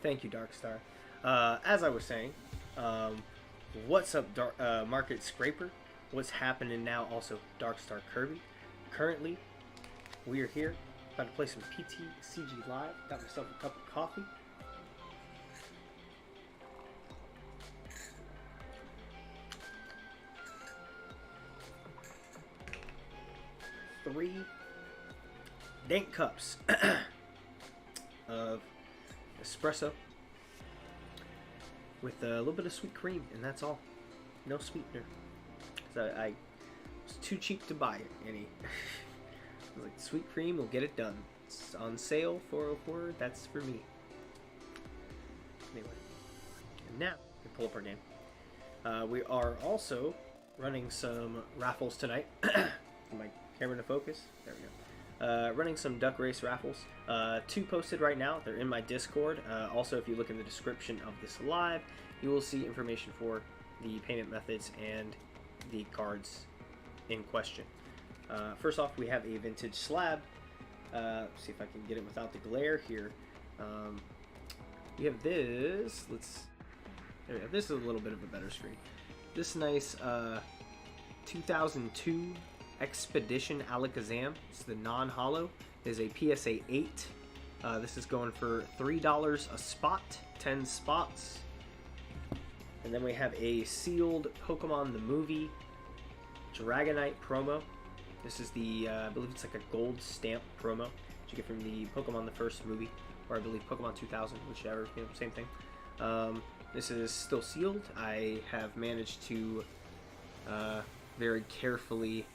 Thank you, Darkstar. As I was saying, um, what's up, Market Scraper? What's happening now? Also, Darkstar Kirby. Currently, we are here about to play some PtcgLive. Got myself a cup of coffee. Three dank cups of espresso with a little bit of sweet cream, and that's all. No sweetener. So I was too cheap to buy it any. I was like, sweet cream will get it done. It's on sale, 404. That's for me. Anyway, and now we pull up our game. We are also running some raffles tonight. My camera to focus. There we go. Running some duck race raffles. 2 posted right now. They're in my Discord. Also, if you look in the description of this live, you will see information for the payment methods and the cards in question. First off, we have a vintage slab. See if I can get it without the glare here. We have this. There we go. This is a little bit of a better screen. This nice 2002 Expedition Alakazam. It's the non-holo. It is a PSA 8. This is going for $3 a spot, 10 spots. And then we have a sealed Pokemon the Movie Dragonite promo. This is the, I believe it's like a gold stamp promo that you get from the Pokemon the First movie, or I believe Pokemon 2000, whichever, you know, same thing. This is still sealed. I have managed to very carefully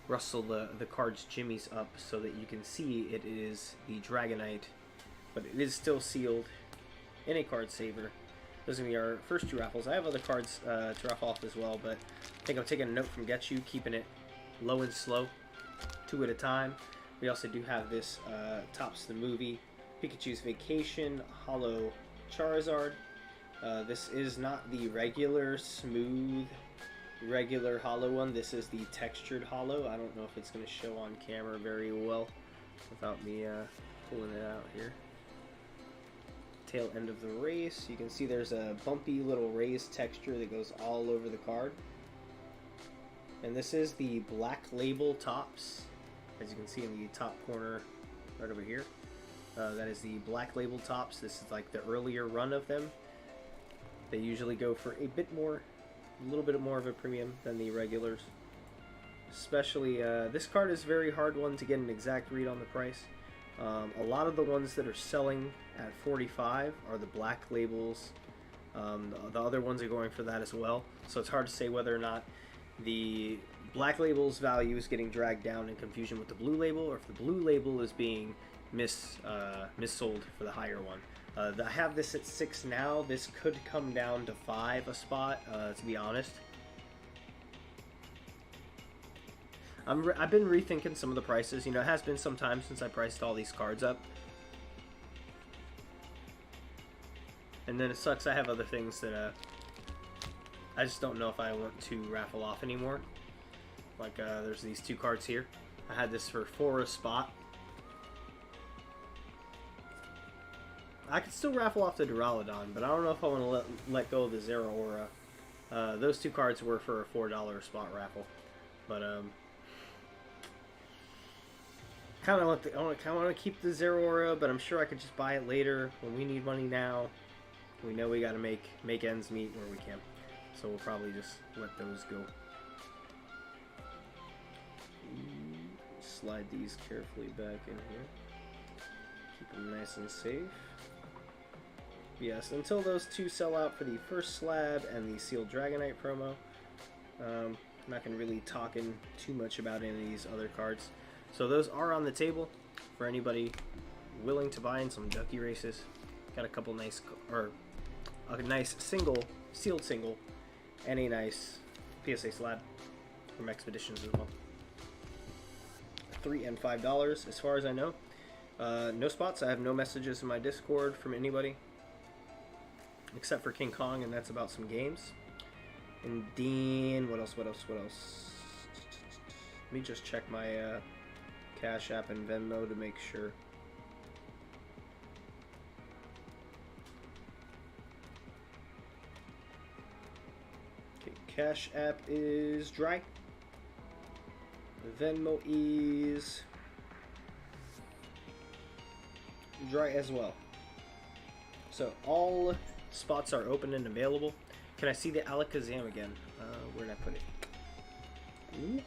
rustle the card's jimmies up so that you can see it is the Dragonite, but it is still sealed in a card saver. Those are going to be our first 2 raffles. I have other cards to raffle off as well, but I think I'm taking a note from Getchu, keeping it low and slow, 2 at a time. We also do have this Tops the Movie Pikachu's Vacation Holo Charizard. This is not the regular smooth regular holo one. This is the textured holo. I don't know if it's going to show on camera very well without me pulling it out here. Tail end of the race. You can see there's a bumpy little raised texture that goes all over the card. And this is the Black Label Tops, as you can see in the top corner right over here. That is the Black Label Tops. This is like the earlier run of them. They usually go for a little bit more of a premium than the regulars. Especially, this card is a very hard one to get an exact read on the price. A lot of the ones that are selling at $45 are the black labels. The other ones are going for that as well. So it's hard to say whether or not the black label's value is getting dragged down in confusion with the blue label, or if the blue label is being missold for the higher one. I have this at 6 now. This could come down to 5 a spot, to be honest. I've been rethinking some of the prices. You know, it has been some time since I priced all these cards up. And then it sucks I have other things that I just don't know if I want to raffle off anymore. Like, there's these 2 cards here. I had this for 4 a spot. I could still raffle off the Duraludon, but I don't know if I want to let go of the Zero Aura. Those 2 cards were for a $4 a spot raffle. But, I want to keep the Zero Aura, but I'm sure I could just buy it later when we need money now. We know we got to make ends meet where we can. So we'll probably just let those go. Slide these carefully back in here. Keep them nice and safe. Yes, until those 2 sell out for the first slab and the sealed Dragonite promo, I'm not going to really talk in too much about any of these other cards. So those are on the table for anybody willing to buy in some Duckie races. Got a couple nice, or a nice sealed single, and a nice PSA slab from Expeditions as well. $3 and $5 as far as I know. No spots. I have no messages in my Discord from anybody except for King Kong, and that's about some games. And Dean, what else? Let me just check my Cash App and Venmo to make sure. Cash App is dry. Venmo is dry as well. So all spots are open and available. Can I see the Alakazam again? Where did I put it? Ooh.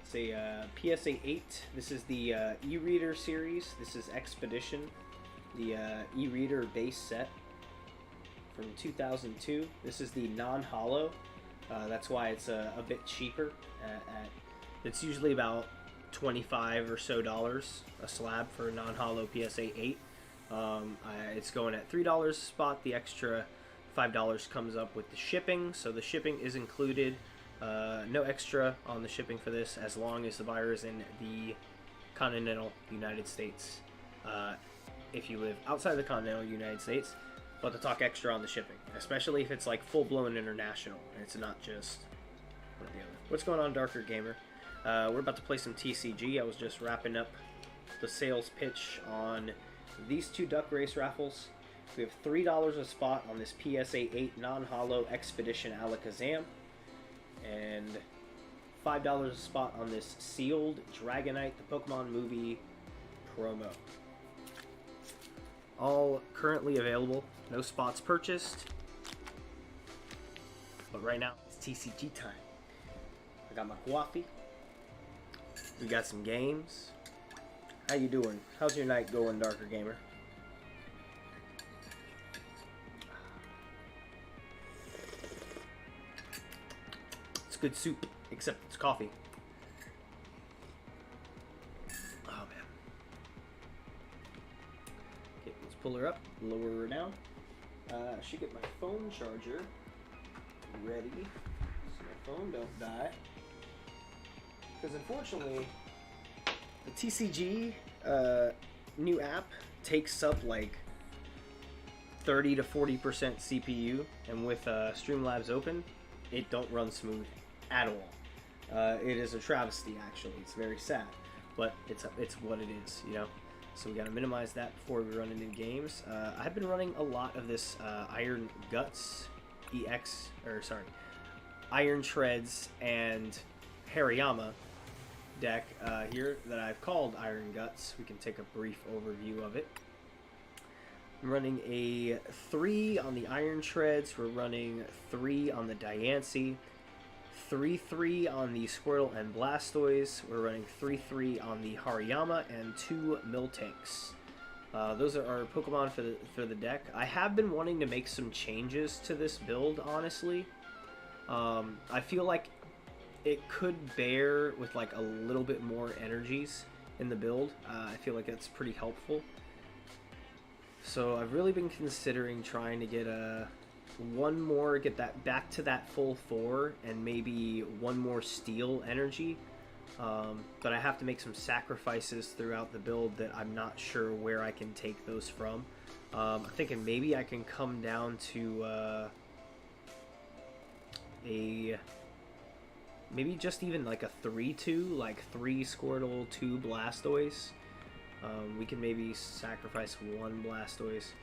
It's a PSA 8. This is the e-reader series. This is Expedition, the e-reader base set from 2002. This is the non-holo. That's why it's a bit cheaper. It's usually about $25 or so a slab for a non-holo PSA 8. It's going at $3 a spot. The extra $5 comes up with the shipping, so the shipping is included. No extra on the shipping for this, as long as the buyer is in the continental United States. If you live outside the continental United States, but to talk extra on the shipping, especially if it's like full-blown international and it's not just one or the other. What's going on, Darker Gamer? We're about to play some TCG. I was just wrapping up the sales pitch on these two duck race raffles. We have $3 a spot on this PSA 8 non-holo Expedition Alakazam, and $5 a spot on this sealed Dragonite, the Pokemon movie promo. All currently available, no spots purchased, but right now it's TCG time. I got my coffee, we got some games. How you doing? How's your night going, Darker Gamer? It's good soup, except it's coffee. Oh man. Okay, let's pull her up, lower her down. I should get my phone charger ready so my phone don't die. Because unfortunately, the TCG new app takes up like 30 to 40% CPU, and with Streamlabs open, it don't run smooth at all. It is a travesty, actually. It's very sad, but it's what it is, you know. So we gotta minimize that before we run into games. I've been running a lot of this Iron Guts EX, or sorry, Iron Treads and Hariyama deck here that I've called Iron Guts. We can take a brief overview of it. I'm running a 3 on the Iron Treads. We're running 3 on the Diancie, 3-3 on the Squirtle and Blastoise. We're running 3-3 on the Hariyama and 2 Miltanks. Those are our Pokemon for the deck. I have been wanting to make some changes to this build, honestly. I feel like it could bear with like a little bit more energies in the build. I feel like that's pretty helpful. So I've really been considering trying to get get that back to that full 4 and maybe one more steel energy. But I have to make some sacrifices throughout the build that I'm not sure where I can take those from. I'm thinking maybe I can come down to maybe just even like a 3-2, like 3 Squirtle, 2 Blastoise. We can maybe sacrifice 1 Blastoise.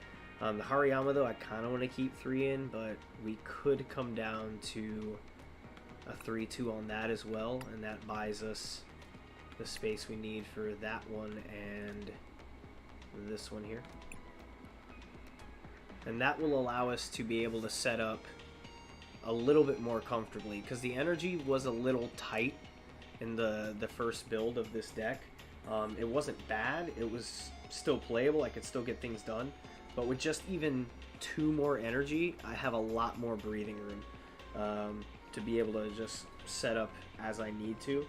The Hariyama, though, I kind of want to keep 3 in, but we could come down to a 3-2 on that as well, and that buys us the space we need for that one and this one here. And that will allow us to be able to set up a little bit more comfortably, because the energy was a little tight in the first build of this deck. It wasn't bad, it was still playable, I could still get things done, but with just even 2 more energy, I have a lot more breathing room to be able to just set up as I need to.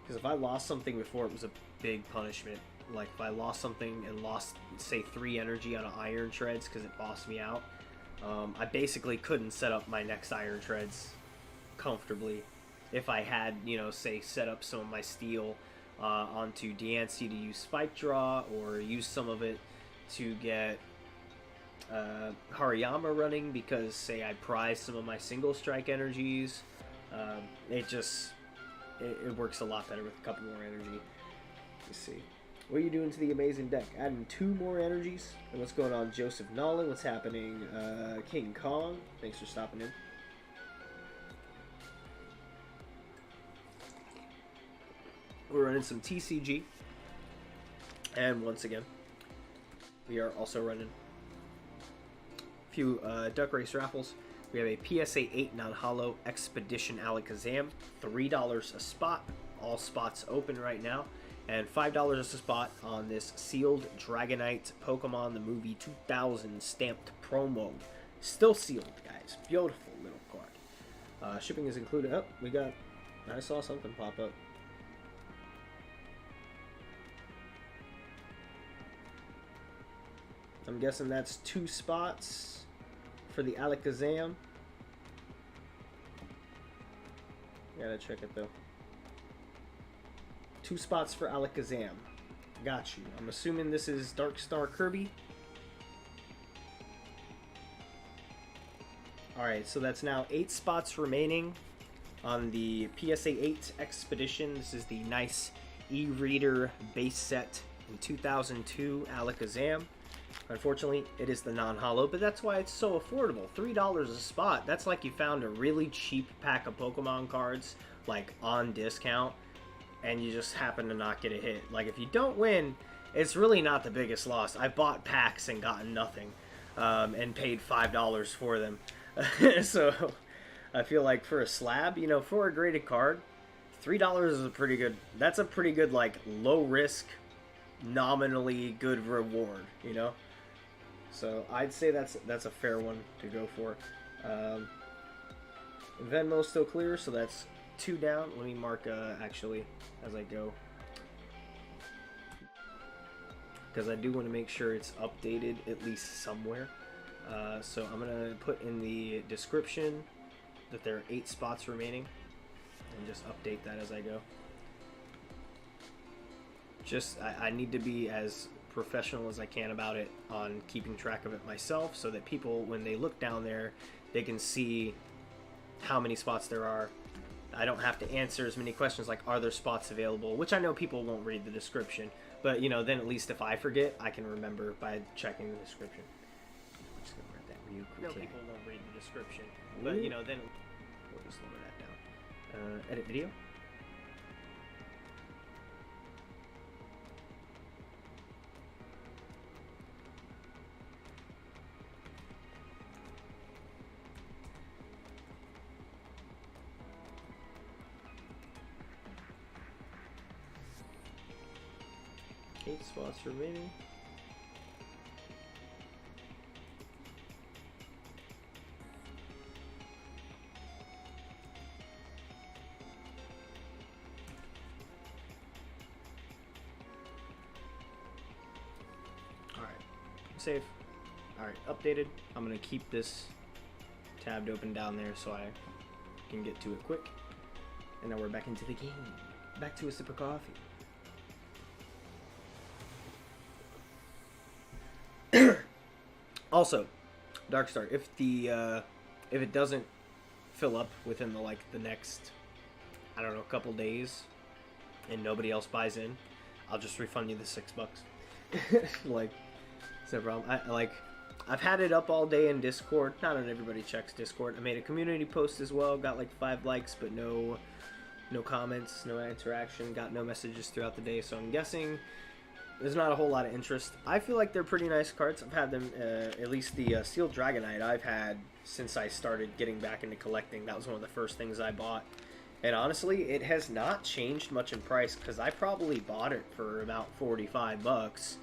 Because if I lost something before, it was a big punishment. Like if I lost something and lost, say, 3 energy on an Iron Treads because it bossed me out, I basically couldn't set up my next Iron Treads comfortably if I had, you know, say, set up some of my steel onto Diancie to use Spike Draw, or use some of it to get Hariyama running because, say, I prize some of my single strike energies. It works a lot better with a couple more energy. Let's see. What are you doing to the amazing deck? Adding 2 more energies. And what's going on, Joseph Nolan? What's happening? King Kong, thanks for stopping in. We're running some TCG. And once again, we are also running a few Duck Race Raffles. We have a PSA 8 non-holo Expedition Alakazam, $3 a spot. All spots open right now. And $5 a spot on this sealed Dragonite Pokemon the Movie 2000 stamped promo. Still sealed, guys. Beautiful little card. Shipping is included. Oh, I saw something pop up. I'm guessing that's 2 spots for the Alakazam. Gotta check it though. 2 spots for Alakazam. Got you. I'm assuming this is Dark Star Kirby. Alright, so that's now 8 spots remaining on the PSA 8 Expedition. This is the nice e-reader base set in 2002 Alakazam. Unfortunately, it is the non-holo, but that's why it's so affordable. $3 a spot. That's like you found a really cheap pack of Pokemon cards, like on discount, and you just happen to not get a hit. Like, if you don't win, it's really not the biggest loss. I bought packs and gotten nothing, and paid $5 for them. So, I feel like for a slab, you know, for a graded card, $3 is a pretty good, that's a pretty good, like, low-risk, nominally good reward, you know? So I'd say that's a fair one to go for. Venmo's still clear, so that's 2 down. Let me mark actually as I go, because I do want to make sure it's updated at least somewhere. So I'm gonna put in the description that there are 8 spots remaining, and just update that as I go. Just I need to be as professional as I can about it on keeping track of it myself, so that people, when they look down there, they can see how many spots there are. I don't have to answer as many questions like, are there spots available, which I know people won't read the description, but you know, then at least if I forget, I can remember by checking the description. I'm just gonna write that real quick. No, people won't read the description, but you know, then we'll just lower that down. Edit video. Eight spots remaining. Alright, save. Alright, updated. I'm gonna keep this tabbed open down there so I can get to it quick. And now we're back into the game. Back to a sip of coffee. Also, Darkstar, if it doesn't fill up within the next, I don't know, couple days, and nobody else buys in, I'll just refund you the $6. Like, it's no problem. I've had it up all day in Discord. Not everybody checks Discord. I made a community post as well. Got like 5 likes, but no comments, no interaction. Got no messages throughout the day. So I'm guessing there's not a whole lot of interest. I feel like they're pretty nice cards. I've had them, at least the Sealed Dragonite I've had since I started getting back into collecting. That was one of the first things I bought. And honestly, it has not changed much in price, because I probably bought it for about 45 bucks.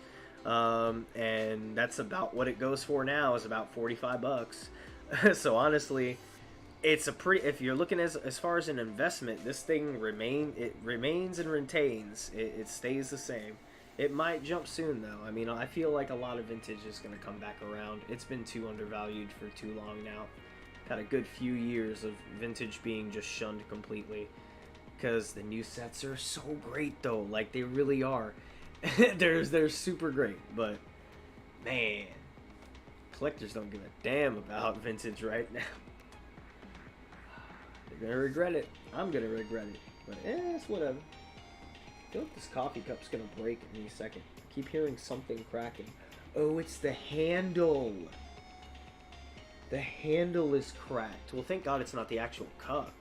And that's about what it goes for now, is about 45 bucks. So honestly, it's a pretty, if you're looking as far as an investment, this thing remains and retains. It stays the same. It might jump soon, though. I mean, I feel like a lot of vintage is going to come back around. It's been too undervalued for too long now. Had a good few years of vintage being just shunned completely. Because the new sets are so great, though. Like, they really are. They're super great. But, man, collectors don't give a damn about vintage right now. They're going to regret it. I'm going to regret it. But, it's whatever. I feel like this coffee cup's gonna break any second. I keep hearing something cracking. Oh, it's the handle. The handle is cracked. Well, thank God it's not the actual cup.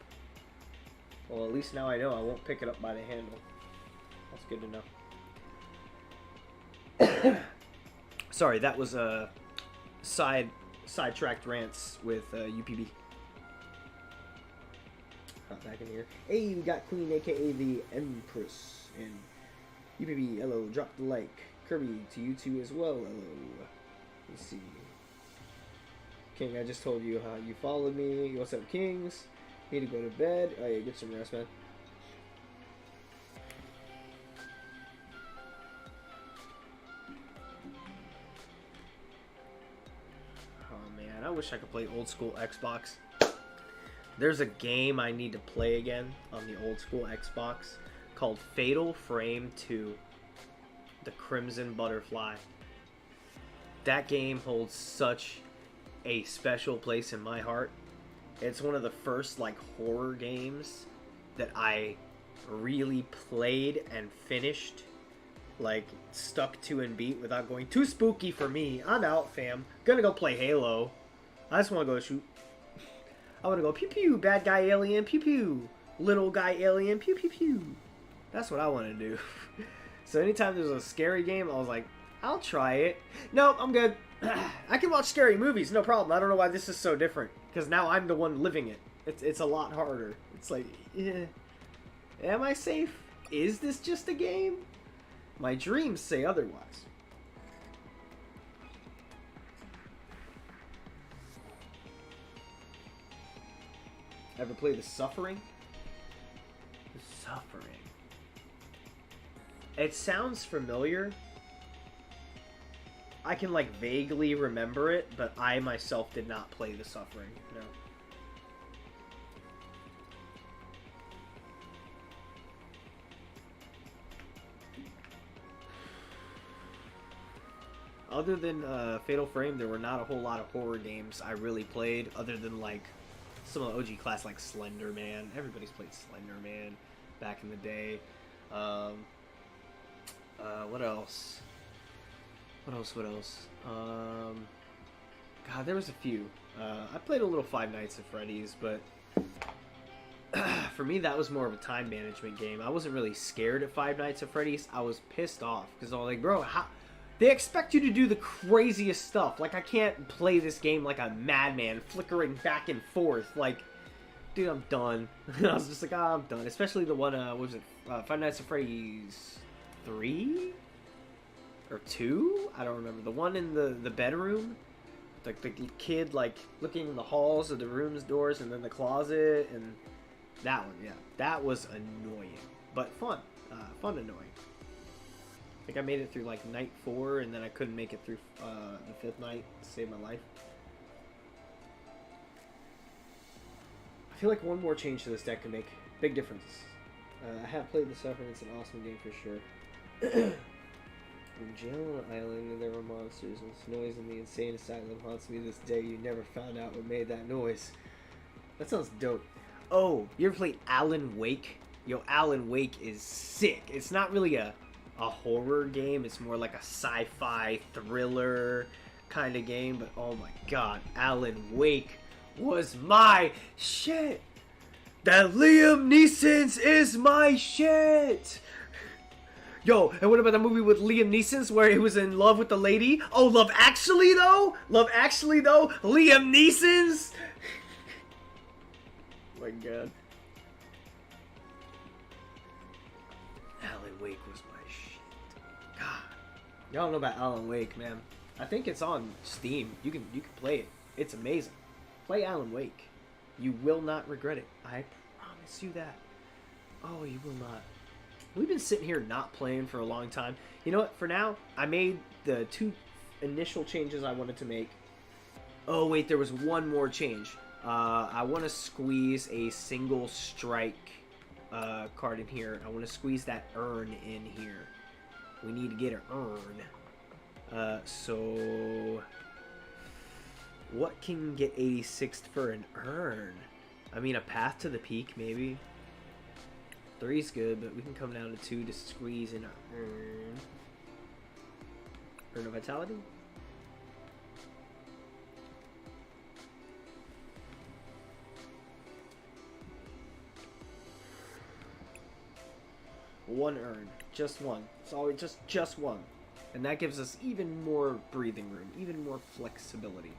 Well, at least now I know I won't pick it up by the handle. That's good to know. Sorry, that was a sidetracked rants with UPB. Not back in here. Hey, we got Queen, aka the Empress, and UPB. Hello, drop the like. Kirby, to you too as well. Hello. Let's see. King, I just told you how you followed me. What's up, Kings? Need to go to bed. Oh yeah, get some rest, man. Oh man, I wish I could play old school Xbox. There's a game I need to play again on the old school Xbox called Fatal Frame 2. The Crimson Butterfly. That game holds such a special place in my heart. It's one of the first like horror games that I really played and finished, like stuck to and beat without going too spooky for me. I'm out, fam. Gonna go play Halo. I just want to go shoot. I want to go pew pew, bad guy alien, pew pew, little guy alien, pew pew pew. That's what I want to do. So anytime there's a scary game, I was like, I'll try it. No, I'm good. I can watch scary movies, no problem. I don't know why this is so different. Because now I'm the one living it. It's a lot harder. It's like, am I safe? Is this just a game? My dreams say otherwise. Ever play The Suffering? The Suffering. It sounds familiar. I can like vaguely remember it, but I myself did not play The Suffering. No. Other than Fatal Frame, there were not a whole lot of horror games I really played, other than like some of the OG class like Slender Man. Everybody's played Slender Man back in the day. What else? What else? God, there was a few. I played a little Five Nights at Freddy's, but for me that was more of a time management game. I wasn't really scared at Five Nights at Freddy's. I was pissed off because I was like, bro, how... They expect you to do the craziest stuff. Like, I can't play this game like a madman, flickering back and forth. Like, dude, I'm done. I was just like, oh, I'm done. Especially the one, what was it? Five Nights at Freddy's 3? Or 2? I don't remember. The one in the bedroom? Like, the kid, like, looking in the halls of the room's doors and then the closet. And that one, yeah. That was annoying. But fun. Fun annoying. I think I made it through like night 4, and then I couldn't make it through the 5th night to save my life. I feel like one more change to this deck could make a big difference. I have played The Suffering. It's an awesome game for sure. In jail on an island, there were monsters, and this noise in the insane asylum haunts me this day. You never found out what made that noise. That sounds dope. Oh, you ever played Alan Wake? Yo, Alan Wake is sick. It's not really a horror game. It's more like a sci-fi thriller kind of game, but oh my god, Alan Wake was my shit. That Liam Neeson's is my shit. Yo, and what about the movie with Liam Neeson where he was in love with the lady? Oh, Love Actually though? Love Actually though? Liam Neeson's? Oh my god. Alan Wake was my shit. God. Y'all don't know about Alan Wake, man. I think it's on Steam. You can play it. It's amazing. Play Alan Wake. You will not regret it. I promise you that. Oh, you will not. We've been sitting here not playing for a long time. You know what? For now, I made the 2 initial changes I wanted to make. Oh, wait, there was one more change. I want to squeeze a single strike card in here. I want to squeeze that urn in here. We need to get an urn. So what can get 86th for an urn? I mean, a Path to the Peak, maybe. 3's good, but we can come down to 2 to squeeze in an urn. Urn of Vitality? one urn, just one. It's always just one, and that gives us even more breathing room, even more flexibility.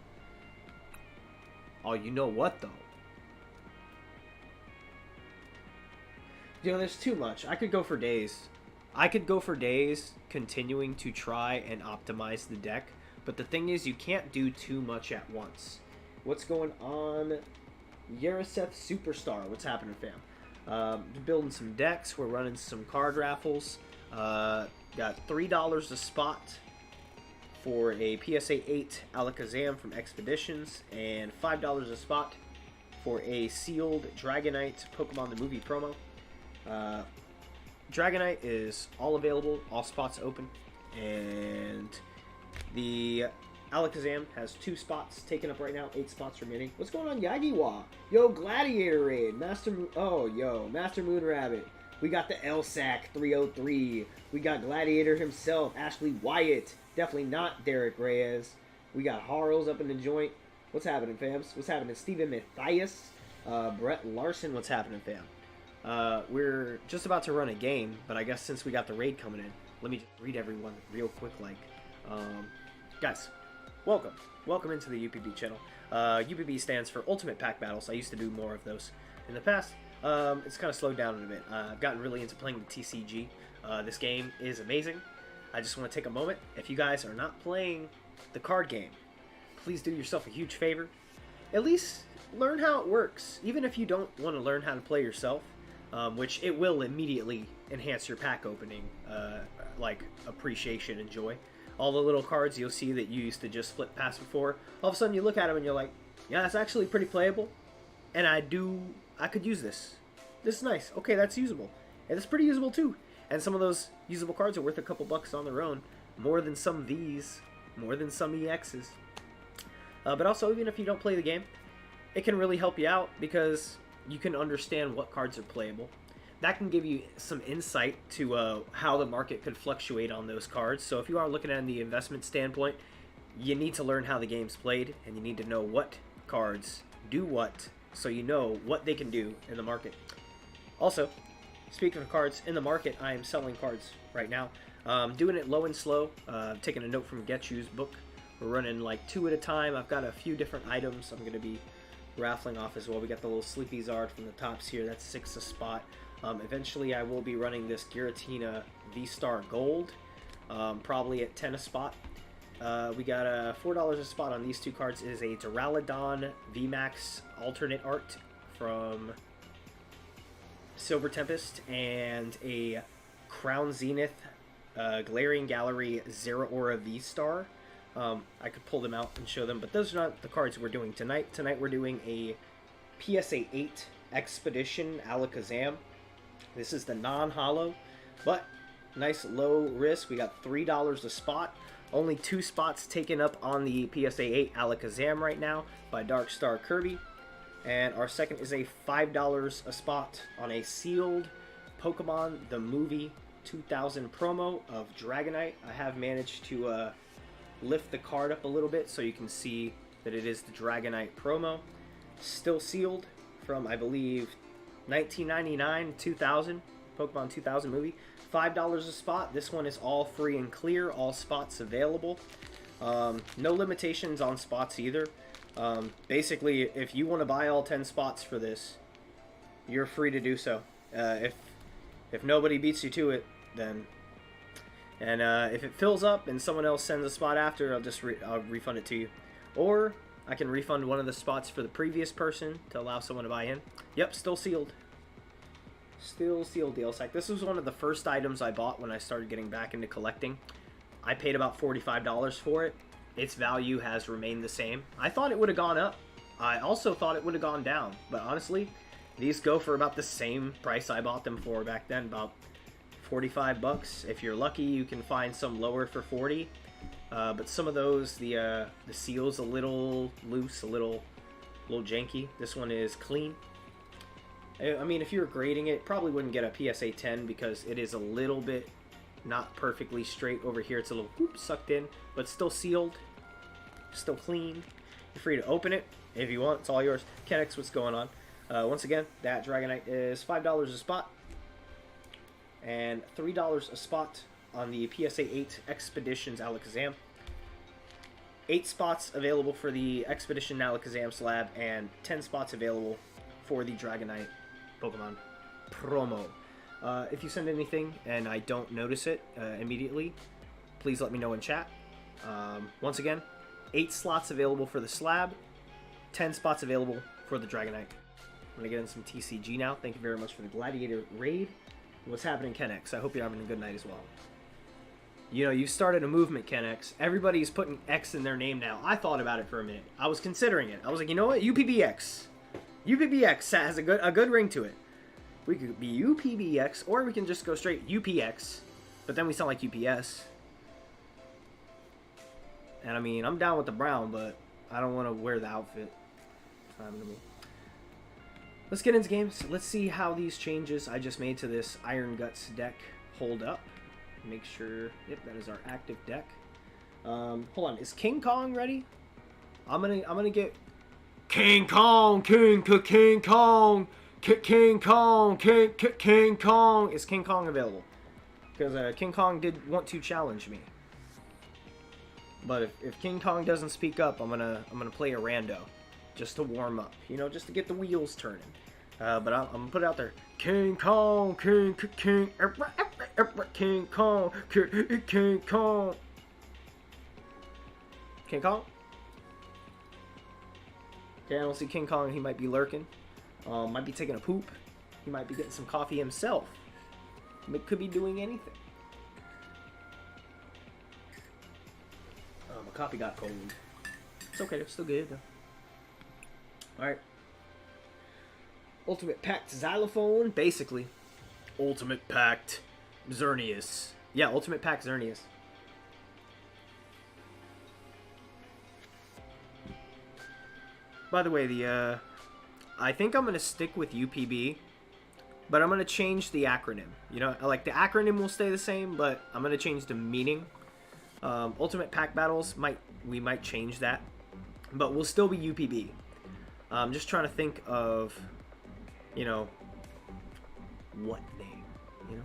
Oh, you know what though? You know, there's too much. I could go for days. I could go for days continuing to try and optimize the deck, but the thing is, you can't do too much at once. What's going on? Yaraseth Superstar. What's happening, fam? Building some decks. We're running some card raffles. Got $3 a spot for a PSA 8 Alakazam from Expeditions, and $5 a spot for a sealed Dragonite Pokemon the Movie promo. Dragonite is all available, all spots open, and the Alakazam has 2 spots taken up right now, 8 spots remaining. What's going on, Yagiwa? Yo, Gladiator Raid, Master Moon Rabbit. We got the LSAC 303. We got Gladiator himself, Ashley Wyatt. Definitely not Derek Reyes. We got Harles up in the joint. What's happening, fams? What's happening? Steven Matthias. Brett Larson. What's happening, fam? We're just about to run a game, but I guess since we got the raid coming in, let me just read everyone real quick. Guys, welcome into the UPB channel. UPB stands for Ultimate Pack Battles. I used to do more of those in the past. It's kind of slowed down a bit. I've gotten really into playing the TCG. This game is amazing. I just want to take a moment. If you guys are not playing the card game, please do yourself a huge favor. At least learn how it works. Even if you don't want to learn how to play yourself, which it will immediately enhance your pack opening, like appreciation and joy. All the little cards you'll see that you used to just flip past before, all of a sudden you look at them and you're like, yeah, that's actually pretty playable, and I could use this. This is nice. Okay, that's usable. And it's pretty usable too. And some of those usable cards are worth a couple bucks on their own, more than some Vs, more than some EXs. But also, even if you don't play the game, it can really help you out because you can understand what cards are playable. That can give you some insight to how the market could fluctuate on those cards. So if you are looking at the investment standpoint, you need to learn how the game's played, and you need to know what cards do what, so you know what they can do in the market. Also, speaking of cards in the market, I am selling cards right now. Doing it low and slow. Taking a note from Get You's book. We're running like 2 at a time. I've got a few different items I'm going to be raffling off as well. We got the little Sleepy Zard from the tops here. That's 6 a spot. Eventually, I will be running this Giratina V-Star Gold, probably at 10 a spot. We got $4 a spot on these 2 cards. It is a Duraludon VMAX alternate art from Silver Tempest, and a Crown Zenith Glaring Gallery Zeraora V-Star. I could pull them out and show them, but those are not the cards we're doing tonight. Tonight we're doing a PSA 8 Expedition Alakazam. This is the non-holo, but nice low risk. We got $3 a spot. Only 2 spots taken up on the PSA 8 Alakazam right now by Dark Star Kirby. And our second is a $5 a spot on a sealed Pokemon the Movie 2000 promo of Dragonite. I have managed to lift the card up a little bit so you can see that it is the Dragonite promo. Still sealed from, I believe, 1999, 2000, Pokemon 2000 movie. $5 a spot. This one is all free and clear, all spots available. No limitations on spots either. Basically, if you want to buy all 10 spots for this, you're free to do so. If nobody beats you to it, then... And if it fills up and someone else sends a spot after, I'll refund it to you. Or I can refund one of the spots for the previous person to allow someone to buy in. Yep, still sealed. Still sealed deal sack. This was one of the first items I bought when I started getting back into collecting. I paid about $45 for it. Its value has remained the same. I thought it would have gone up. I also thought it would have gone down. But honestly, these go for about the same price I bought them for back then, about 45 bucks. If you're lucky, you can find some lower for 40. But some of those, the seal's a little loose, a little janky. This one is clean. I mean, if you were grading it, probably wouldn't get a PSA 10 because it is a little bit not perfectly straight over here. It's a little whoop, sucked in, but still sealed, still clean. You're free to open it if you want. It's all yours. Kennex, what's going on? Once again, that Dragonite is $5 a spot. and $3 a spot on the PSA 8 Expeditions Alakazam. 8 spots available for the Expedition Alakazam slab, and 10 spots available for the Dragonite Pokemon promo. If you send anything and I don't notice it immediately, please let me know in chat. Once again, 8 slots available for the slab, 10 spots available for the Dragonite. I'm going to get in some TCG now. Thank you very much for the Gladiator raid. What's happening, Ken X? I hope you're having a good night as well. You know, you've started a movement, Ken X. Everybody's putting X in their name now. I thought about it for a minute. I was considering it. I was like, you know what? UPBX. UPBX has a good ring to it. We could be UPBX, or we can just go straight UPX. But then we sound like UPS. And I mean, I'm down with the brown, but I don't want to wear the outfit. Let's get into games. Let's see how these changes I just made to this Iron Guts deck hold up. Make sure, yep, that is our active deck. Hold on, is King Kong ready? I'm gonna get King Kong, King Kong, King Kong, King Kong. Is King Kong available? Because King Kong did want to challenge me. But if King Kong doesn't speak up, I'm gonna play a rando, just to warm up, you know, just to get the wheels turning. But I'm gonna put it out there. King Kong, King Kong, King Kong, King Kong. King Kong? Okay, I don't see King Kong. He might be lurking. Might be taking a poop. He might be getting some coffee himself. He could be doing anything. My coffee got cold. It's okay, it's still good though. Alright. Ultimate Pact Xylophone, basically. Ultimate Pact Xerneas. Yeah, Ultimate Pact Xerneas. By the way, I think I'm going to stick with UPB, but I'm going to change the acronym. You know, like the acronym will stay the same, but I'm going to change the meaning. Ultimate Pack Battles, we might change that, but we'll still be UPB. I'm just trying to think of, you know, what name, you know?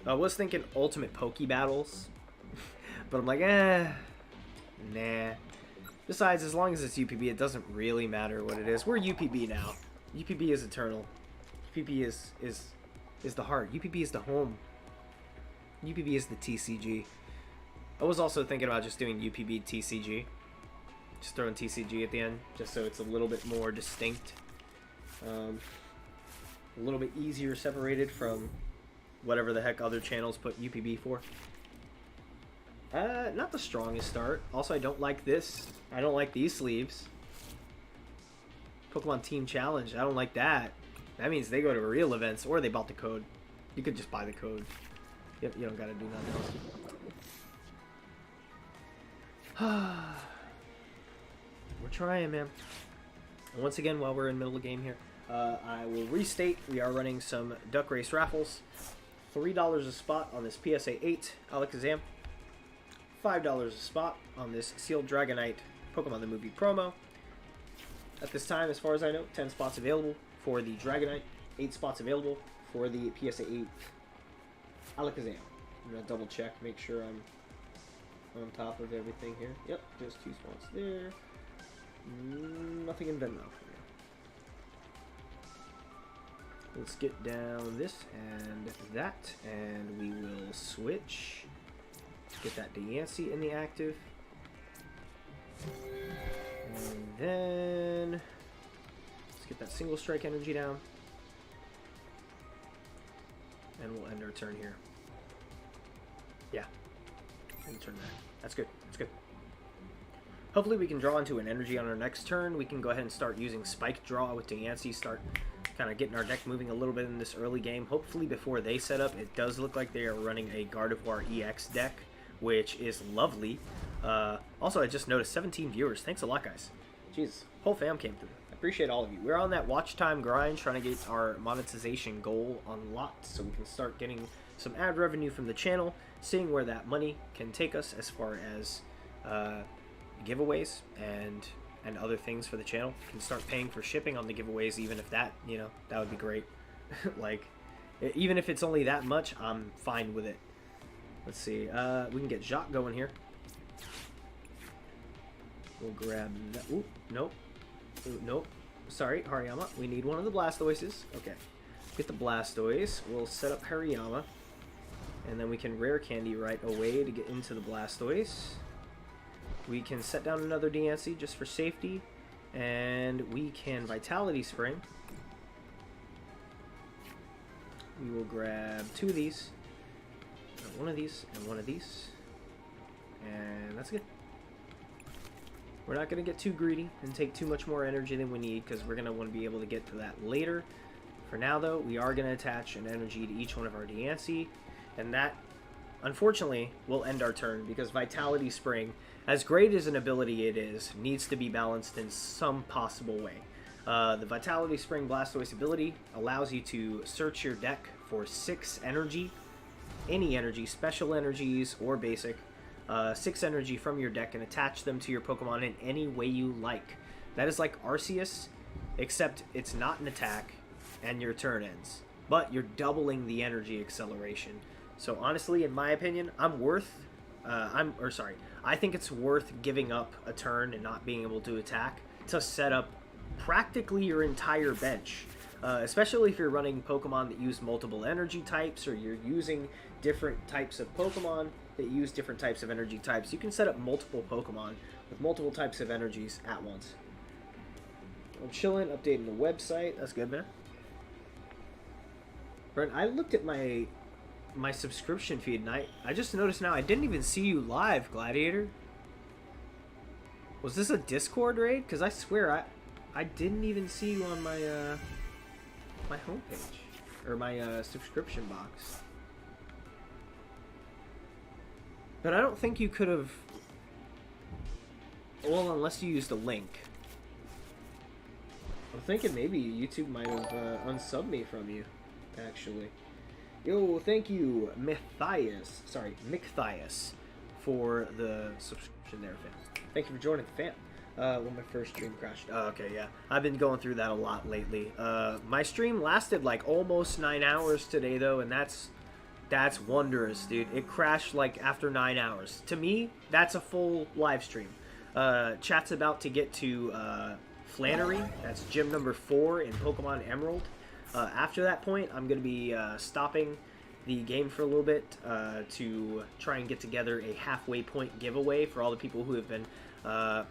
I was thinking Ultimate Poke Battles, but I'm like, nah. Besides, as long as it's UPB, it doesn't really matter what it is. We're UPB now. UPB is eternal. UPB is the heart. UPB is the home. UPB is the TCG. I was also thinking about just doing UPB TCG. Just throwing TCG at the end, just so it's a little bit more distinct. A little bit easier separated from whatever the heck other channels put UPB for. Not the strongest start. Also, I don't like this. I don't like these sleeves. Pokemon Team Challenge. I don't like that. That means they go to real events, or they bought the code. You could just buy the code. Yep, you don't gotta do nothing else. We're trying, man. And once again, while we're in the middle of the game here, I will restate, we are running some Duck Race Raffles. $3 a spot on this PSA 8 Alakazam. $5 a spot on this Sealed Dragonite Pokemon the Movie promo. At this time, as far as I know, 10 spots available for the Dragonite, 8 spots available for the PSA 8 Alakazam. I'm going to double check, make sure I'm on top of everything here. Yep, just 2 spots there. Nothing in Venmo. Let's get down this and that, and we will switch. Get that Deyancy in the active. And then let's get that single strike energy down. And we'll end our turn here. Yeah. End turn there. That's good. That's good. Hopefully we can draw into an energy on our next turn. We can go ahead and start using Spike Draw with Deyancy. Start kind of getting our deck moving a little bit in this early game. Hopefully before they set up, it does look like they are running a Gardevoir EX deck, which is lovely. Also, I just noticed 17 viewers. Thanks a lot, guys. Jeez, whole fam came through. I appreciate all of you. We're on that watch time grind, trying to get our monetization goal unlocked so we can start getting some ad revenue from the channel, seeing where that money can take us as far as giveaways and and other things for the channel, can start paying for shipping on the giveaways, even if that, you know, that would be great. Like, even if it's only that much, I'm fine with it. Let's see. We can get Jacques going here. We'll grab that. Ooh, nope. Ooh, nope. Sorry, Hariyama. We need one of the Blastoises. Okay. Get the Blastoise. We'll set up Hariyama. And then we can rare candy right away to get into the Blastoise. We can set down another Diancie just for safety. And we can Vitality Spring. We will grab 2 of these. One of these and one of these. And that's good. We're not going to get too greedy and take too much more energy than we need, because we're going to want to be able to get to that later. For now, though, we are going to attach an energy to each one of our Diancie. And that, unfortunately, will end our turn, because Vitality Spring, as great as an ability it is, needs to be balanced in some possible way. The Vitality Spring Blastoise ability allows you to search your deck for 6 energy, any energy, special energies or basic, 6 energy from your deck, and attach them to your Pokemon in any way you like. That is like Arceus, except it's not an attack and your turn ends, but you're doubling the energy acceleration. So honestly, in my opinion, I think it's worth giving up a turn and not being able to attack to set up practically your entire bench. Especially if you're running Pokemon that use multiple energy types, or you're using different types of Pokemon that use different types of energy types. You can set up multiple Pokemon with multiple types of energies at once. I'm chilling, updating the website. That's good, man. Brent, I looked at my subscription feed, and I just noticed now I didn't even see you live, Gladiator. Was this a Discord raid? Because I swear I didn't even see you on my my homepage, or my subscription box. But I don't think you could have, well, unless you used a link. I'm thinking maybe YouTube might have unsubbed me from you, actually. Yo, thank you, Matthias, for the subscription there, fam. Thank you for joining the fam. When my first stream crashed. Oh, okay, yeah. I've been going through that a lot lately. My stream lasted like almost 9 hours today, though, and that's wondrous, dude. It crashed like after 9 hours. To me, that's a full live stream. Chat's about to get to Flannery. That's gym number 4 in Pokemon Emerald. After that point, I'm going to be stopping the game for a little bit to try and get together a halfway point giveaway for all the people who have been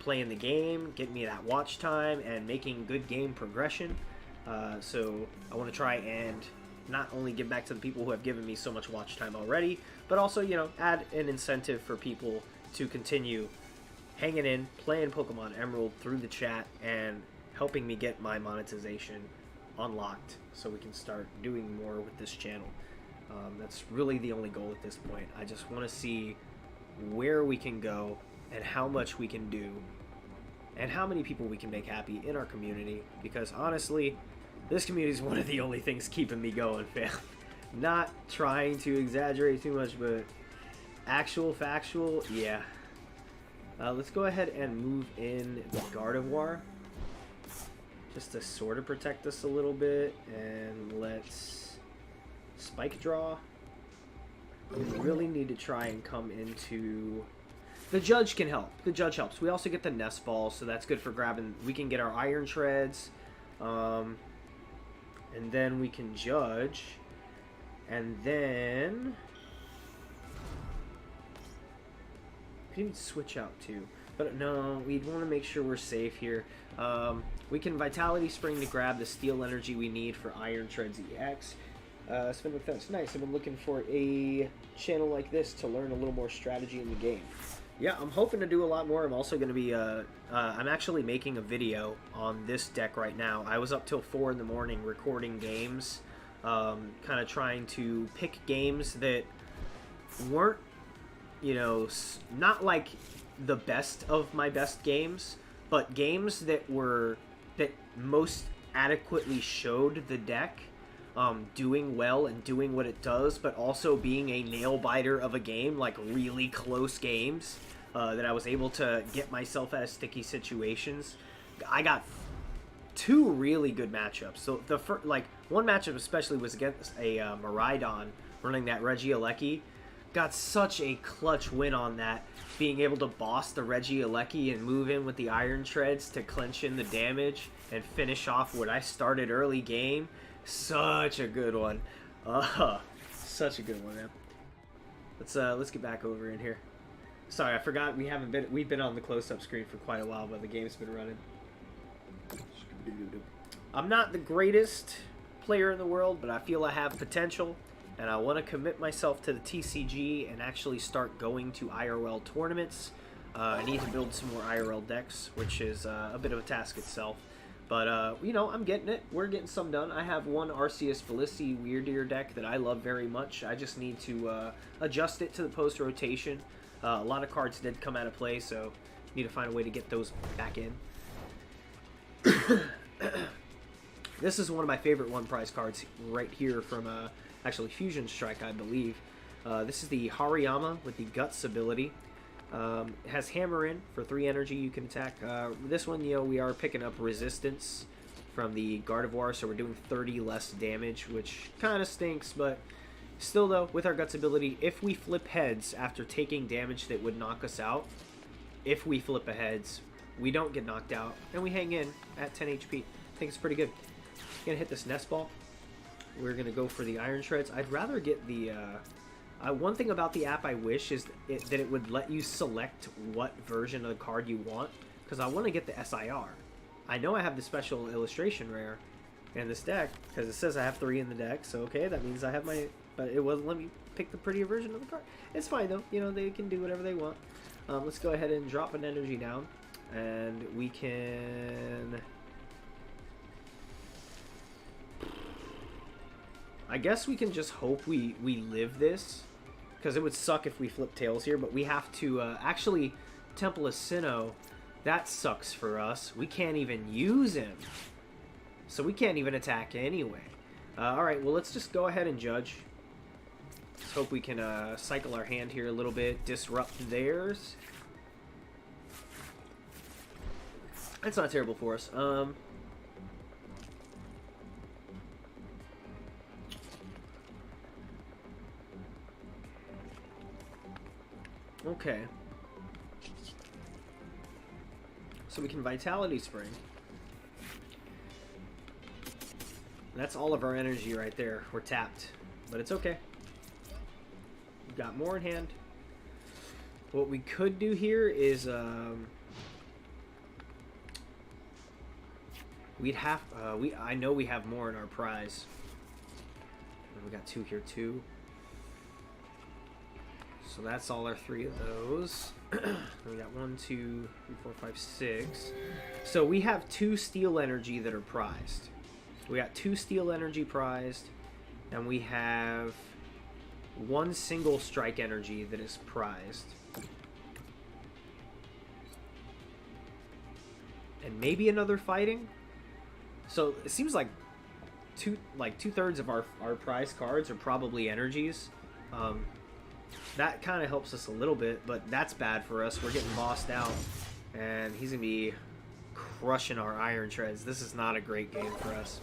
playing the game, getting me that watch time, and making good game progression. So I want to try and not only give back to the people who have given me so much watch time already, but also, you know, add an incentive for people to continue hanging in, playing Pokemon Emerald through the chat, and helping me get my monetization unlocked so we can start doing more with this channel. That's really the only goal at this point. I just want to see where we can go and how much we can do and how many people we can make happy in our community, because honestly, this community is one of the only things keeping me going, fam. Not trying to exaggerate too much, but factual, yeah. Let's go ahead and move in the Gardevoir just to sort of protect us a little bit, and let's Spike Draw. We really need to try and come into... The Judge can help. The Judge helps. We also get the Nest Ball, so that's good for grabbing... We can get our Iron Shreds. And then we can Judge. And then... We can even switch out too. But no, we'd want to make sure we're safe here. We can Vitality Spring to grab the Steel Energy we need for Iron Shreds EX. Spin with Fence. Nice. I've been looking for a channel like this to learn a little more strategy in the game. Yeah, I'm hoping to do a lot more. I'm also going to be, I'm actually making a video on this deck right now. I was up till 4 in the morning recording games, kind of trying to pick games that weren't, you know, not like the best of my best games, but games that were, that most adequately showed the deck doing well and doing what it does, but also being a nail biter of a game, like really close games. that I was able to get myself out of sticky situations. I got 2 really good matchups. So the first, like, one matchup especially was against a Miraidon running that Regieleki. Got such a clutch win on that, being able to boss the Regieleki and move in with the Iron Treads to clinch in the damage and finish off what I started early game. Such a good one. Such a good one, man. Let's get back over in here. Sorry, I forgot we've been on the close-up screen for quite a while, but the game's been running. I'm not the greatest player in the world, but I feel I have potential, and I want to commit myself to the TCG and actually start going to IRL tournaments. I need to build some more IRL decks, which is a bit of a task itself. But, you know, I'm getting it. We're getting some done. I have one Arceus Felicity Weirdeer deck that I love very much. I just need to adjust it to the post-rotation. A lot of cards did come out of play, so need to find a way to get those back in. This is one of my favorite one prize cards right here from actually Fusion Strike, I believe. This is the Hariyama with the Guts ability. It has Hammer in for 3 energy you can attack. This one, you know, we are picking up resistance from the Gardevoir, so we're doing 30 less damage, which kind of stinks, but still though, with our Guts ability, if we flip heads after taking damage that would knock us out, if we flip a heads, we don't get knocked out, and we hang in at 10 HP. I think it's pretty good. Gonna hit this Nest Ball. We're gonna go for the Iron Shreds. I'd rather get the one thing about the app I wish is that it would let you select what version of the card you want, because I want to get the SIR. I know I have the special illustration rare in this deck, because it says I have 3 in the deck, so okay, that means I have my... But it wasn't let me pick the prettier version of the card. It's fine though, you know, they can do whatever they want. Let's go ahead and drop an energy down, and we can... I guess we can just hope we live this, because it would suck if we flip tails here, but we have to actually Temple of Sinnoh. That sucks for us. We can't even use him, so we can't even attack anyway. Alright, well, let's just go ahead and judge. Let's hope we can cycle our hand here a little bit, disrupt theirs. That's not terrible for us. Okay. So we can Vitality Spring. That's all of our energy right there. We're tapped. But it's okay. We've got more in hand. What we could do here is... we'd have... I know we have more in our prize. We got 2 here too. So that's all our 3 of those. We got 1, 2, 3, 4, 5, 6. So we have 2 steel energy that are prized. We got 2 steel energy prized, and we have 1 single strike energy that is prized. And maybe another fighting. So it seems like two-thirds of our prize cards are probably energies. That kind of helps us a little bit, but that's bad for us. We're getting bossed out, and he's going to be crushing our Iron Treads. This is not a great game for us.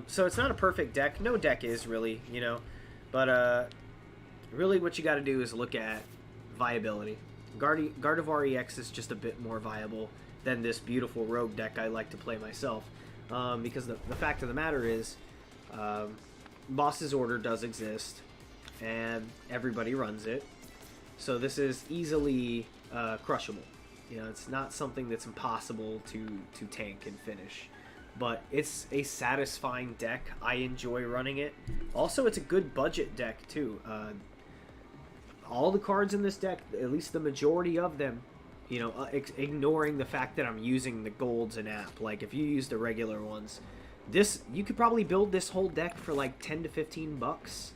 So it's not a perfect deck. No deck is, really, you know. But really what you got to do is look at viability. Gardevoir EX is just a bit more viable than this beautiful rogue deck I like to play myself. Because the fact of the matter is, Boss's Order does exist, and everybody runs it, so this is easily crushable. You know, it's not something that's impossible to tank and finish, but it's a satisfying deck. I enjoy running it. Also, it's a good budget deck too. All the cards in this deck, at least the majority of them, you know, ignoring the fact that I'm using the golds in app, like if you use the regular ones, you could probably build this whole deck for like 10 to 15 bucks.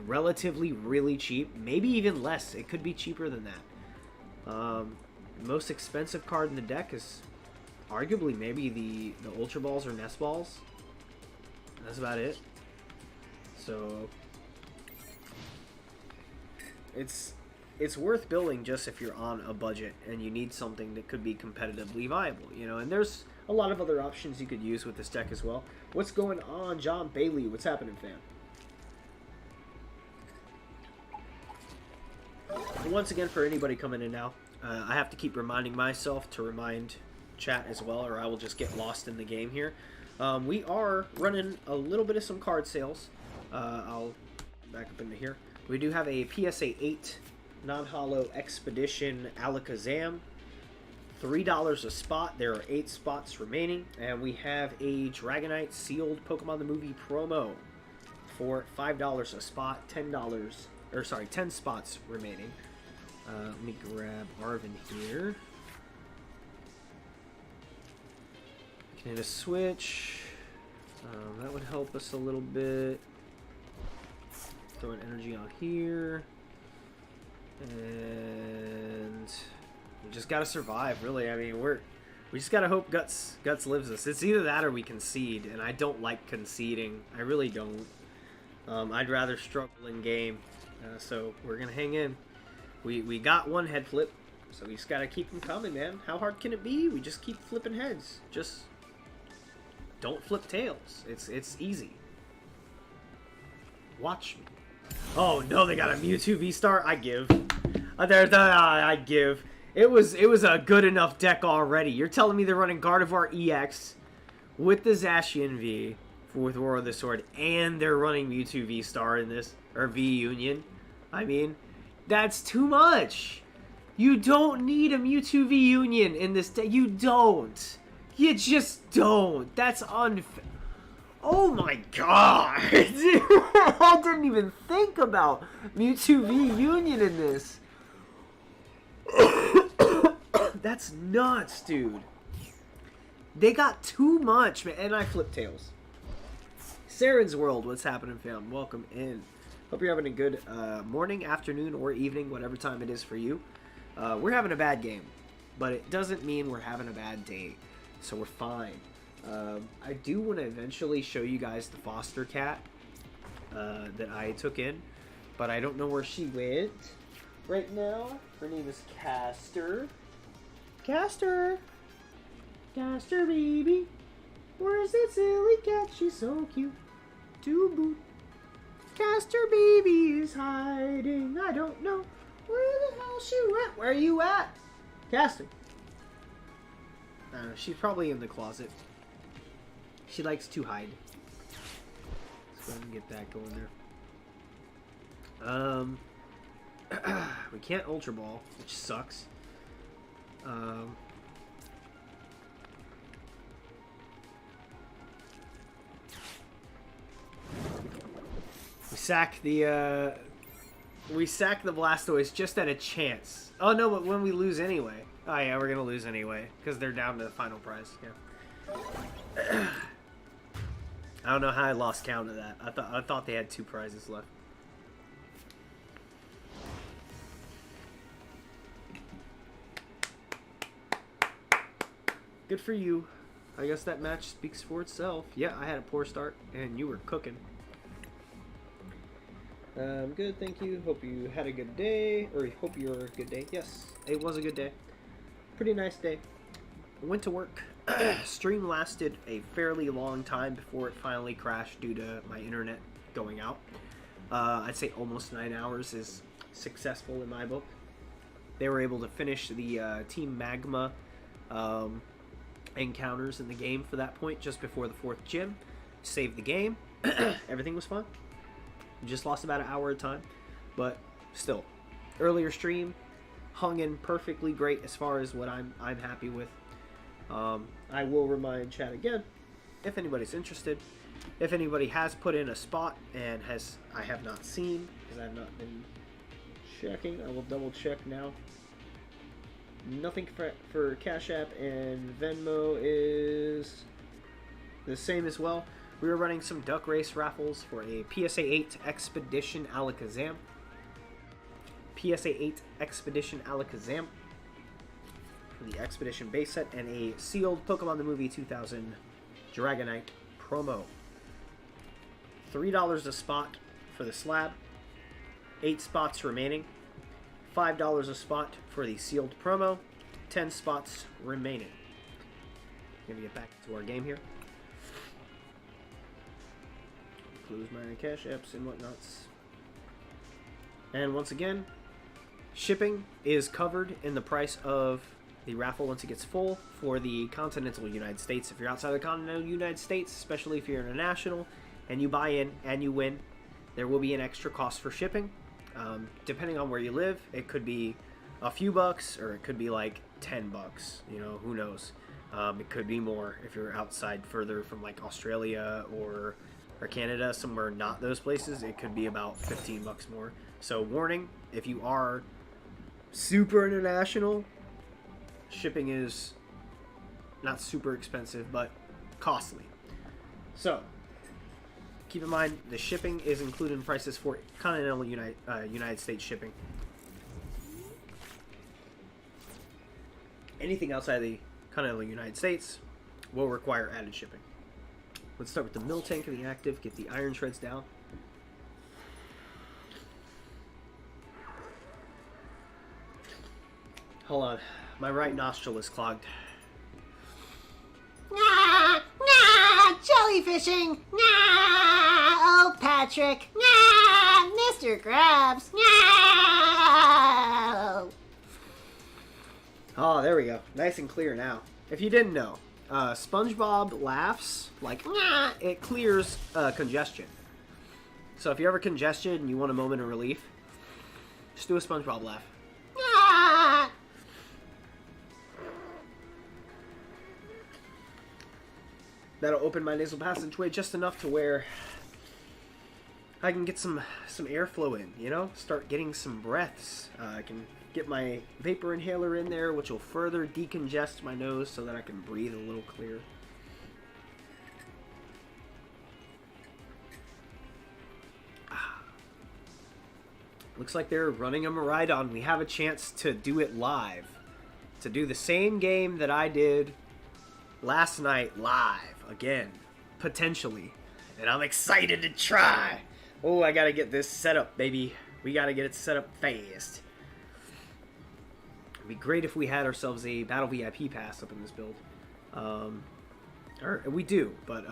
Relatively really cheap, maybe even less. It could be cheaper than that. Most expensive card in the deck is arguably maybe the Ultra Balls or Nest Balls. That's about it. So it's worth building just if you're on a budget and you need something that could be competitively viable, you know. And there's a lot of other options you could use with this deck as well. What's going on, John Bailey? What's happening, fam? Once again, for anybody coming in now, I have to keep reminding myself to remind chat as well, or I will just get lost in the game here. We are running a little bit of some card sales. I'll back up into here. We do have a PSA 8 non-holo Expedition Alakazam. $3 a spot. There are 8 spots remaining. And we have a Dragonite sealed Pokemon the Movie promo for $5 a spot. $10 spots remaining. Let me grab Arvin here. Can hit a switch. That would help us a little bit. Throw an energy on here. And we just gotta survive, really. I mean, we just gotta hope Guts lives us. It's either that or we concede, and I don't like conceding. I really don't. I'd rather struggle in game. So we're gonna hang in. We got one head flip, so we just gotta keep them coming, man. How hard can it be? We just keep flipping heads. Just don't flip tails. It's easy. Watch me. Oh no, they got a Mewtwo V-Star. I give. I give. It was a good enough deck already. You're telling me they're running Gardevoir EX with the Zacian V with Roar of the Sword, and they're running Mewtwo V-Star in this, or V-Union? I mean, that's too much. You don't need a Mewtwo V-Union in this deck. You don't. You just don't. That's unfair. Oh my god! I didn't even think about Mewtwo V-Union in this. That's nuts, dude. They got too much, man. And I flip tails. Saren's World, what's happening, fam? Welcome in. Hope you're having a good morning, afternoon, or evening, whatever time it is for you. We're having a bad game, but it doesn't mean we're having a bad day, so we're fine. I do want to eventually show you guys the foster cat that I took in, but I don't know where she went right now. Her name is Caster. Caster! Caster, baby! Where's that silly cat? She's so cute. To boot. Caster, baby, is hiding. I don't know where the hell she went. Where are you at? Caster. I don't know. She's probably in the closet. She likes to hide. Let's go ahead and get that going there. We can't Ultra Ball, which sucks. We sack the Blastoise just at a chance. Oh no, but when we lose anyway. Oh yeah, we're gonna lose anyway because they're down to the final prize. Yeah. I don't know how I lost count of that. I thought they had 2 prizes left. Good for you. I guess that match speaks for itself. Yeah, I had a poor start, and you were cooking. Good, thank you. Hope you had a good day, or hope you're a good day. Yes, it was a good day. Pretty nice day. I went to work. Stream lasted a fairly long time before it finally crashed due to my internet going out. I'd say almost 9 hours is successful in my book. They were able to finish the Team Magma encounters in the game for that point just before the 4th gym. Saved the game. Everything was fine. Just lost about an hour of time, but still, earlier stream hung in perfectly great as far as what I'm happy with. I will remind chat again, if anybody's interested, if anybody has put in a spot and I have not seen, because I have not been checking. I will double check now. Nothing for Cash App, and Venmo is the same as well. We were running some Duck Race raffles for a PSA 8 Expedition Alakazam. PSA 8 Expedition Alakazam for the Expedition base set, and a sealed Pokemon the Movie 2000 Dragonite promo. $3 a spot for the slab. 8 spots remaining. $5 a spot for the sealed promo. 10 spots remaining. Gonna get back to our game here. Close my cash apps and whatnots. And once again, shipping is covered in the price of the raffle once it gets full for the continental United States. If you're outside the continental United States, especially if you're international and you buy in and you win, there will be an extra cost for shipping. Depending on where you live, it could be a few bucks or it could be like 10 bucks, you know, who knows. It could be more if you're outside further from like Australia or Canada, somewhere not those places. It could be about 15 bucks more. So warning, if you are super international, shipping is not super expensive, but costly. So keep in mind the shipping is included in prices for continental United States shipping. Anything outside of the continental United States will require added shipping. Let's start with the mill tank of the active, get the iron shreds down. Hold on, my right nostril is clogged. Nah, nah, jellyfishing. Nah, oh Patrick. Nah, Mr. Krabs. Nah. Oh, there we go. Nice and clear now. If you didn't know, SpongeBob laughs like, nah, it clears congestion. So if you're ever congested and you want a moment of relief, just do a SpongeBob laugh. Nah. That'll open my nasal passageway just enough to where I can get some airflow in, you know? Start getting some breaths. I can get my vapor inhaler in there, which will further decongest my nose so that I can breathe a little clearer. Looks like they're running a Miraidon. We have a chance to do it live. To do the same game that I did last night live. Again. Potentially. And I'm excited to try. Oh, I gotta get this set up, baby. We gotta get it set up fast. It'd be great if we had ourselves a Battle VIP pass up in this build. Or we do, but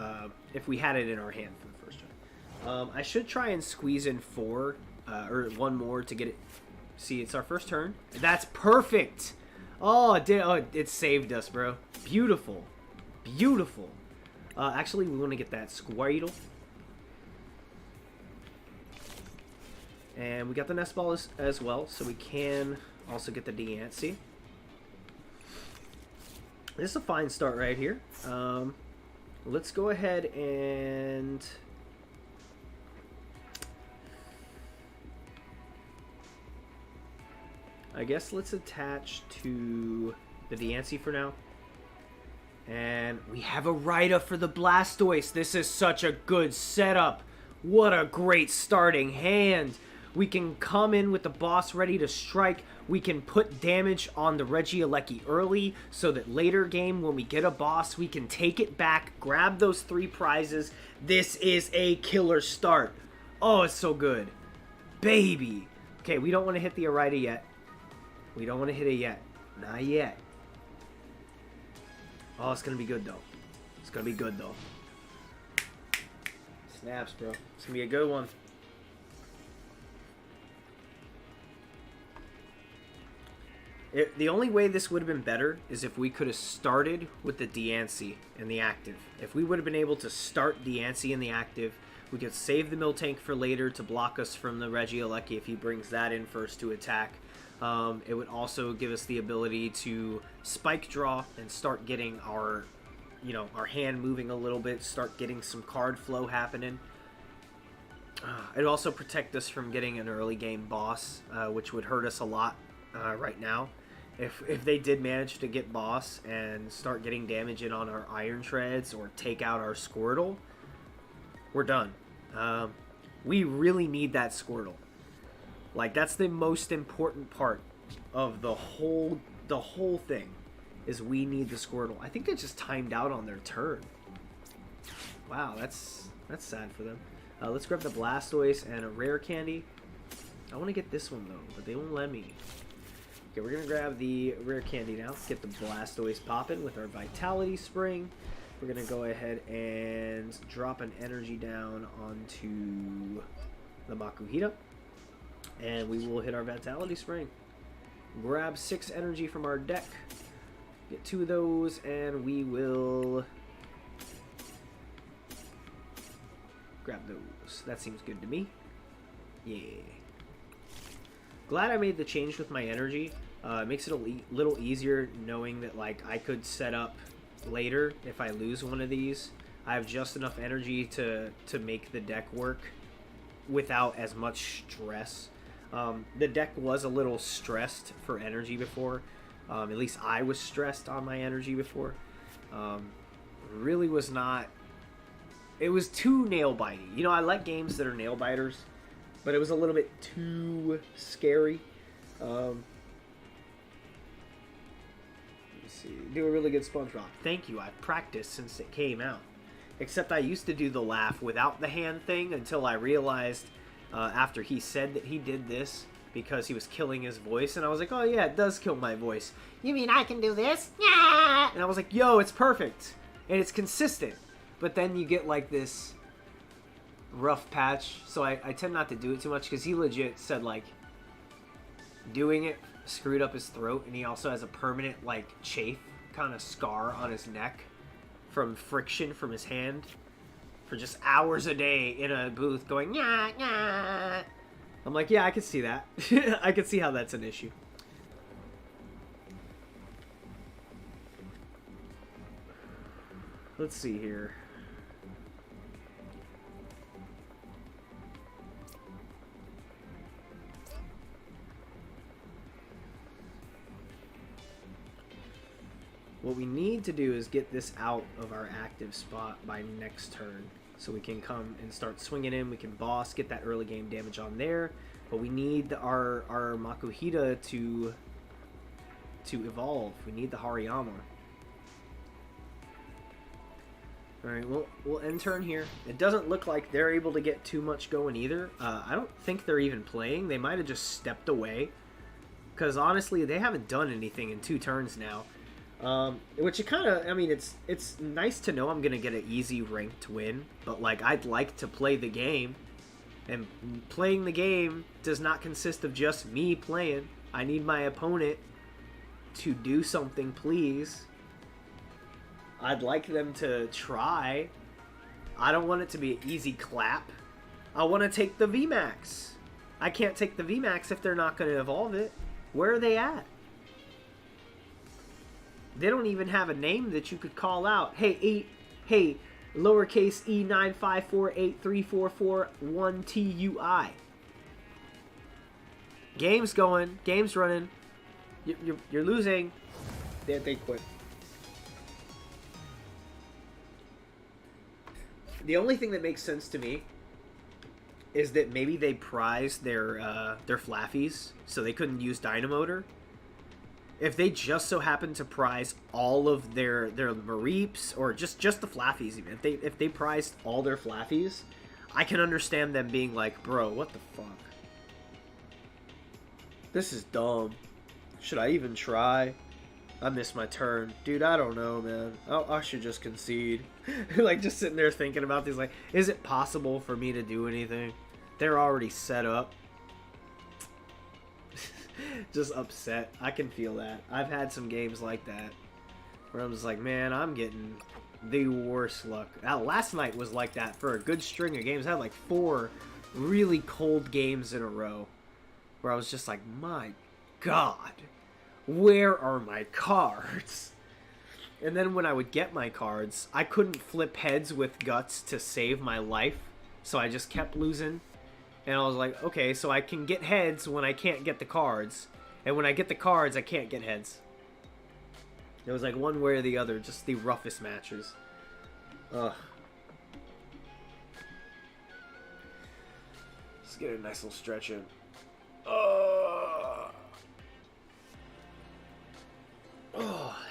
if we had it in our hand for the first time. I should try and squeeze in 4 or 1 more to get it. See, it's our first turn. That's perfect. Oh, it saved us, bro. Beautiful. Beautiful. Actually, we want to get that Squirtle. And we got the Nest Ball as well, so we can also get the Deancey. This is a fine start right here. Let's go ahead and... I guess let's attach to the Deancey for now. And we have a Rida for the Blastoise. This is such a good setup. What a great starting hand. We can come in with the boss ready to strike. We can put damage on the Regieleki early so that later game when we get a boss, we can take it back, grab those 3 prizes. This is a killer start. Oh, it's so good. Baby. Okay, we don't want to hit the Arida yet. We don't want to hit it yet. Not yet. Oh, it's going to be good, though. It's going to be good, though. Snaps, bro. It's going to be a good one. The only way this would have been better is if we could have started with the Deancey in the active. If we would have been able to start Deancey in the active, we could save the Miltank for later to block us from the Regieleki if he brings that in first to attack. It would also give us the ability to spike draw and start getting our, our hand moving a little bit, start getting some card flow happening. It'd also protect us from getting an early game boss, which would hurt us a lot right now. If they did manage to get boss and start getting damage in on our Iron Shreds or take out our Squirtle, we're done. We really need that Squirtle. Like, that's the most important part of the whole thing, is we need the Squirtle. I think they just timed out on their turn. Wow, that's sad for them. Let's grab the Blastoise and a rare candy. I want to get this one, though, but they won't let me. Okay, we're going to grab the rare candy now. Get the Blastoise popping with our Vitality Spring. We're going to go ahead and drop an energy down onto the Makuhita. And we will hit our Vitality Spring. Grab 6 energy from our deck. Get 2 of those, and we will grab those. That seems good to me. Yeah. Glad I made the change with my energy. It makes it a little easier knowing that, like, I could set up later if I lose one of these. I have just enough energy to make the deck work without as much stress. The deck was a little stressed for energy before. At least I was stressed on my energy before. Really was not... It was too nail-bitey. You know, I like games that are nail-biters, but it was a little bit too scary. Let me see. Do a really good SpongeBob. Thank you. I've practiced since it came out. Except I used to do the laugh without the hand thing until I realized after he said that he did this because he was killing his voice. And I was like, oh yeah, it does kill my voice. You mean I can do this? Yeah. And I was like, yo, it's perfect. And it's consistent. But then you get like this rough patch. So I tend not to do it too much because he legit said like doing it screwed up his throat. And he also has a permanent like chafe kind of scar on his neck from friction from his hand for just hours a day in a booth going, yeah, yeah. I'm like, yeah, I can see that. I can see how that's an issue. Let's see here. What we need to do is get this out of our active spot by next turn. So we can come and start swinging in. We can boss, get that early game damage on there. But we need our Makuhita to evolve. We need the Hariyama. Alright, we'll end turn here. It doesn't look like they're able to get too much going either. I don't think they're even playing. They might have just stepped away. Because honestly, they haven't done anything in 2 turns now. Which it kind of, I mean, it's nice to know I'm going to get an easy ranked win, but like, I'd like to play the game, and playing the game does not consist of just me playing. I need my opponent to do something, please. I'd like them to try. I don't want it to be an easy clap. I want to take the VMAX. I can't take the VMAX if they're not going to evolve it. Where are they at? They don't even have a name that you could call out. Hey, lowercase e954834441TUI. Game's going. Game's running. You're losing. They quit. The only thing that makes sense to me is that maybe they prized their Flaffies, so they couldn't use Dynamotor. If they just so happen to prize all of their Mareeps, or just the Flaffies even, if they prized all their Flaffies, I can understand them being like, bro, what the fuck? This is dumb. Should I even try? I missed my turn. Dude, I don't know, man. I should just concede. Like, just sitting there thinking about these, like, is it possible for me to do anything? They're already set up. Just upset. I can feel that. I've had some games like that where I'm just like, man, I'm getting the worst luck. Last night was like that for a good string of games. I had like 4 really cold games in a row where I was just like, my God, where are my cards? And then when I would get my cards, I couldn't flip heads with guts to save my life, so I just kept losing. And I was like, okay, so I can get heads when I can't get the cards. And when I get the cards, I can't get heads. It was like one way or the other, just the roughest matches. Ugh. Let's get a nice little stretch in. Oh,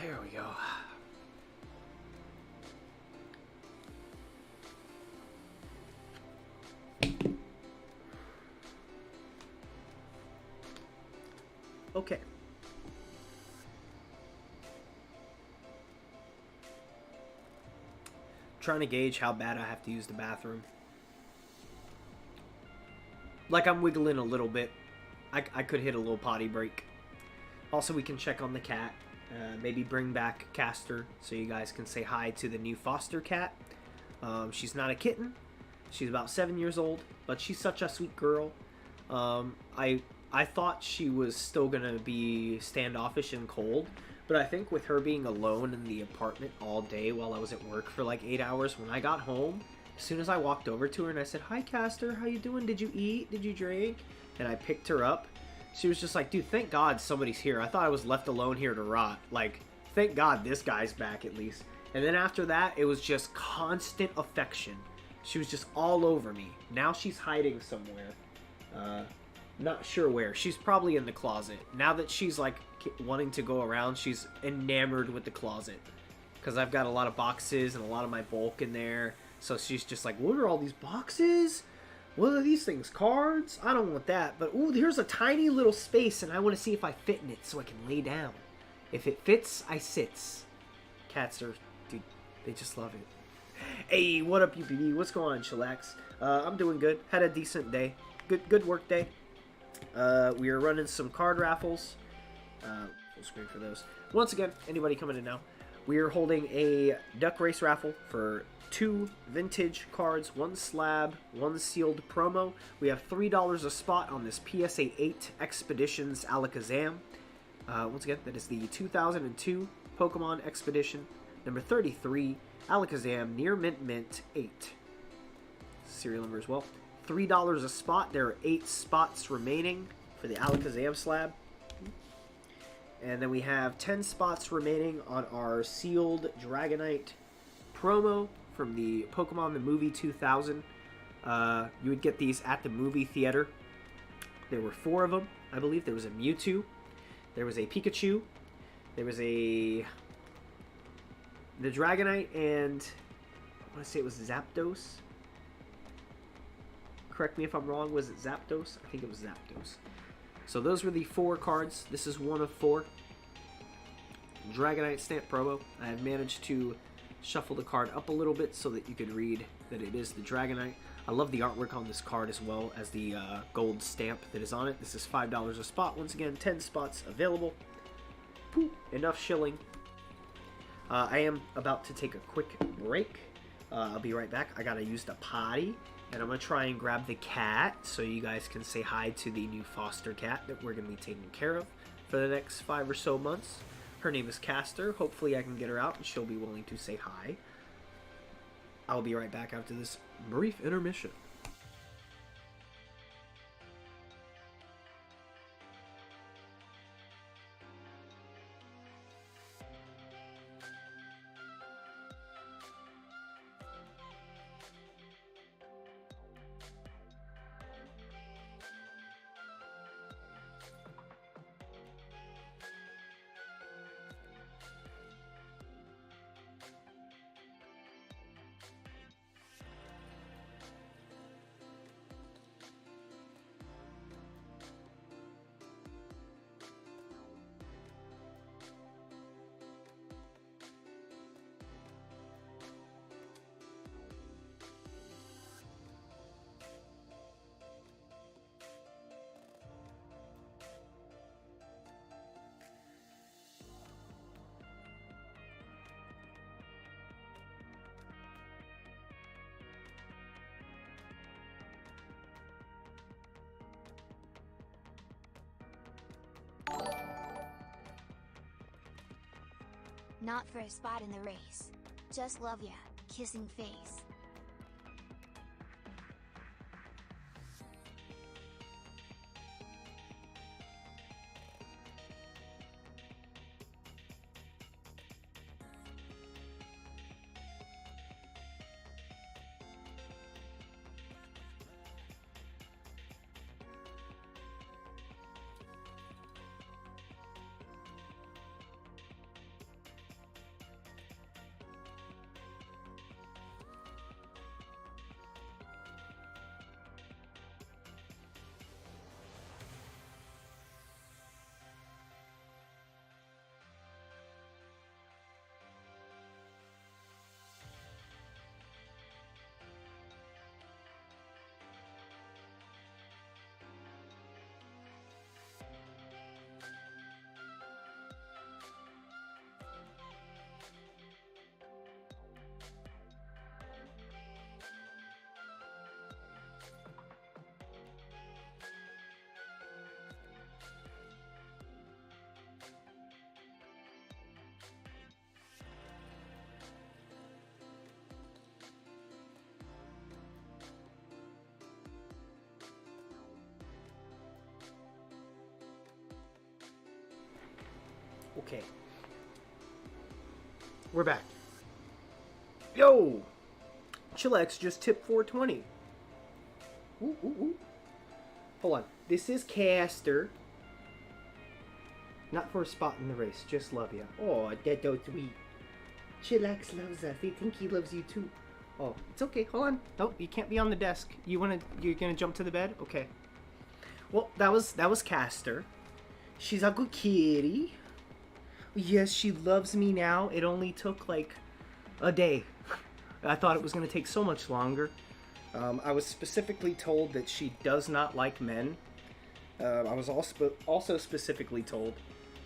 there we go. Okay. Trying to gauge how bad I have to use the bathroom. Like, I'm wiggling a little bit. I could hit a little potty break. Also, we can check on the cat. Maybe bring back Castor so you guys can say hi to the new foster cat. She's not a kitten. She's about 7 years old, but she's such a sweet girl. I thought she was still going to be standoffish and cold, but I think with her being alone in the apartment all day while I was at work for like 8 hours, when I got home, as soon as I walked over to her and I said, "Hi, Castor, how you doing? Did you eat? Did you drink?" And I picked her up, she was just like, "Dude, thank God somebody's here. I thought I was left alone here to rot. Like, thank God this guy's back at least." And then after that, it was just constant affection. She was just all over me. Now she's hiding somewhere. Not sure where. She's probably in the closet. Now that she's like wanting to go around, she's enamored with the closet. Because I've got a lot of boxes and a lot of my bulk in there. So she's just like, "What are all these boxes? What are these things? Cards? I don't want that. But ooh, here's a tiny little space and I want to see if I fit in it so I can lay down. If it fits, I sits." Cats are, dude, they just love it. Hey, what up, UPB? What's going on, Chillax? I'm doing good. Had a decent day. Good work day. We are running some card raffles. Full screen for those. Once again, anybody coming in now, we are holding a duck race raffle for 2 vintage cards, 1 slab, 1 sealed promo. We have $3 a spot on this PSA 8 Expeditions Alakazam. Once again, that is the 2002 Pokemon Expedition, number 33, Alakazam, near mint 8. Serial number as well. $3 a spot. There are 8 spots remaining for the Alakazam slab. And then we have 10 spots remaining on our sealed Dragonite promo from the Pokemon the Movie 2000. You would get these at the movie theater. There were 4 of them, I believe. There was a Mewtwo. There was a Pikachu. There was the Dragonite, and I want to say it was Zapdos. Correct me if I'm wrong. Was it Zapdos? I think it was Zapdos. So those were the 4 cards. This is one of 4. Dragonite stamp promo. I have managed to shuffle the card up a little bit so that you could read that it is the Dragonite. I love the artwork on this card as well as the gold stamp that is on it. This is $5 a spot. Once again, 10 spots available. Pooh, enough shilling. I am about to take a quick break. I'll be right back. I gotta use the potty. And I'm going to try and grab the cat so you guys can say hi to the new foster cat that we're going to be taking care of for the next 5 or so months. Her name is Castor. Hopefully I can get her out and she'll be willing to say hi. I'll be right back after this brief intermission. Not for a spot in the race. Just love ya, kissing face. Okay. We're back. Yo! Chillax just tipped 420. Ooh, ooh, ooh. Hold on. This is Caster. Not for a spot in the race. Just love ya. Oh, that's so sweet. Chillax loves us. They think he loves you too. Oh, it's okay. Hold on. Nope, you can't be on the desk. You're gonna jump to the bed? Okay. Well, that was Caster. She's a good kitty. Yes, she loves me now. It only took like a day. I thought it was gonna take so much longer. I was specifically told that she does not like men. I was also specifically told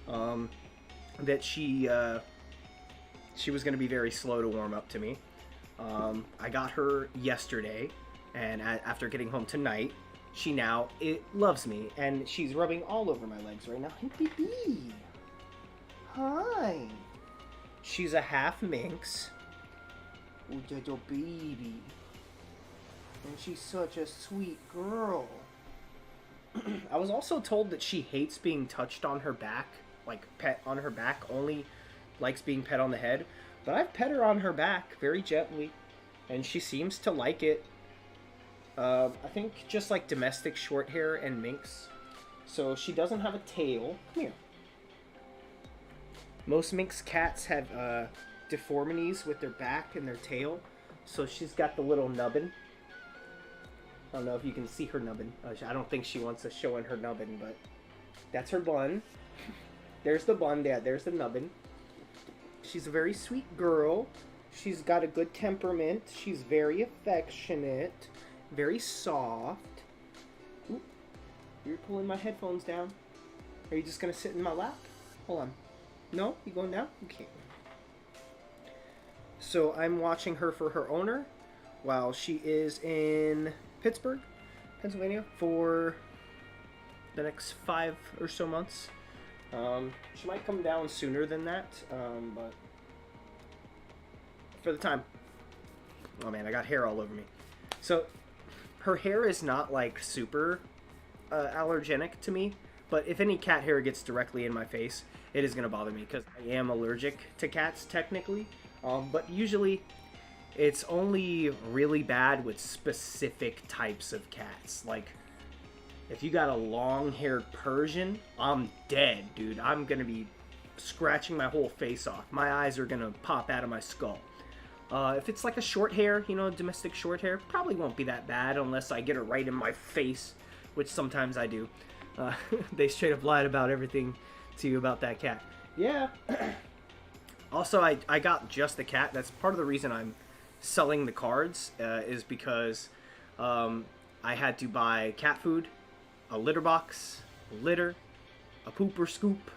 that she was going to be very slow to warm up to me. I got her yesterday, and after getting home tonight, she now loves me, and she's rubbing all over my legs right now. Hey, baby. Hi. She's a half minx. Oh, little baby. And she's such a sweet girl. I was also told that she hates being touched on her back, like pet on her back, only likes being pet on the head. But I've pet her on her back very gently, and she seems to like it. I think just like domestic short hair and minks. So she doesn't have a tail. Come here. Most minx cats have deformities with their back and their tail. So she's got the little nubbin. I don't know if you can see her nubbin. I don't think she wants us showing her nubbin, but that's her bun. There's the bun, there's the nubbin. She's a very sweet girl. She's got a good temperament. She's very affectionate, very soft. Ooh, you're pulling my headphones down. Are you just gonna sit in my lap? Hold on. No? You going down? Okay. So I'm watching her for her owner while she is in Pittsburgh, Pennsylvania, for the next 5 or so months. She might come down sooner than that, but for the time. Oh man, I got hair all over me. So her hair is not like super allergenic to me, but if any cat hair gets directly in my face, it is going to bother me because I am allergic to cats technically. But usually it's only really bad with specific types of cats. Like, if you got a long-haired Persian, I'm dead, dude. I'm gonna be scratching my whole face off. My eyes are gonna pop out of my skull. If it's like a short hair, you know, domestic short hair, probably won't be that bad unless I get it right in my face, which sometimes I do. They straight up lied about everything to you about that cat. Yeah. Also, I got just the cat. That's part of the reason I'm selling the cards, is because I had to buy cat food, a litter box, a litter, a pooper scoop,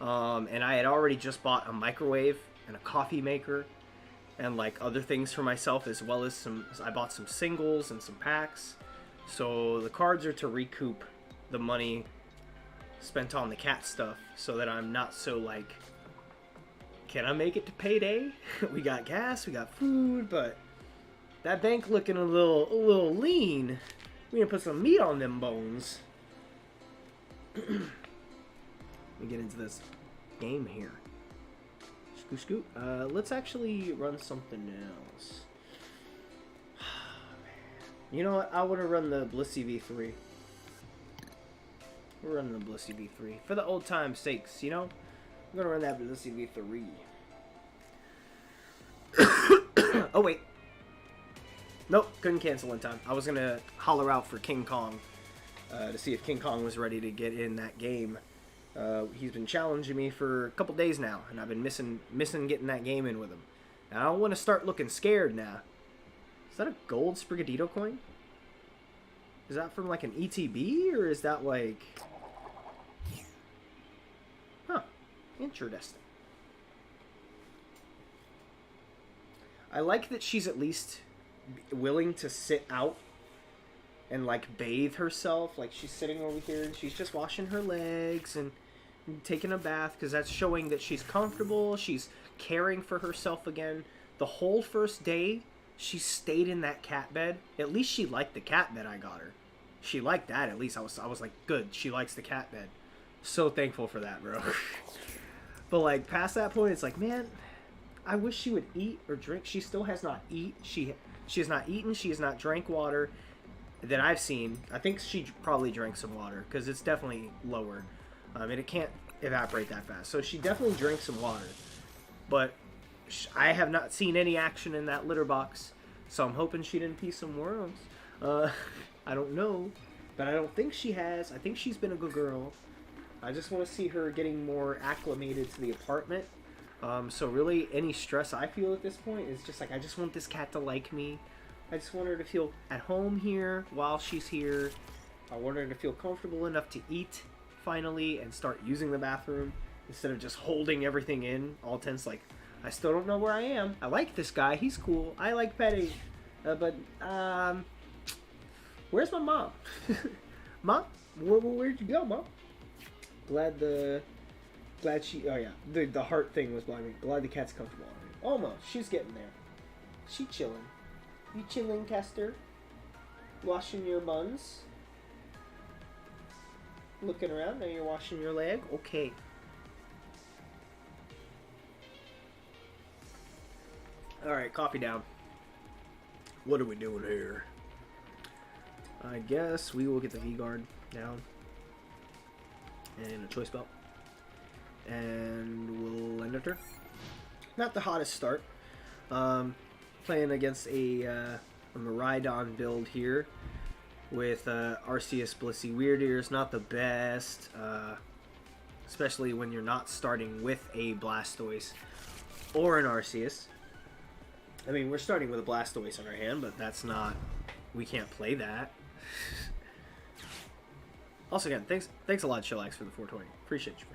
and I had already just bought a microwave and a coffee maker and like other things for myself, as well as I bought some singles and some packs. So the cards are to recoup the money spent on the cat stuff so that I'm not so like, can I make it to payday? We got gas, we got food, but that bank looking a little lean. We gonna put some meat on them bones. Let me get into this game here. Scoot, scoot. Let's actually run something else. You know what? I want to run the Blissey V3. We're running the Blissey V3 for the old time's sakes. You know, I'm gonna run that Blissey V3. Oh wait. Nope, couldn't cancel in time. I was gonna holler out for King Kong to see if King Kong was ready to get in that game. He's been challenging me for a couple days now, and I've been missing getting that game in with him. And I don't want to start looking scared now. Is that a gold Sprigadito coin? Is that from like an ETB, or is that like... Huh, interesting. I like that she's at least willing to sit out and like bathe herself. Like she's sitting over here and she's just washing her legs and taking a bath, because that's showing that she's comfortable. She's caring for herself again. The whole first day she stayed in that cat bed. At least she liked the cat bed I got her. She liked that at least. I was like, good, she likes the cat bed. So thankful for that, bro. But like past that point, it's like, man, I wish she would eat or drink. She still has not she has not eaten. She has not drank water that I've seen. I think she probably drank some water because it's definitely lower, and it can't evaporate that fast. So she definitely drank some water, but I have not seen any action in that litter box. So I'm hoping she didn't pee some worms. I don't know, but I don't think she has. I think she's been a good girl. I just want to see her getting more acclimated to the apartment. So really, any stress I feel at this point is just like, I just want this cat to like me. I just want her to feel at home here while she's here. I want her to feel comfortable enough to eat, finally, and start using the bathroom, instead of just holding everything in, all tense, like, I still don't know where I am. I like this guy. He's cool. I like petting. But where's my mom? Mom? Where'd you go, Mom? Glad she... Oh, yeah. The heart thing was blinding. Glad the cat's comfortable already. Almost. She's getting there. She chilling. You chilling, Kester? Washing your buns? Looking around. Now you're washing your leg? Okay. Alright, coffee down. What are we doing here? I guess we will get the V-Guard down. And a choice belt. And we'll end our turn. Not the hottest start. Playing against a Miraidon build here. With Arceus Blissey Weird Ears. Not the best. Especially when you're not starting with a Blastoise or an Arceus. I mean, we're starting with a Blastoise in our hand, but that's not... We can't play that. Also, again, thanks a lot, Chillax, for the 420. Appreciate you, man.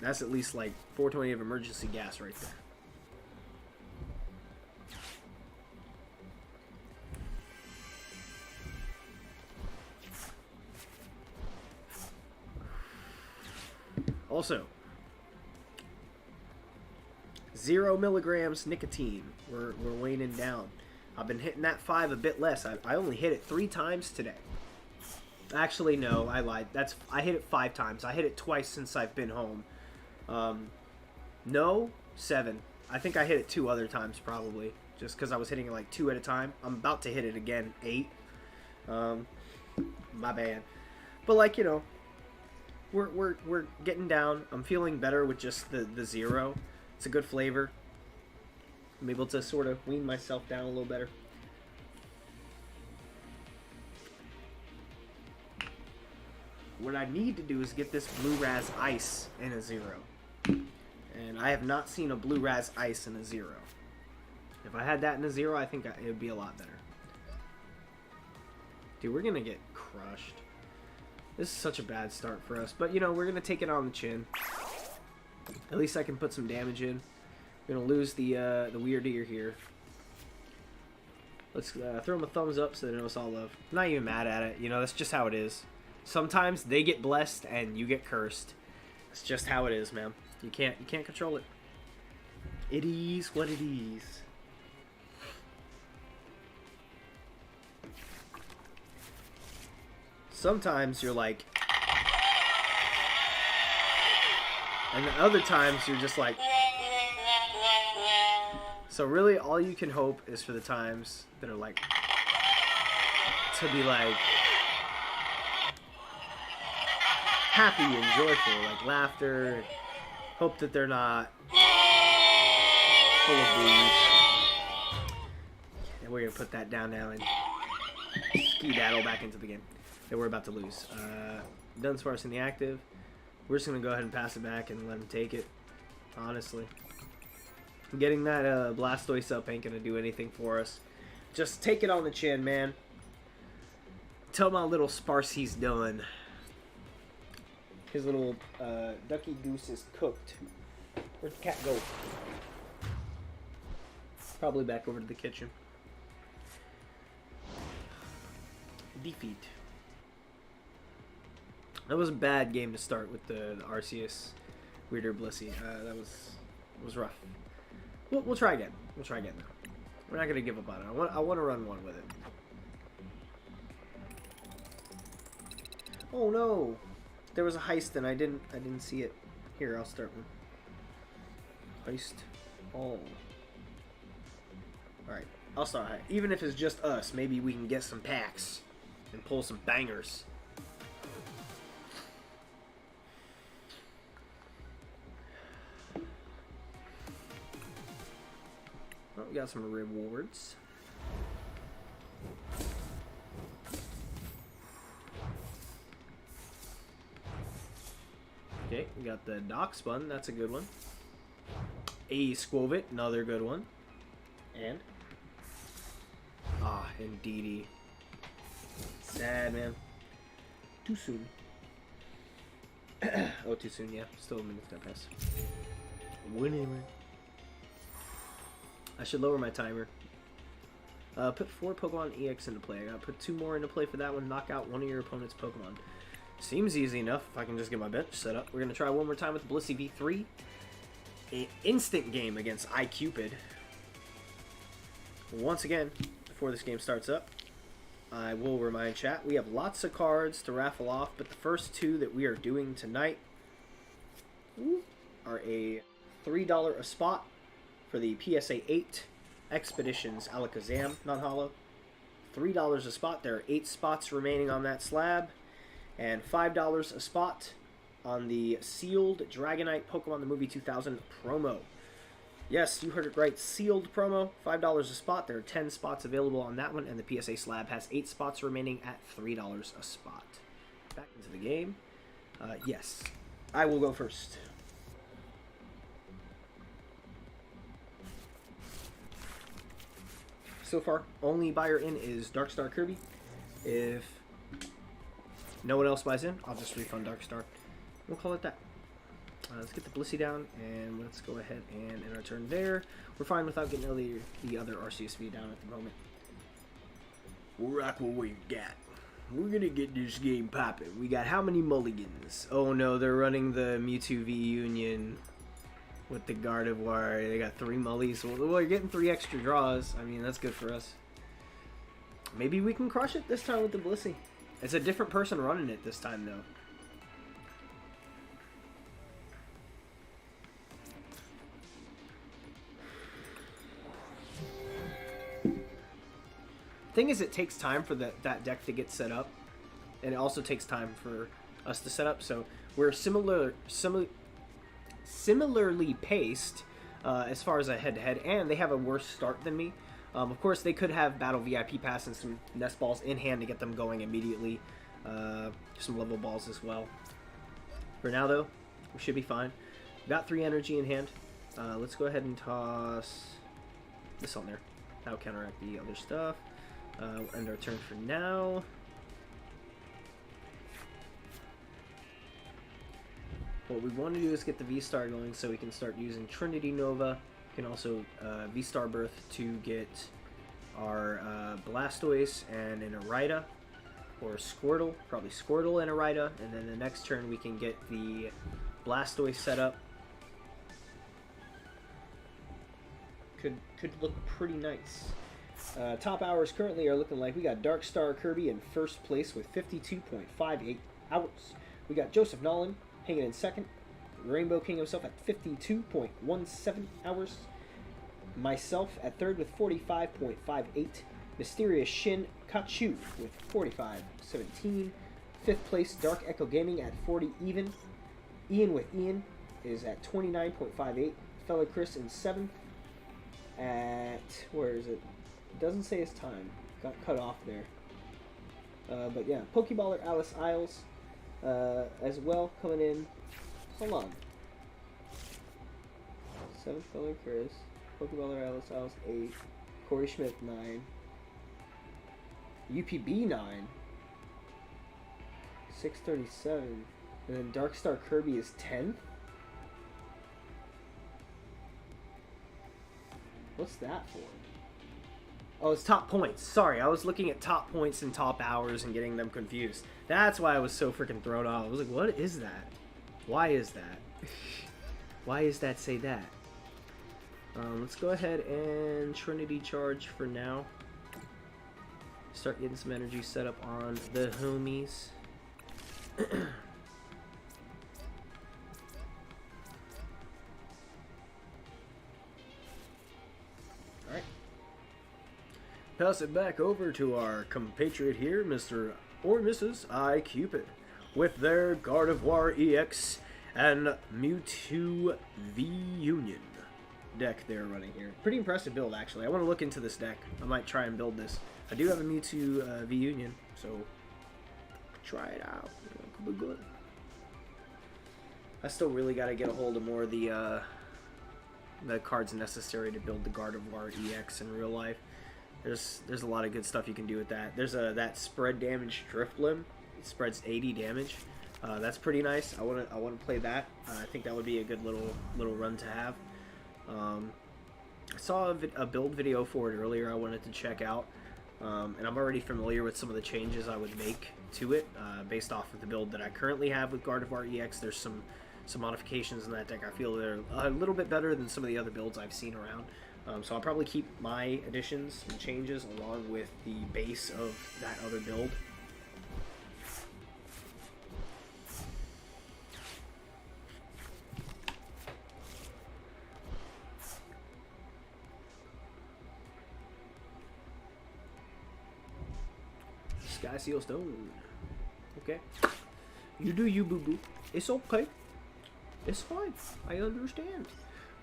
That's at least, like, 420 of emergency gas right there. Also... 0 milligrams nicotine. We're waning down. I've been hitting that 5 a bit less. I only hit it 3 times today. Actually, no, I lied. I hit it 5 times. I hit it twice since I've been home. No, 7. I think I hit it 2 other times probably, just because I was hitting it like 2 at a time. I'm about to hit it again, 8. My bad. But like, you know, we're getting down. I'm feeling better with just the 0. It's a good flavor. I'm able to sort of wean myself down a little better. What I need to do is get this Blue Raz Ice in a 0. And I have not seen a Blue Raz Ice in a 0. If I had that in a 0, I think it would be a lot better. Dude, we're going to get crushed. This is such a bad start for us. But, you know, we're going to take it on the chin. At least I can put some damage in. We're gonna lose the weird ear here. Let's throw them a thumbs up so they know it's all love. I'm not even mad at it. You know, that's just how it is. Sometimes they get blessed and you get cursed. It's just how it is, man. You can't control it. It is what it is. Sometimes you're like. And other times you're just like... So really all you can hope is for the times that are like... To be like... Happy and joyful, like laughter. Hope that they're not... Full of booze. And we're gonna put that down now and... Skedaddle back into the game. That we're about to lose. Dunsparce in the active. We're just going to go ahead and pass it back and let him take it. Honestly. Getting that Blastoise up ain't going to do anything for us. Just take it on the chin, man. Tell my little Sparse he's done. His little Duckie Goose is cooked. Where'd the cat go? Probably back over to the kitchen. Defeat. That was a bad game to start with the Arceus Weirder Blissey. That was rough. We'll try again. We'll try again now. We're not gonna give up on it. I want to run one with it. Oh no! There was a heist and I didn't see it. Here, I'll start one. Heist all. Alright, I'll start high. Even if it's just us, maybe we can get some packs and pull some bangers. Well, we got some rewards. Okay, we got the Doc Spun, that's a good one. A Squovit, another good one. And indeedy. Sad, man. Too soon. Oh, too soon, yeah. Still a minute to pass. Whatever. I should lower my timer. Put 4 Pokemon EX into play. I gotta put 2 more into play for that one. Knock out one of your opponent's Pokemon. Seems easy enough if I can just get my bench set up. We're gonna try one more time with Blissey V3. An instant game against iCupid. Once again, before this game starts up, I will remind chat, we have lots of cards to raffle off, but the first 2 that we are doing tonight are a $3 a spot for the PSA 8 Expeditions Alakazam non-holo. $3 a spot. There are 8 spots remaining on that slab. And $5 a spot on the sealed Dragonite Pokemon the Movie 2000 promo. Yes, you heard it right. Sealed promo, $5 a spot. There are 10 spots available on that one, and the PSA slab has 8 spots remaining at $3 a spot. Back into the game. Yes, I will go first. So far, only buyer in is Darkstar Kirby. If no one else buys in, I'll just refund Darkstar. We'll call it that. Let's get the Blissey down, and let's go ahead and end our turn there. We're fine without getting the other RCSV down at the moment. We'll rock what we got. We're gonna get this game popping. We got how many mulligans? Oh no, they're running the Mewtwo V Union with the Gardevoir. They got 3 mullies. Well, we're getting 3 extra draws. I mean, that's good for us. Maybe we can crush it this time with the Blissey. It's a different person running it this time, though. Thing is, it takes time for that deck to get set up, and it also takes time for us to set up. So we're similarly paced as far as a head-to-head, and they have a worse start than me. Of course, they could have Battle VIP Pass and some Nest Balls in hand to get them going immediately. Some level balls as well. For now, though, we should be fine. Got 3 energy in hand. Let's go ahead and toss this on there. That'll counteract the other stuff. We'll end our turn for now. What we want to do is get the V-Star going so we can start using Trinity Nova. We can also V-Star Birth to get our Blastoise and an Arida, or Squirtle, probably Squirtle and Arida, and then the next turn we can get the Blastoise set up. Could look pretty nice. Top hours currently are looking like we got Darkstar Kirby in first place with 52.58 hours. We got Joseph Nolan hanging in second. Rainbow King himself at 52.17 hours. Myself at third with 45.58. Mysterious Shin Kachu with 45.17. Fifth place, Dark Echo Gaming at 40 even. Ian with Ian is at 29.58. Fellow Chris in seventh at, where is it? It doesn't say his time. Got cut off there. But yeah, Pokeballer Alice Isles as well coming in. Hold on. 7th Fellow Chris. Pokeballer Alice Isles 8. Corey Schmidt 9. UPB 9. 637. And then Darkstar Kirby is 10th. What's that for? Oh, it's top points. Sorry, I was looking at top points and top hours and getting them confused. That's why I was so freaking thrown off. I was like, what is that? Why is that? Why is that say that? Let's go ahead and Trinity Charge for now. Start getting some energy set up on the homies. pass it back over to our compatriot here, Mr. or Mrs. I Cupid, with their Gardevoir EX and Mewtwo V Union deck they're running here. Pretty impressive build, actually. I want to look into this deck. I might try and build this. I do have a Mewtwo V Union, so try it out. Could be good. I still really got to get a hold of more of the cards necessary to build the Gardevoir EX in real life. There's a lot of good stuff you can do with that. There's that spread damage Drifblim. It spreads 80 damage. That's pretty nice. I want to play that. I think that would be a good little run to have. I saw a build video for it earlier. I wanted to check out, and I'm already familiar with some of the changes I would make to it based off of the build that I currently have with Gardevoir EX. There's some modifications in that deck I feel they're a little bit better than some of the other builds I've seen around. So I'll probably keep my additions and changes along with the base of that other build. Sky Seal Stone. Okay. You do you, boo-boo. It's okay. It's fine. I understand.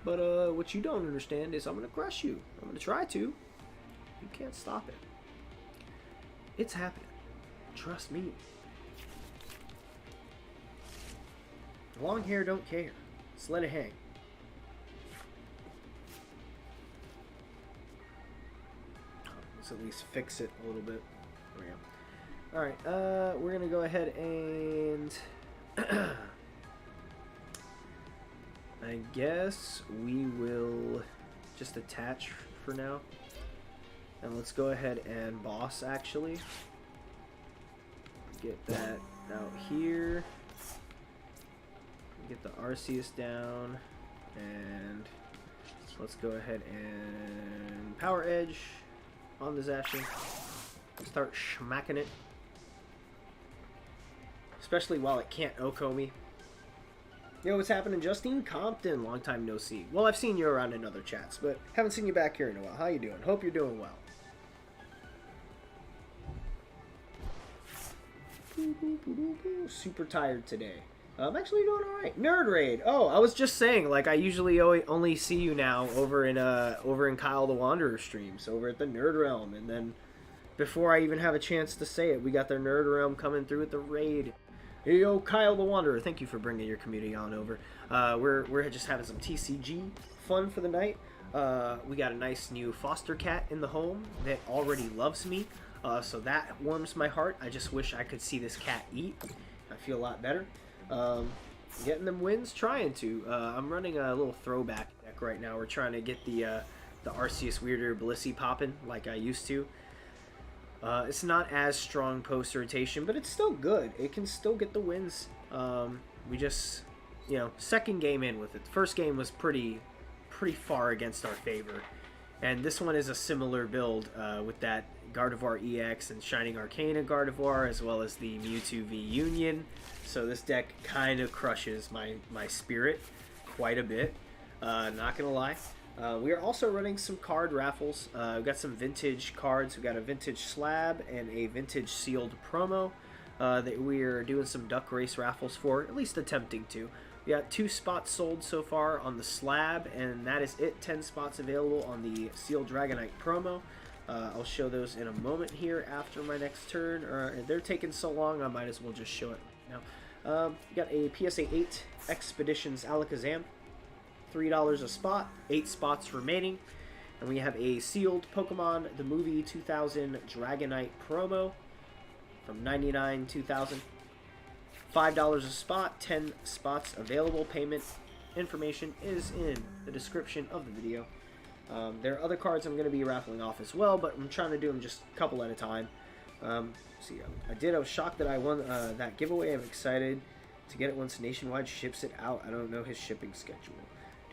But what you don't understand is I'm going to crush you. I'm going to try to. You can't stop it. It's happening. Trust me. Long hair don't care. Just let it hang. Let's at least fix it a little bit. There we go. Alright, we're going to go ahead and... I guess we will just attach for now. And let's go ahead and boss, actually. Get that out here. Get the Arceus down. And let's go ahead and Power Edge on the Zacian. Start smacking it. Especially while it can't OHKO me. Yo, what's happening, Justine? Compton, long time no see. Well, I've seen you around in other chats, but haven't seen you back here in a while. How you doing? Hope you're doing well. Super tired today. I'm actually doing alright. Nerd Raid. Oh, I was just saying, like, I usually only see you now over in Kyle the Wanderer streams, over at the Nerd Realm, and then before I even have a chance to say it, we got their Nerd Realm coming through with the raid. Hey, yo, Kyle the Wanderer, thank you for bringing your community on over. We're just having some TCG fun for the night. We got a nice new foster cat in the home that already loves me, so that warms my heart. I just wish I could see this cat eat. I feel a lot better. Getting them wins, trying to. I'm running a little throwback deck right now. We're trying to get the Arceus Weirder Blissey popping like I used to. It's not as strong post rotation, but it's still good. It can still get the wins. We just, you know, second game in with it. The first game was pretty far against our favor, and this one is a similar build with that Gardevoir EX and Shining Arcana Gardevoir, as well as the Mewtwo V Union. So this deck kind of crushes my spirit quite a bit. Not gonna lie. We are also running some card raffles. We've got some vintage cards. We've got a vintage slab and a vintage sealed promo that we are doing some duck race raffles for, at least attempting to. We got 2 spots sold so far on the slab, and that is it. 10 spots available on the sealed Dragonite promo. I'll show those in a moment here after my next turn. They're taking so long, I might as well just show it now. We got a PSA 8 Expeditions Alakazam. $3 a spot, 8 spots remaining, and we have a sealed Pokemon the Movie 2000 Dragonite promo from 99 2000. $5 a spot, 10 spots available. Payment information is in the description of the video. There are other cards I'm going to be raffling off as well, but I'm trying to do them just a couple at a time. See, I was shocked that I won that giveaway. I'm excited to get it once Nationwide ships it out. I don't know his shipping schedule.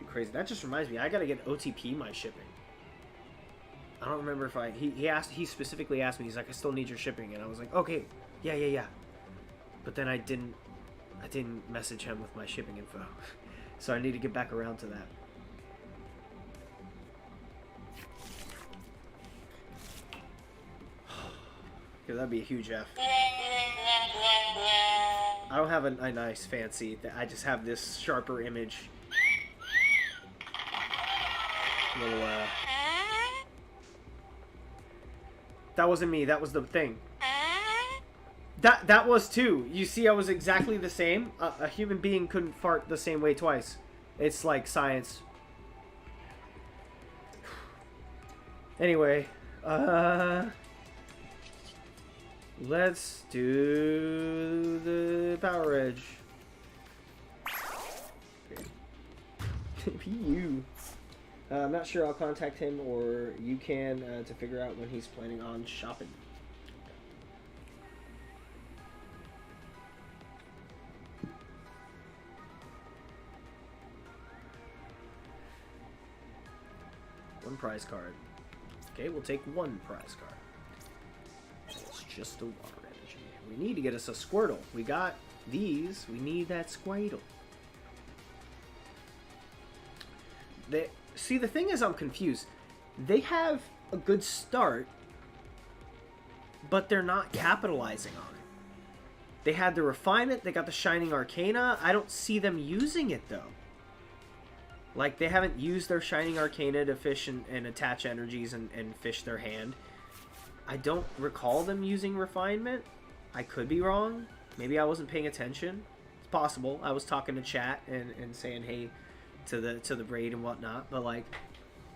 Crazy. That just reminds me, I gotta get OTP my shipping. I don't remember if he specifically asked me, he's like, I still need your shipping, and I was like, okay, yeah. But then I didn't message him with my shipping info. So I need to get back around to that. because that'd be a huge F. I don't have a nice fancy. I just have this sharper image. Little, that wasn't me. That was the thing. That was too. You see, I was exactly the same. A human being couldn't fart the same way twice. It's like science. Anyway, let's do the Power Edge. You. I'm not sure. I'll contact him, or you can, to figure out when he's planning on shopping. One prize card. Okay, we'll take one prize card. It's just a water energy. We need to get us a Squirtle. We got these. We need that Squirtle. See, the thing is, I'm confused. They have a good start, but they're not capitalizing on it. They had the refinement. They got the Shining Arcana. I don't see them using it, though. Like, they haven't used their Shining Arcana to fish and attach energies and fish their hand. I don't recall them using refinement. I could be wrong. Maybe I wasn't paying attention. It's possible. I was talking to chat and saying, hey, to the braid and whatnot. But, like,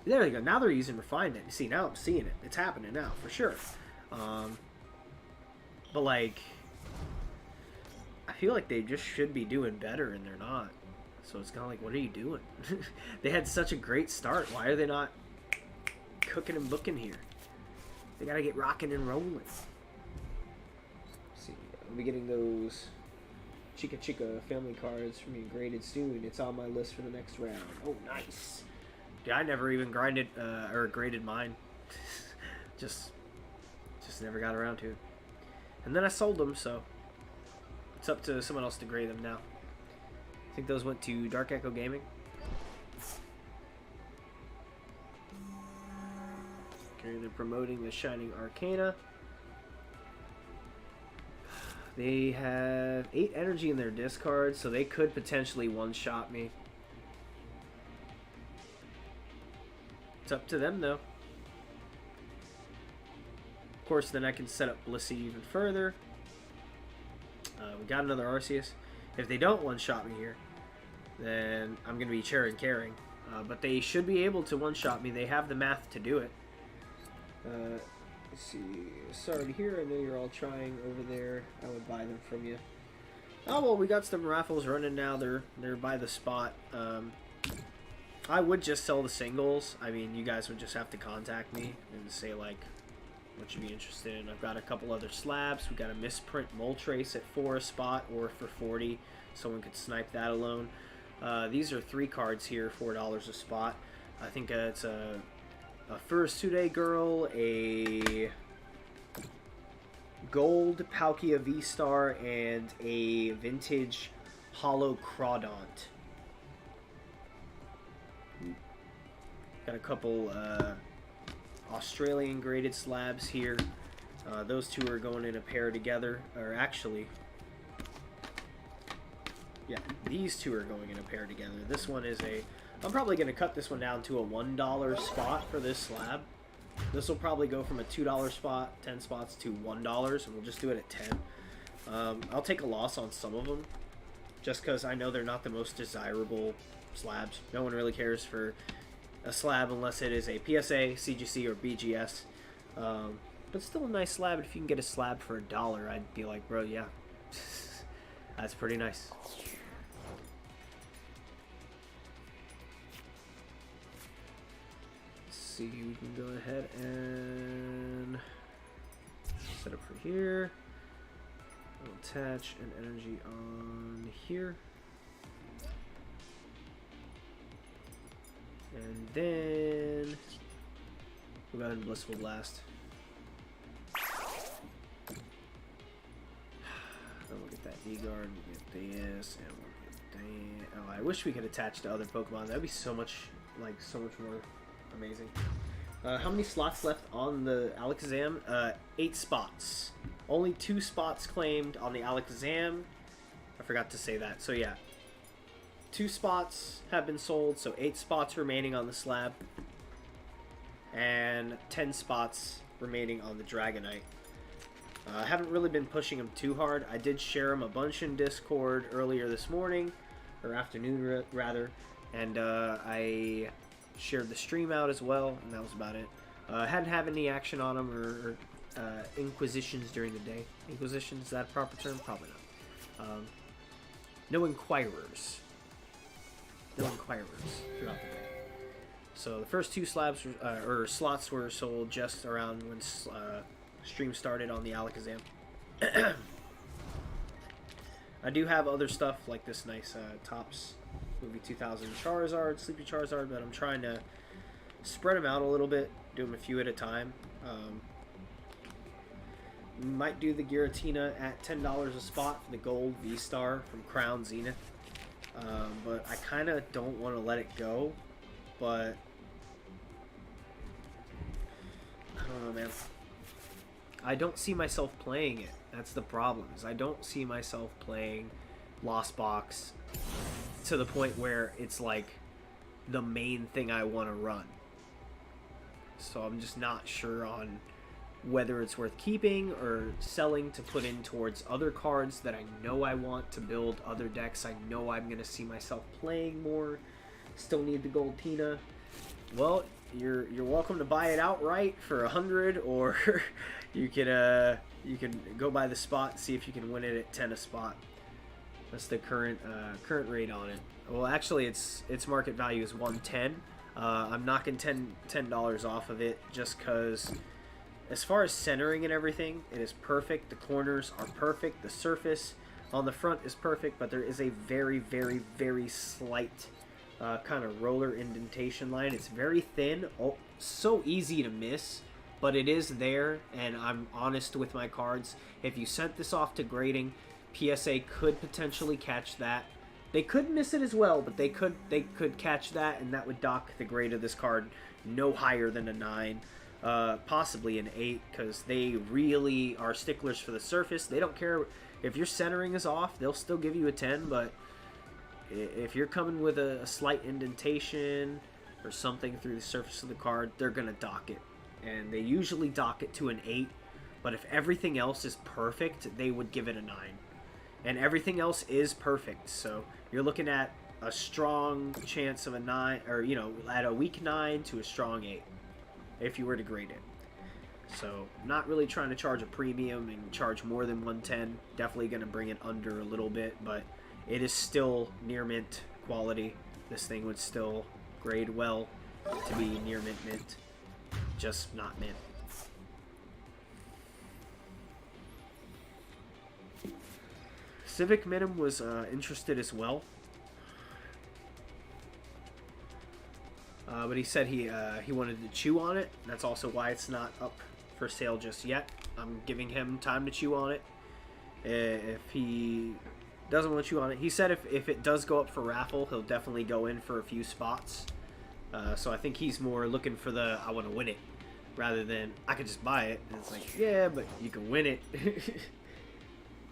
there you go. Now they're using refinement. See, now I'm seeing it. It's happening now, for sure. But, like, I feel like they just should be doing better, and they're not. So it's kind of like, what are you doing? They had such a great start. Why are they not cooking and booking here? They got to get rocking and rolling. Let's see. I'll be getting those Chica Chica family cards from you graded soon. It's on my list for the next round. Oh, nice. Dude, I never even grinded or graded mine. just never got around to it. And then I sold them, so it's up to someone else to grade them now. I think those went to Dark Echo Gaming. Okay, they're promoting the Shining Arcana. They have 8 energy in their discard, so they could potentially one-shot me. It's up to them, though. Of course, then I can set up Blissey even further. We got another Arceus. If they don't one-shot me here, then I'm going to be cheering caring. But they should be able to one-shot me. They have the math to do it. Let's see. Sorry to hear. I know you're all trying over there. I would buy them from you. Oh, well, we got some Raffles running now. They're by the spot. I would just sell the singles. I mean, you guys would just have to contact me and say, like, what you'd be interested in. I've got a couple other slabs. We got a misprint Moltres at 4 a spot, or for 40. Someone could snipe that alone. These are 3 cards here, $4 a spot. I think it's a Fursude Girl, a Gold Palkia V-Star, and a Vintage Holo Crawdont. Got a couple Australian graded slabs here. Those two are going in a pair together, or actually, yeah, these two are going in a pair together. This one is I'm probably going to cut this one down to a $1 spot for this slab. This will probably go from a $2 spot, 10 spots, to $1, and we'll just do it at 10. I'll take a loss on some of them, just because I know they're not the most desirable slabs. No one really cares for a slab unless it is a PSA, CGC, or BGS. But still a nice slab. If you can get a slab for $1, I'd be like, bro, yeah. That's pretty nice. Let's see, we can go ahead and set up for here. I'll attach an energy on here. And then we'll go ahead and Blissful Blast. And we'll get that V-Guard, we'll get this, and we'll get that. Oh, I wish we could attach to other Pokemon. That'd be so much more amazing. How many slots left on the Alakazam? 8 spots. Only 2 spots claimed on the Alakazam. I forgot to say that. So yeah, 2 spots have been sold, so 8 spots remaining on the slab. And 10 spots remaining on the Dragonite. I haven't really been pushing them too hard. I did share them a bunch in Discord earlier this morning, or afternoon rather, and I shared the stream out as well, and that was about it. Hadn't had any action on them or inquisitions during the day. Inquisitions, is that a proper term? Probably not. No inquirers. No inquirers throughout the day. So the first 2 slabs or slots were sold just around when stream started on the Alakazam. I do have other stuff like this nice Topps Movie 2000 Charizard, Sleepy Charizard, but I'm trying to spread them out a little bit, do them a few at a time. Might do the Giratina at $10 a spot for the gold V-Star from Crown Zenith, but I kind of don't want to let it go, but I don't know, man. I don't see myself playing it. That's the problem. Is I don't see myself playing Lost Box to the point where it's like the main thing I want to run. So I'm just not sure on whether it's worth keeping or selling to put in towards other cards that I know I want to build other decks. I know I'm going to see myself playing more. Still need the gold Tina. Well, you're welcome to buy it outright for 100, or you can go buy the spot and see if you can win it at 10 a spot. That's the current rate on it. Well, actually, its market value is 110. I'm knocking $10 off of it just because, as far as centering and everything, it is perfect. The corners are perfect. The surface on the front is perfect, but there is a very, very, very slight kind of roller indentation line. It's very thin, so easy to miss, but it is there, and I'm honest with my cards. If you sent this off to grading, PSA could potentially catch that. They could miss it as well, but they could catch that, and that would dock the grade of this card no higher than a 9, possibly an 8, because they really are sticklers for the surface. They don't care if your centering is off; they'll still give you a 10, but if you're coming with a slight indentation or something through the surface of the card, they're going to dock it. And they usually dock it to an 8, but if everything else is perfect, they would give it a 9. And everything else is perfect, so you're looking at a strong chance of a 9, or, you know, at a weak 9 to a strong 8, if you were to grade it. So, not really trying to charge a premium and charge more than 110. Definitely going to bring it under a little bit, but it is still near mint quality. This thing would still grade well to be near mint, just not mint. Civic Minim was interested as well, but he said he wanted to chew on it. That's also why it's not up for sale just yet. I'm giving him time to chew on it. If he doesn't want to chew on it, he said if it does go up for raffle, he'll definitely go in for a few spots. So I think he's more looking for the I want to win it rather than I could just buy it. And it's like, yeah, but you can win it.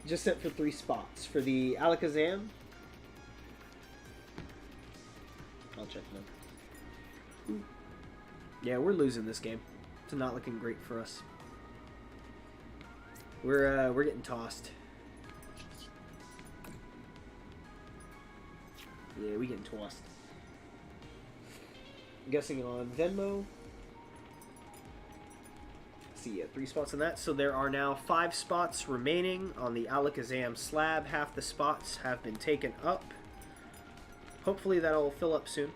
Just set for 3 spots. For the Alakazam, I'll check them. Yeah, we're losing this game. It's not looking great for us. We're getting tossed. Yeah, we getting tossed. I'm guessing on Venmo. See, 3 spots on that. So there are now 5 spots remaining on the Alakazam slab. Half the spots have been taken up. Hopefully that'll fill up soon.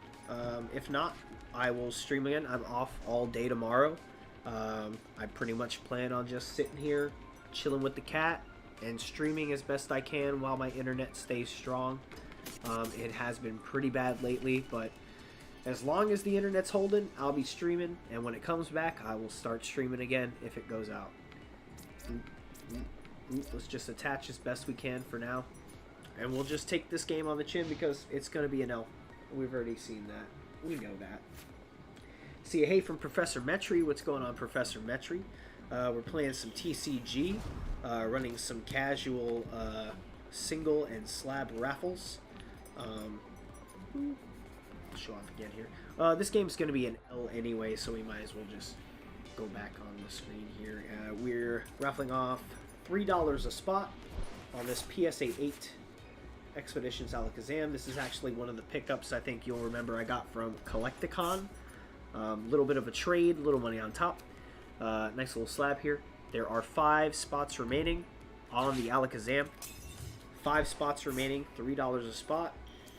If not, I will stream again. I'm off all day tomorrow. I pretty much plan on just sitting here, chilling with the cat, and streaming as best I can while my internet stays strong. It has been pretty bad lately, but as long as the internet's holding, I'll be streaming, and when it comes back, I will start streaming again if it goes out. Let's just attach as best we can for now, and we'll just take this game on the chin because it's going to be an L. We've already seen that. We know that. See a hey from Professor Metry. What's going on, Professor Metry? We're playing some TCG, running some casual single and slab raffles. Show off again here. This game's going to be an L anyway, so we might as well just go back on the screen here. We're raffling off $3 a spot on this PSA 8 Expeditions Alakazam. This is actually one of the pickups I think you'll remember I got from Collecticon. Little bit of a trade, little money on top. Nice little slab here. There are 5 spots remaining on the Alakazam. 5 spots remaining, $3 a spot.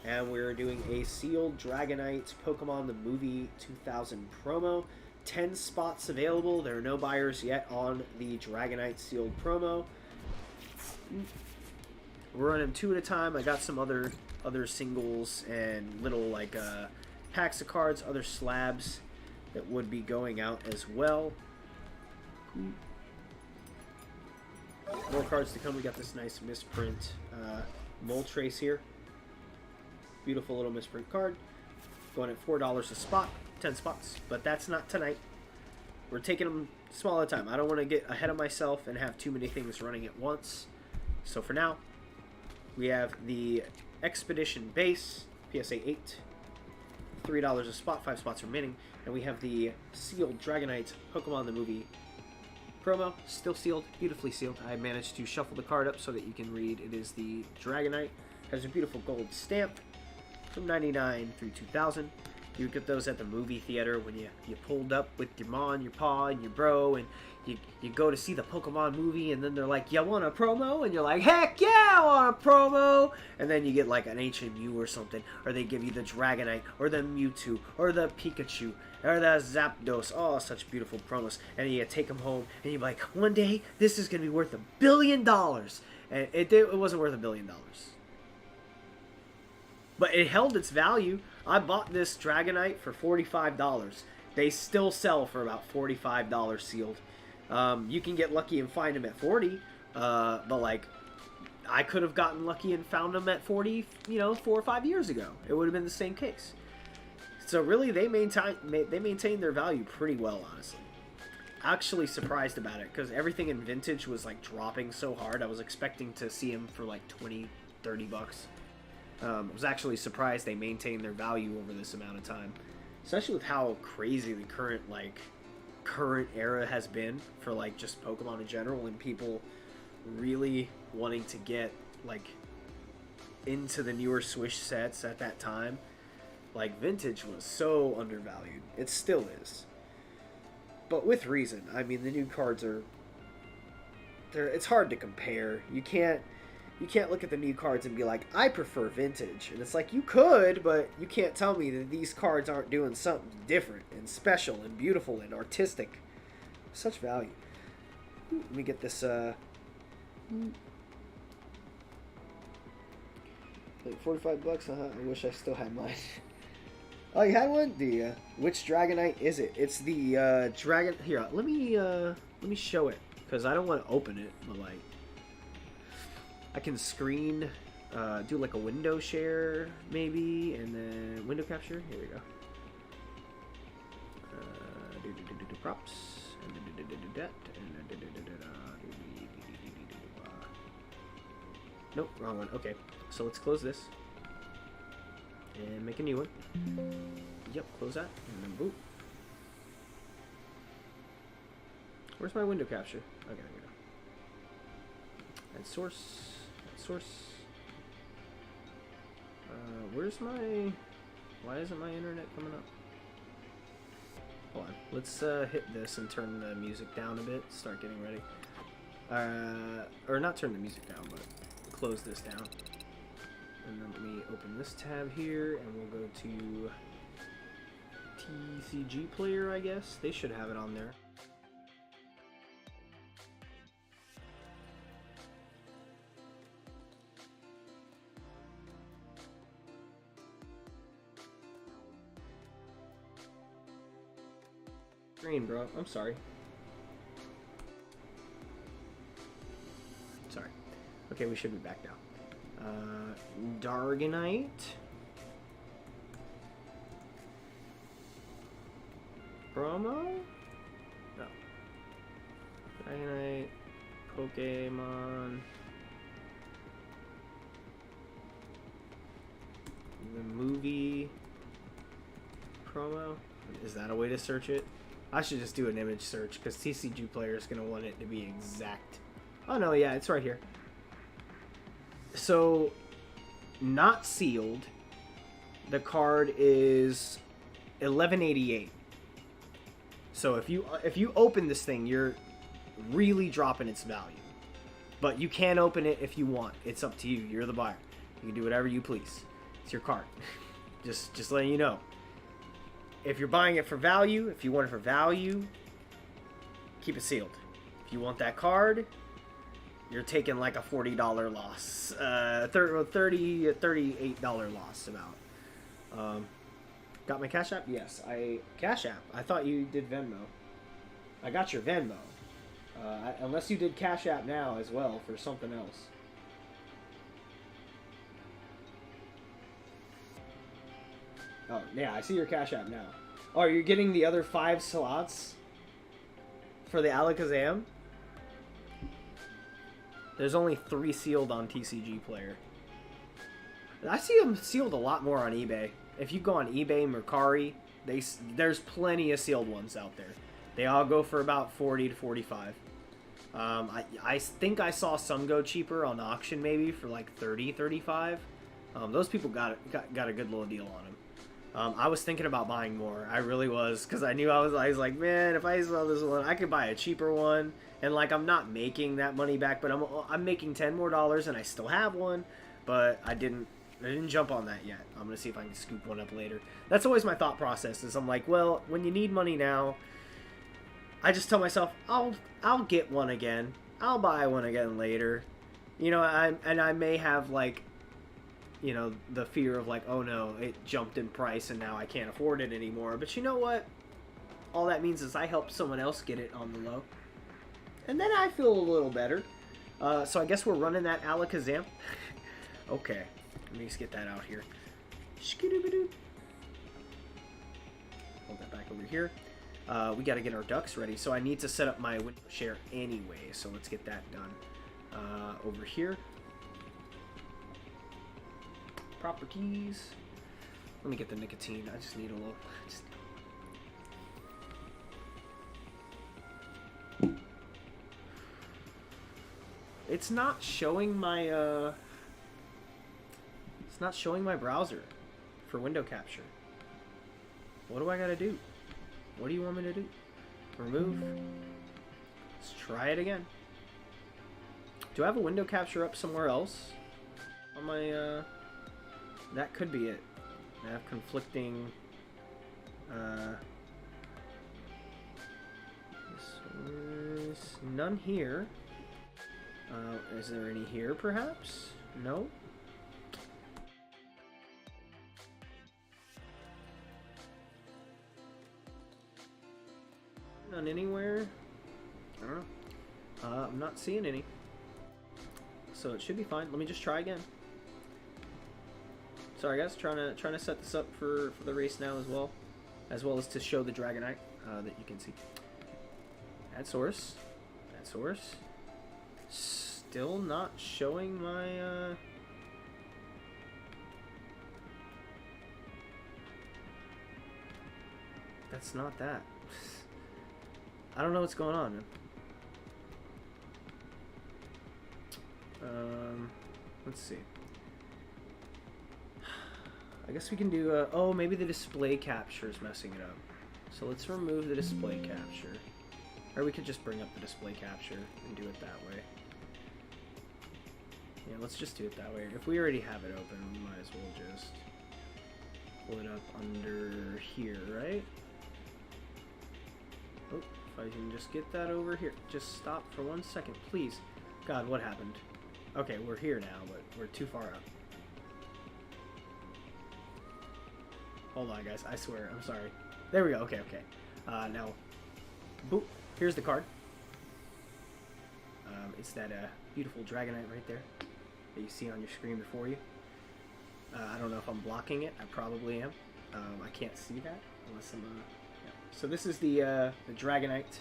And we're doing a sealed Dragonite Pokemon the Movie 2000 promo. 10 spots available. There are no buyers yet on the Dragonite sealed promo. We're running 2 at a time. I got some other singles and little like packs of cards, other slabs that would be going out as well. More cards to come. We got this nice misprint Mole Trace here. Beautiful little misprint card. Going at $4 a spot. 10 spots. But that's not tonight. We're taking them small at a time. I don't want to get ahead of myself and have too many things running at once. So for now, we have the Expedition Base, PSA 8. $3 a spot, 5 spots remaining. And we have the sealed Dragonite Pokemon the Movie promo, still sealed, beautifully sealed. I managed to shuffle the card up so that you can read it is the Dragonite. Has a beautiful gold stamp from 99 through 2000. You would get those at the movie theater when you pulled up with your ma and your pa and your bro, and you go to see the Pokemon movie, and then they're like, you want a promo? And you're like, heck yeah, I want a promo! And then you get like an HMU or something, or they give you the Dragonite, or the Mewtwo, or the Pikachu, or the Zapdos. Oh, such beautiful promos. And you take them home, and you're like, one day, this is going to be worth $1 billion. And it wasn't worth $1 billion. But it held its value. I bought this Dragonite for $45. They still sell for about $45 sealed. You can get lucky and find them at 40, but like I could have gotten lucky and found them at 40, 4 or 5 years ago. It would have been the same case. So really, they maintained their value pretty well, honestly. Actually surprised about it because everything in vintage was like dropping so hard. I was expecting to see them for like 20, 30 bucks. I was actually surprised they maintained their value over this amount of time, especially with how crazy the current era has been for like just Pokemon in general, and people really wanting to get like into the newer Swish sets at that time. Like vintage was so undervalued. It still is, but with reason. I mean, the new cards it's hard to compare. You can't look at the new cards and be like, I prefer vintage. And it's like, you could, but you can't tell me that these cards aren't doing something different and special and beautiful and artistic. Such value. Let me get this, like 45 bucks, I wish I still had mine. Oh, you had one? Do you? Which Dragonite is it? It's the, Dragon... Here, let me show it, because I don't want to open it, but like... I can screen, do like a window share, maybe, and then window capture. Here we go. Props. Nope, wrong one. Okay, so let's close this and make a new one. Yep, close that, and then boop. Where's my window capture? Okay, there we go. Add source. Where's my... Why isn't my internet coming up? Hold on. Let's hit this and turn the music down a bit. Start getting ready. Or not turn the music down, but close this down. And then let me open this tab here, and we'll go to TCG Player, I guess. They should have it on there. Screen, bro. I'm sorry. Sorry. Okay, we should be back now. Dragonite. promo? No. Dragonite, Pokemon. The movie promo. Is that a way to search it? I should just do an image search because TCG player is going to want it to be exact. Oh no, yeah, it's right here. So, not sealed. The card is $11.88. So if you open this thing, you're really dropping its value. But you can open it if you want. It's up to you. You're the buyer. You can do whatever you please. It's your card. just letting you know. If you're buying it for value, if you want it for value, keep it sealed. If you want that card, you're taking like a $40 loss. $38 loss about. Got my Cash App? Yes, Cash App. I thought you did Venmo. I got your Venmo. Unless you did Cash App now as well for something else. Oh, yeah, I see your Cash App now. Oh, you're getting the other 5 slots for the Alakazam? There's only 3 sealed on TCG Player. I see them sealed a lot more on eBay. If you go on eBay, Mercari, there's plenty of sealed ones out there. They all go for about 40 to 45. I think I saw some go cheaper on auction, maybe for like 30, 35. Those people got a good little deal on them. I was thinking about buying more. I really was, because I knew I was like, man, if I saw this one, I could buy a cheaper one. And like, I'm not making that money back, but I'm making $10 more, and I still have one. But I didn't jump on that yet. I'm gonna see if I can scoop one up later. That's always my thought process. Is I'm like, well, when you need money now, I just tell myself, I'll get one again. I'll buy one again later. You know, I may have like, you know, the fear of like, oh no, it jumped in price and now I can't afford it anymore. But you know what? All that means is I help someone else get it on the low. And then I feel a little better. So I guess we're running that Alakazam. Okay. Let me just get that out here. Hold that back over here. We got to get our ducks ready. So I need to set up my window share anyway. So let's get that done. Over here. Properties. Let me get the nicotine. I just need a little. It's not showing my. It's not showing my browser for window capture. What do I gotta do? What do you want me to do? Remove. Let's try it again. Do I have a window capture up somewhere else on my? That could be it. I have conflicting. There's none here. Is there any here, perhaps? No. None anywhere. I don't know. I'm not seeing any. So it should be fine. Let me just try again. Sorry guys, trying to set this up for the race now as well as to show the Dragonite that you can see. Add source. Add source. Still not showing my That's not that. I don't know what's going on, man. Let's see. I guess we can do, oh, maybe the display capture is messing it up. So let's remove the display capture. Or we could just bring up the display capture and do it that way. Yeah, let's just do it that way. If we already have it open, we might as well just pull it up under here, right? Oh, if I can just get that over here. Just stop for 1 second, please. God, what happened? Okay, we're here now, but we're too far up. Hold on, guys. I swear. I'm sorry. There we go. Okay, okay. Now, boop. Here's the card. It's that beautiful Dragonite right there that you see on your screen before you. I don't know if I'm blocking it. I probably am. I can't see that unless I'm... yeah. So this is the Dragonite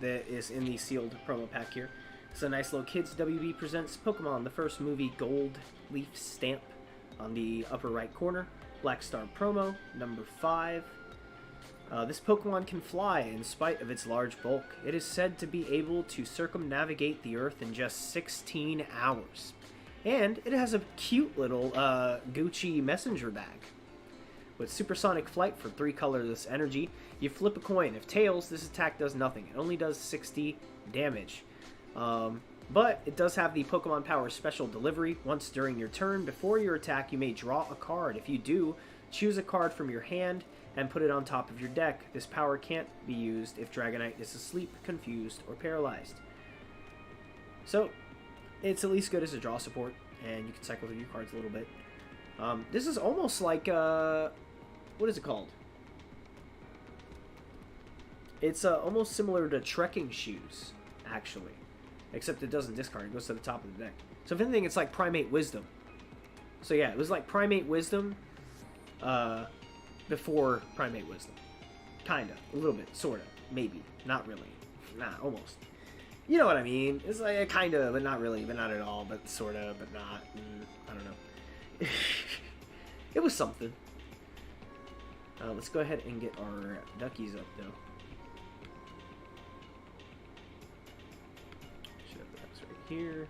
that is in the sealed promo pack here. It's a nice little Kids WB Presents Pokemon, the first movie gold leaf stamp on the upper right corner. Black Star promo, number 5. This Pokemon can fly in spite of its large bulk. It is said to be able to circumnavigate the Earth in just 16 hours. And it has a cute little Gucci messenger bag. With supersonic flight for 3 colorless energy, you flip a coin. If tails, this attack does nothing. It only does 60 damage. But it does have the Pokemon Power Special Delivery. Once during your turn, before your attack, you may draw a card. If you do, choose a card from your hand and put it on top of your deck. This power can't be used if Dragonite is asleep, confused, or paralyzed. So, it's at least good as a draw support, and you can cycle through your cards a little bit. This is almost like, what is it called? It's almost similar to trekking shoes, actually. Except it doesn't discard, it goes to the top of the deck. So if anything, it's like Primate Wisdom. So yeah, it was like Primate Wisdom before Primate Wisdom. Kinda. A little bit. Sorta. Maybe. Not really. Nah, almost. You know what I mean. It's like kinda, but not really, but not at all, but sorta, but not. I don't know. It was something. Let's go ahead and get our duckies up, though. Should have the ducks right here.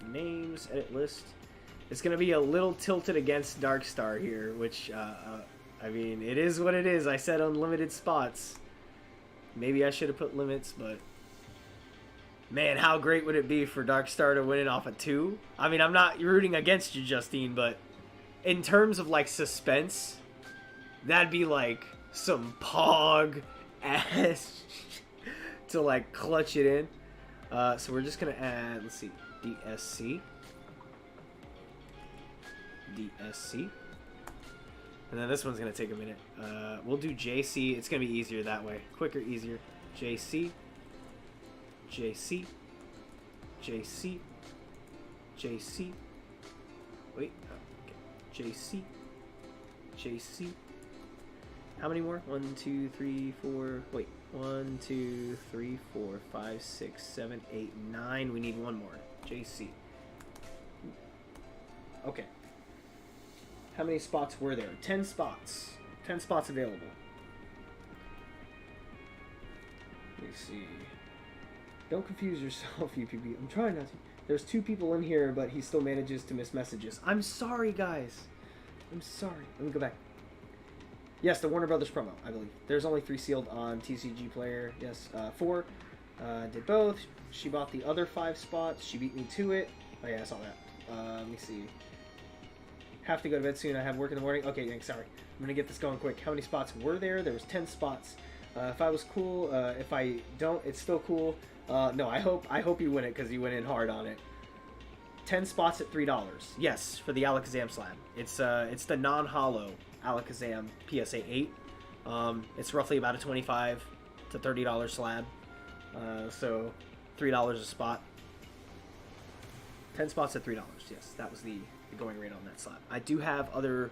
Names, edit list. It's going to be a little tilted against Darkstar here, which, I mean, it is what it is. I said unlimited spots. Maybe I should have put limits, but... Man, how great would it be for Darkstar to win it off a 2? I mean, I'm not rooting against you, Justine, but in terms of, like, suspense, that'd be, like, some pog ass to, like, clutch it in. So we're just going to add, let's see, DSC. DSC. And then this one's going to take a minute. We'll do JC. It's going to be easier that way. Quicker, easier. JC. JC. JC. JC. Wait. Okay. JC. JC. How many more? 1, 2, 3, 4. Wait. 1, 2, 3, 4, 5, 6, 7, 8, 9. We need one more. JC. Okay. How many spots were there? 10 spots. 10 spots available. Let me see. Don't confuse yourself, UPB. I'm trying not to. There's 2 people in here, but he still manages to miss messages. I'm sorry, guys. I'm sorry. Let me go back. Yes, the Warner Brothers promo, I believe. There's only 3 sealed on TCG Player. Yes, 4. Did both. She bought the other 5 spots. She beat me to it. Oh, yeah, I saw that. Let me see. Have to go to bed soon. I have work in the morning. Okay, Yank, sorry. I'm going to get this going quick. How many spots were there? There was 10 spots. If I was cool, if I don't, it's still cool. No, I hope you win it because you went in hard on it. 10 spots at $3. Yes, for the Alakazam slab. It's the non-holo Alakazam PSA 8. It's roughly about a $25 to $30 slab. So $3 a spot. 10 spots at $3. Yes, that was the going rate on that slab. I do have other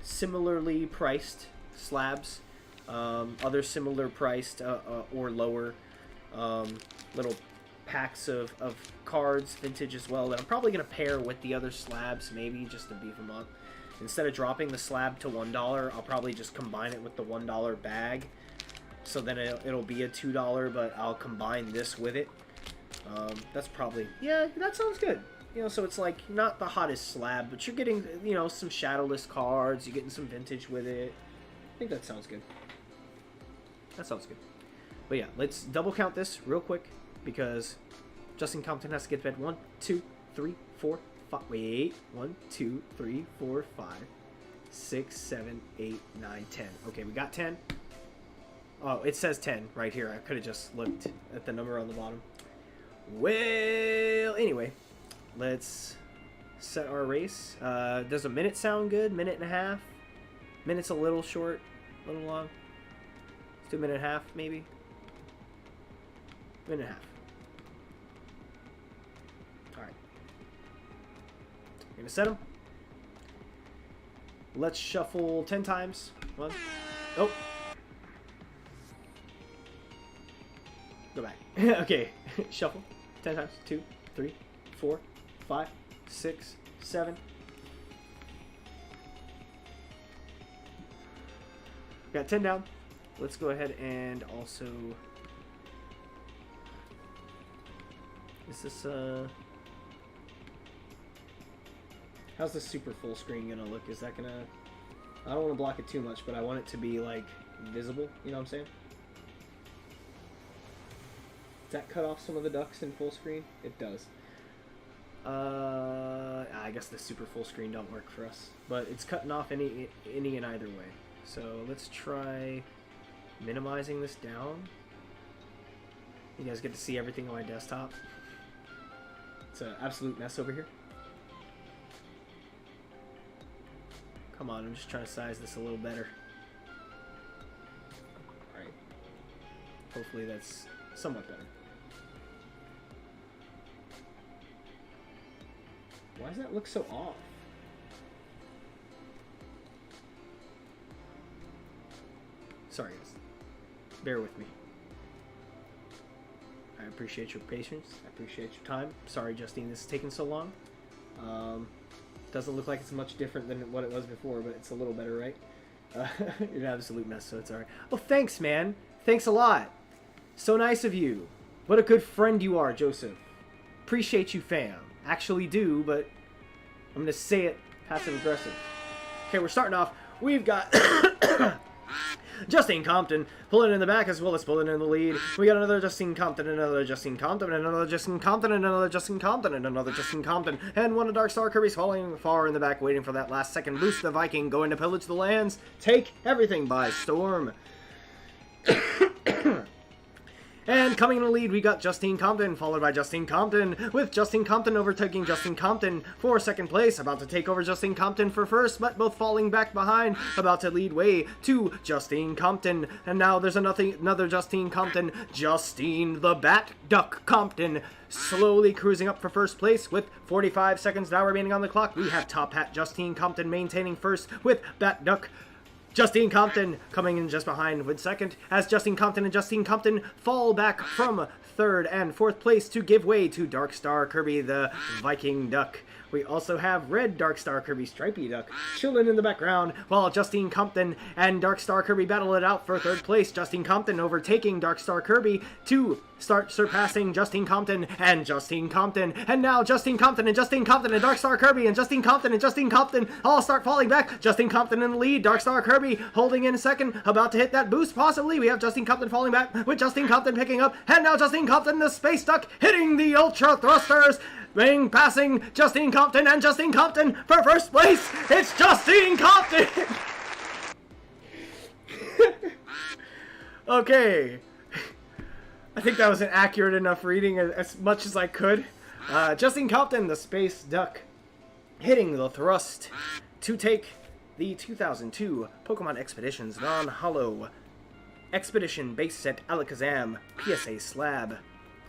similarly priced slabs. Other similar priced or lower little packs of cards, vintage as well, that I'm probably going to pair with the other slabs, maybe just to beef them up. Instead of dropping the slab to $1, I'll probably just combine it with the $1 bag. So then it'll be a $2, but I'll combine this with it. That's probably, yeah, that sounds good. You know, so it's like not the hottest slab, but you're getting, you know, some shadowless cards, you're getting some vintage with it. I think that sounds good. That sounds good. But yeah, let's double count this real quick because Justin Compton has to get to bed. 1, 2, 3, 4, 5. Wait. 1, 2, 3, 4, 5, 6, 7, 8, 9, 10. Okay, we got 10. Oh, it says 10 right here. I could have just looked at the number on the bottom. Well, anyway, let's set our race. Does a minute sound good? Minute and a half? Minute's a little short, a little long. Let's do a minute and a half, maybe. Minute and a half. Alright. We're going to set them. Let's shuffle 10 times. 1. Oh. Go back. Okay. Shuffle 10 times. 2, 3, 4, 5, 6, 7. Got 10 down. Let's go ahead and also... Is this, how's the super full screen gonna look? Is that gonna... I don't want to block it too much, but I want it to be, like, visible. You know what I'm saying? Does that cut off some of the ducks in full screen? It does. I guess the super full screen don't work for us. But it's cutting off any and either way. So let's try minimizing this down. You guys get to see everything on my desktop. It's an absolute mess over here. Come on, I'm just trying to size this a little better. Alright. Hopefully that's somewhat better. Why does that look so off? Sorry guys. Bear with me. I appreciate your patience. I appreciate your time. Sorry, Justine, this is taking so long. Doesn't look like it's much different than what it was before, but it's a little better, right? You're an absolute mess, so it's alright. Oh, thanks, man. Thanks a lot. So nice of you. What a good friend you are, Joseph. Appreciate you, fam. Actually do, but I'm going to say it passive-aggressive. Okay, we're starting off. We've got... Justine Compton pulling in the back as well as pulling in the lead. We got another Justine Compton, another Justine Compton, another Justine Compton, and another Justine Compton, and another Justine Compton, and one of Dark Star Kirby's falling far in the back, waiting for that last second boost. The Viking going to pillage the lands, take everything by storm. And coming in the lead, we got Justine Compton, followed by Justine Compton, with Justine Compton overtaking Justine Compton for second place, about to take over Justine Compton for first, but both falling back behind, about to lead way to Justine Compton. And now there's another Justine Compton, Justine the Bat Duck Compton, slowly cruising up for first place with 45 seconds now remaining on the clock. We have Top Hat Justine Compton maintaining first with Bat Duck Justine Compton coming in just behind with second, as Justine Compton and Justine Compton fall back from third and fourth place to give way to Dark Star Kirby the Viking Duck. We also have Red Dark Star Kirby Stripey Duck chilling in the background while Justine Compton and Dark Star Kirby battle it out for third place. Justine Compton overtaking Dark Star Kirby to start surpassing Justine Compton and Justine Compton. And now Justine Compton and Justine Compton and Dark Star Kirby and Justine Compton and Justine Compton all start falling back. Justine Compton in the lead, Dark Star Kirby holding in second, about to hit that boost possibly. We have Justine Compton falling back with Justine Compton picking up, and now Justine Compton the Space Duck hitting the Ultra Thrusters. Passing Justine Compton and Justine Compton for first place. It's Justine Compton. Okay. I think that was an accurate enough reading as much as I could. Justine Compton, the Space Duck, hitting the thrust to take the 2002 Pokemon Expeditions non-holo Expedition base set Alakazam PSA slab,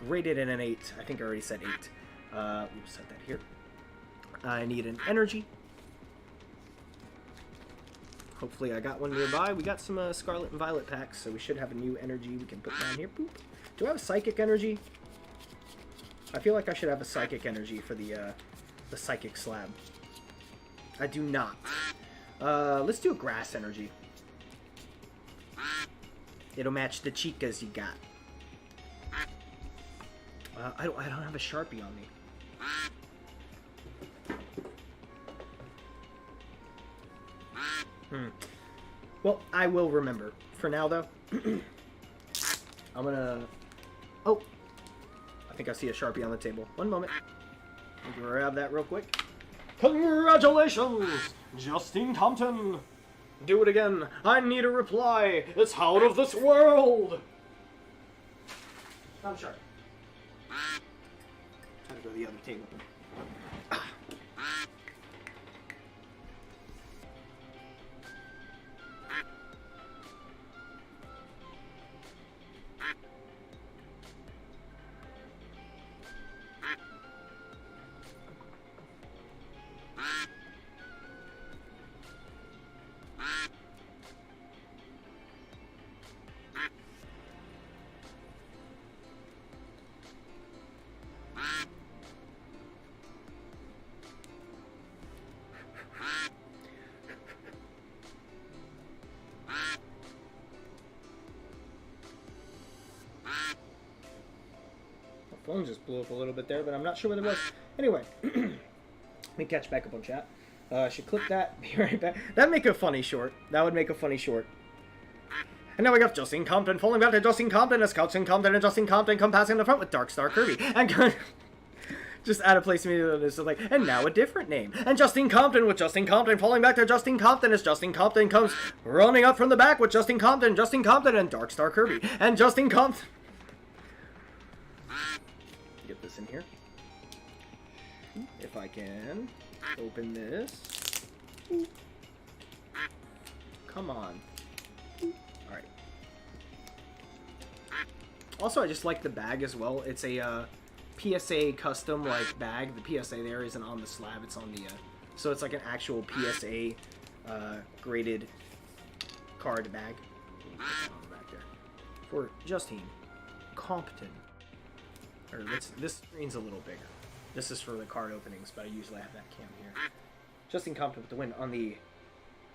rated in an 8. I think I already said 8. We'll set that here. I need an energy. Hopefully I got one nearby. We got some Scarlet and Violet packs, so we should have a new energy we can put down here. Boop. Do I have a Psychic energy? I feel like I should have a Psychic energy for the Psychic slab. I do not. Let's do a Grass energy. It'll match the Chicas you got. I don't have a Sharpie on me. Well, I will remember. For now, though, I'm gonna... Oh! I think I see a Sharpie on the table. One moment. Let me grab that real quick. Congratulations, Justine Compton! Do it again. I need a reply. It's out of this world! I'm sure. Time to go to the other table. phone just blew up a little bit there, but I'm not sure what it was. Anyway, let me catch back up on chat. Should click that. Be right back. That'd make a funny short. That would make a funny short. And now we got Justine Compton falling back to Justine Compton as Compton and Justine Compton come passing in the front with Dark Star Kirby. And just add a place immediately. This is like, and now a different name. And Justine Compton with Justine Compton falling back to Justine Compton as Justine Compton comes running up from the back with Justine Compton, and Dark Star Kirby. And Justine Compton. Get this in here. If I can open this. Come on. Alright. Also, I just like the bag as well. It's a PSA custom like bag. The PSA there isn't on the slab, it's on the so it's like an actual PSA graded card bag. Back there. For Justine Compton. Or this screen's a little bigger. This is for the card openings, but I usually have that cam here. Justine Compton with the win on the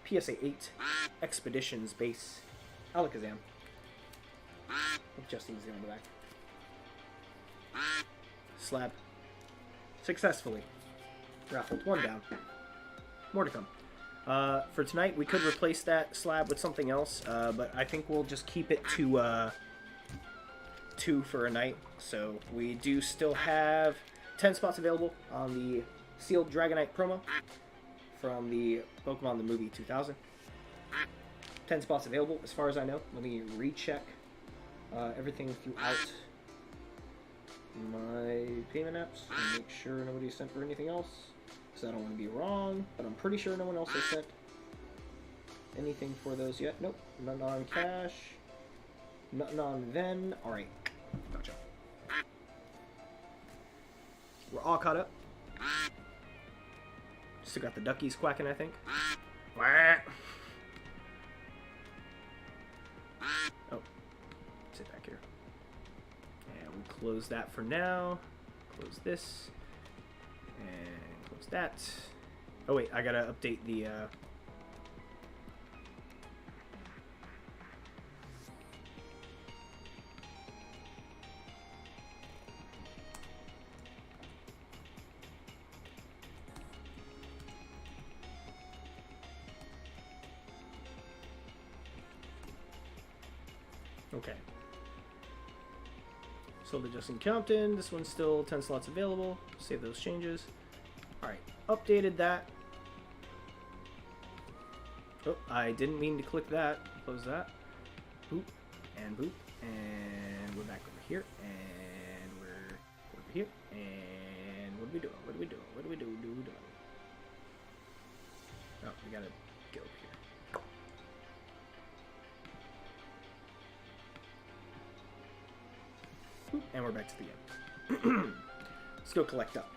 PSA 8 Expeditions base. Alakazam. I think Justine's on the back. Slab. Successfully raffled. One down. More to come. For tonight, we could replace that slab with something else, but I think we'll just keep it to 2 for a night. So we do still have 10 spots available on the sealed Dragonite promo from the Pokemon the Movie 2000. 10 spots available as far as I know. Let me recheck everything throughout my payment apps and make sure nobody sent for anything else, because I don't want to be wrong, but I'm pretty sure no one else has sent anything for those yet. Nope, nothing on cash, nothing on Ven. Alright, gotcha. We're all caught up. Still got the duckies quacking, I think. Oh, sit back here. And we'll close that for now. Close this. And close that. Oh wait, I gotta update the okay. So the Justine Compton, this one's still 10 slots available. Save those changes. Alright, updated that. Oh, I didn't mean to click that. Close that. Boop, and boop, and we're back over here, and we're over here, and what are we doing? What are we doing? What do we do? Oh, we gotta go here. And we're back to the end. Let's go collect up.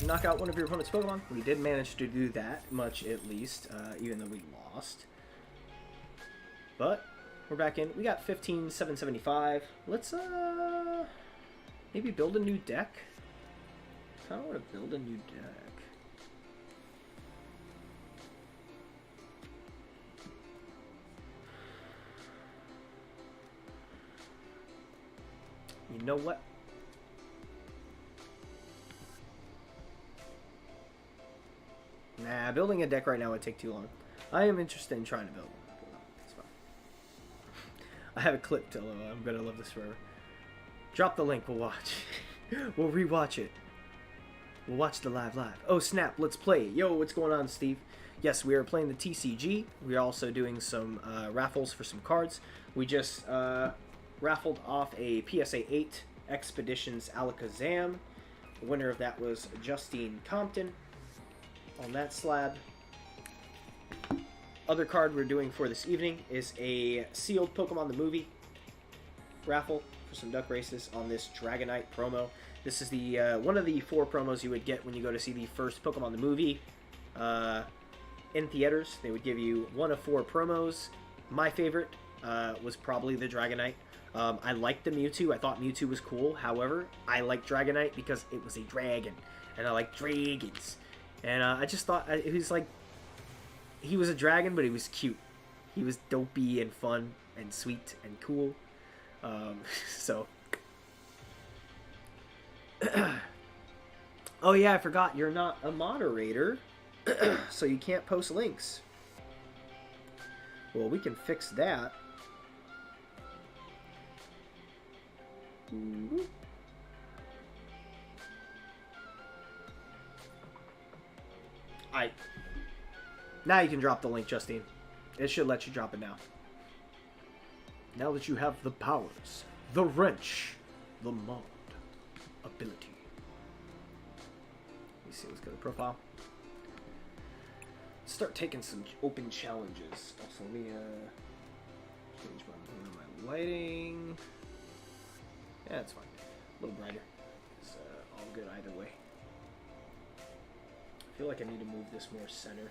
Knock out one of your opponent's Pokemon. We did manage to do that much at least, even though we lost. But we're back in. We got 15,775. Let's maybe build a new deck. I kind of want to build a new deck. You know what? Nah, building a deck right now would take too long. I am interested in trying to build one. It's fine. I have a clip to I'm gonna love this forever. Drop the link, we'll watch. We'll rewatch it. We'll watch the live. Oh snap, let's play. Yo, what's going on, Steve? Yes, we are playing the TCG. We are also doing some raffles for some cards. We just raffled off a PSA 8 Expeditions Alakazam. The winner of that was Justine Compton on that slab. Other card we're doing for this evening is a sealed Pokemon the Movie raffle for some duck races on this Dragonite promo. This is the one of the 4 promos you would get when you go to see the first Pokemon the Movie in theaters. They would give you one of 4 promos. My favorite was probably the Dragonite. I liked the Mewtwo. I thought Mewtwo was cool. However, I liked Dragonite because it was a dragon, and I like dragons. And I just thought it was like, he was a dragon, but he was cute. He was dopey and fun and sweet and cool. So. Oh yeah, I forgot. You're not a moderator, so you can't post links. Well, we can fix that. Now you can drop the link, Justine. It should let you drop it now. Now that you have the powers, the wrench, the mod ability. Let me see, let's go to profile. Start taking some open challenges. Also, let me change my lighting. Yeah, that's fine. A little brighter. It's all good either way. I feel like I need to move this more center.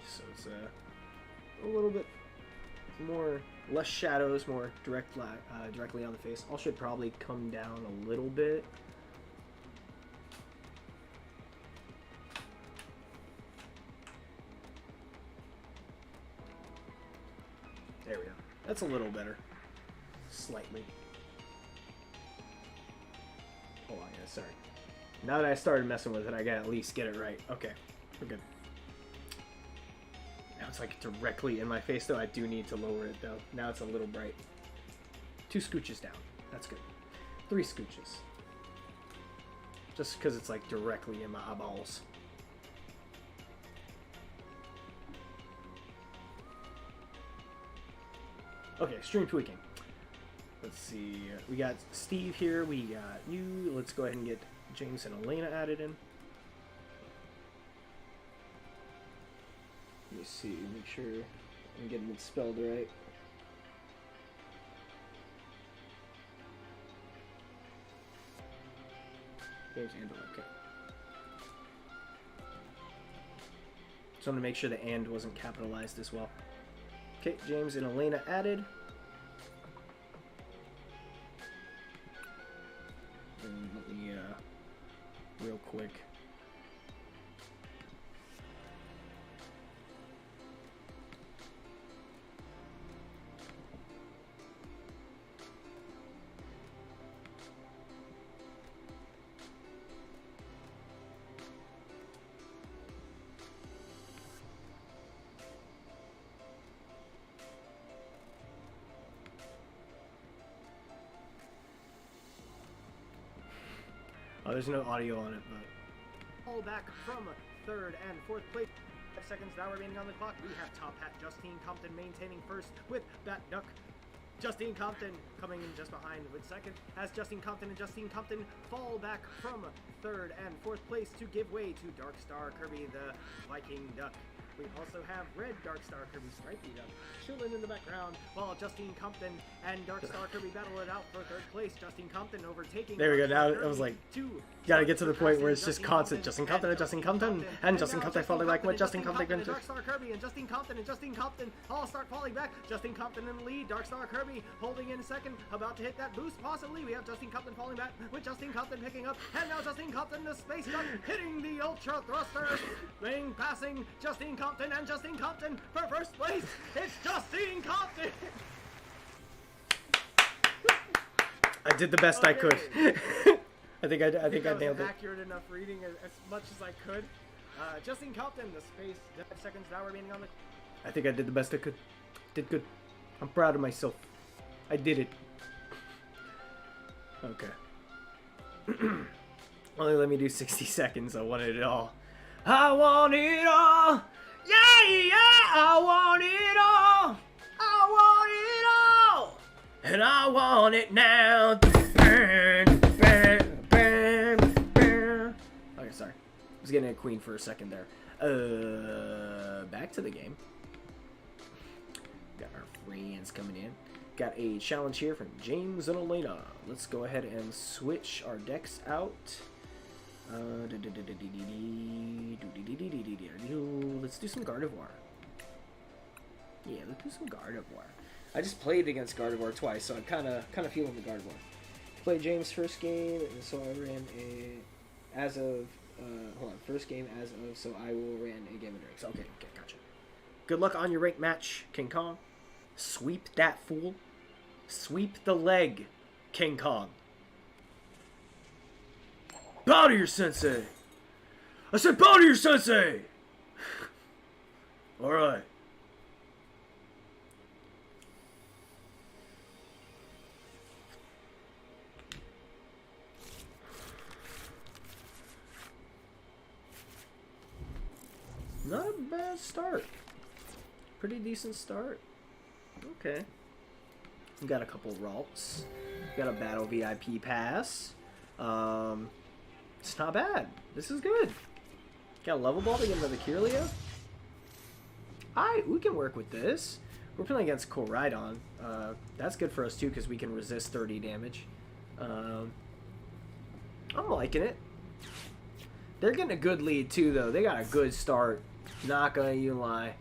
So it's a little bit more, less shadows, more directly on the face. I should probably come down a little bit. There we go. That's a little better. Slightly. Hold on, yeah, sorry. Now that I started messing with it, I gotta at least get it right. Okay, we're good. Now it's like directly in my face, though. I do need to lower it, though. Now it's a little bright. 2 scooches down. That's good. 3 scooches. Just because it's like directly in my eyeballs. Okay, stream tweaking. Let's see. We got Steve here. We got you. Let's go ahead and get James and Elena added in. Let me see. Make sure I'm getting it spelled right. James and Elena. Okay. So I'm gonna make sure the "and" wasn't capitalized as well. Okay, James and Elena added. And let me, real quick. Oh, there's no audio on it, but... All back from 3rd and 4th place. 5 seconds now remaining on the clock. We have top hat Justine Compton maintaining first with that duck. Justine Compton coming in just behind with second as Justine Compton and Justine Compton fall back from 3rd and 4th place to give way to Dark Star Kirby, the Viking duck. We also have red Dark Star Kirby Stripey Duck chilling in the background while Justine Compton and Dark Star Kirby battle it out for 3rd place. Justine Compton overtaking. There we go. Now it was like, you gotta get to the point where it's just constant. Justine Compton and Justine Compton and Justine Compton falling back with Justine Compton. Dark Star Kirby and Justine Compton all start falling back. Justine Compton in the lead. Dark Star Kirby holding in second, about to hit that boost possibly. We have Justine Compton falling back with Justine Compton picking up, and now Justine Compton, the Space Duck, hitting the Ultra Thruster, passing Justine Compton and Justine Compton for first place. It's Justine Compton. I did the best I could. I think I nailed it. Accurate enough reading as much as I could. Justine Compton, the space 5 seconds now remaining on the. I think I did the best I could. Did good. I'm proud of myself. I did it. Okay. Only let me do 60 seconds. I wanted it all. I want it all. Yeah, yeah, I want it all. I want it all. And I want it now. Okay, sorry. I was getting a queen for a second there. Back to the game. Got our friends coming in. Got a challenge here from James and Elena. Let's go ahead and switch our decks out. Let's do some Gardevoir. Yeah, let's do some Gardevoir. I just played against Gardevoir twice, so I'm kind of feeling the Gardevoir. Played James' first game, and so I ran first game as of, so I will ran a game of drinks. Okay, gotcha. Good luck on your ranked match, King Kong. Sweep that fool. Sweep the leg, King Kong. Bow to your sensei. I said bow to your sensei. Alright. Not a bad start. Pretty decent start. Okay. We got a couple Ralts. Got a battle VIP pass. It's not bad. This is good. Got a level ball to get another Kirlia. Alright, we can work with this. We're playing against Koraidon. That's good for us too because we can resist 30 damage. I'm liking it. They're getting a good lead too though. They got a good start. Not gonna even lie.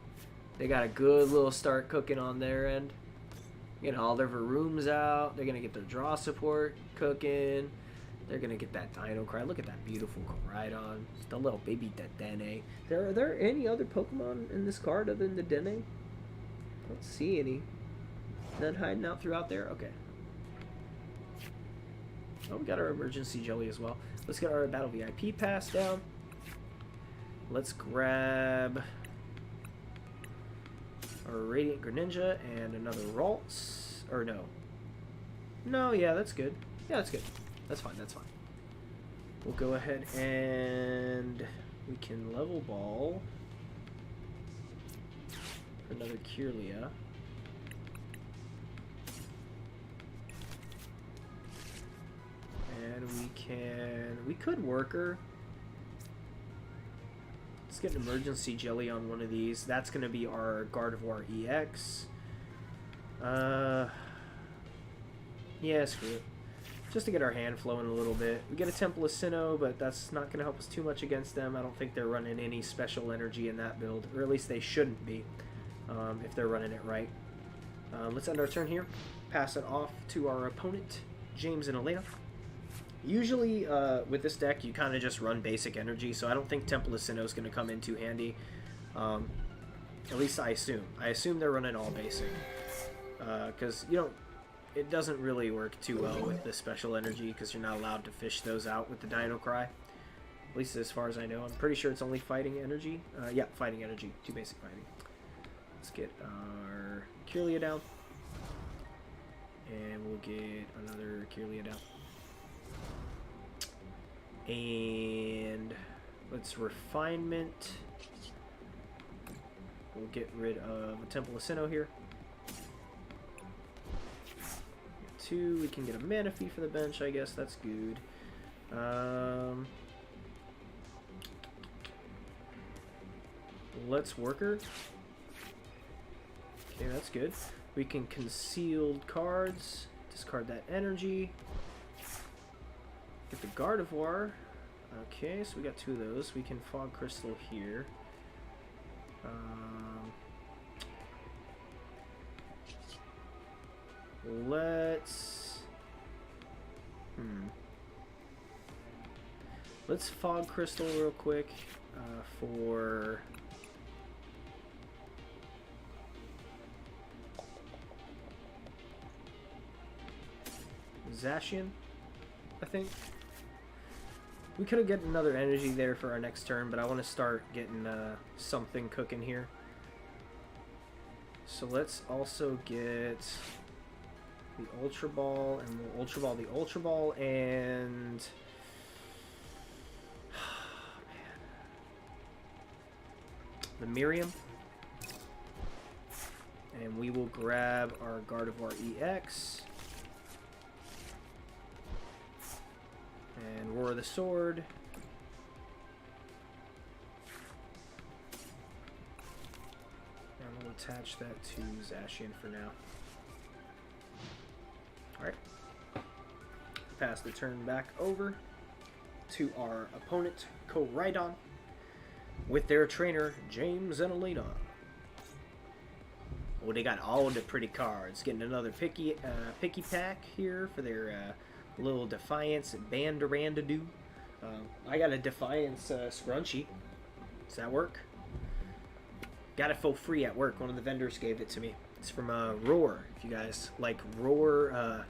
They got a good little start cooking on their end. Getting all their rooms out. They're gonna get their draw support cooking. They're gonna get that Dino Cry. Look at that beautiful Koraidon. The little baby Dedenne. Are there any other Pokemon in this card other than the Dedenne? I don't see any. None hiding out throughout there? Okay. Oh, we got our emergency jelly as well. Let's get our battle VIP pass down. Let's grab our Radiant Greninja and another Ralts. Or no. No, yeah, that's good. Yeah, that's good. That's fine, that's fine. We'll go ahead and we can level ball for another Kirlia. And we could work her. Let's get an emergency jelly on one of these. That's going to be our Gardevoir EX. Yeah, screw it. Just to get our hand flowing a little bit. We get a Temple of Sinnoh, but that's not going to help us too much against them. I don't think they're running any special energy in that build. Or at least they shouldn't be, if they're running it right. Let's end our turn here. Pass it off to our opponent, James and Elena. Usually, with this deck, you kind of just run basic energy, so I don't think Temple of Sinnoh is going to come in too handy. At least I assume. I assume they're running all basic. Because, you know, it doesn't really work too well with the special energy, because you're not allowed to fish those out with the Dino Cry. At least as far as I know. I'm pretty sure it's only fighting energy. Yeah, fighting energy. 2 basic fighting. Let's get our Kirlia down. And we'll get another Kirlia down. And let's refinement. We'll get rid of a Temple of Sinnoh here. 2, we can get a Manaphy for the bench, I guess. That's good. Let's work her. Okay, that's good. We can concealed cards. Discard that energy. Get the Gardevoir. Okay, so we got 2 of those. We can Fog Crystal here. Let's Fog Crystal real quick for Zacian, I think. We could have get another energy there for our next turn, but I want to start getting something cooking here. So let's also get the Ultra Ball, and we'll Ultra Ball the Ultra Ball, and the Miriam. And we will grab our Gardevoir EX. And Roar the Sword. And we'll attach that to Zacian for now. Alright. Pass the turn back over to our opponent, Koraidon, with their trainer, James and Elena. Oh, they got all the pretty cards. Getting another picky pack here for their little Defiance Bandarandadoo. I got a Defiance scrunchie. Does that work? Got it for free at work. One of the vendors gave it to me. It's from Roar. If you guys like Roar,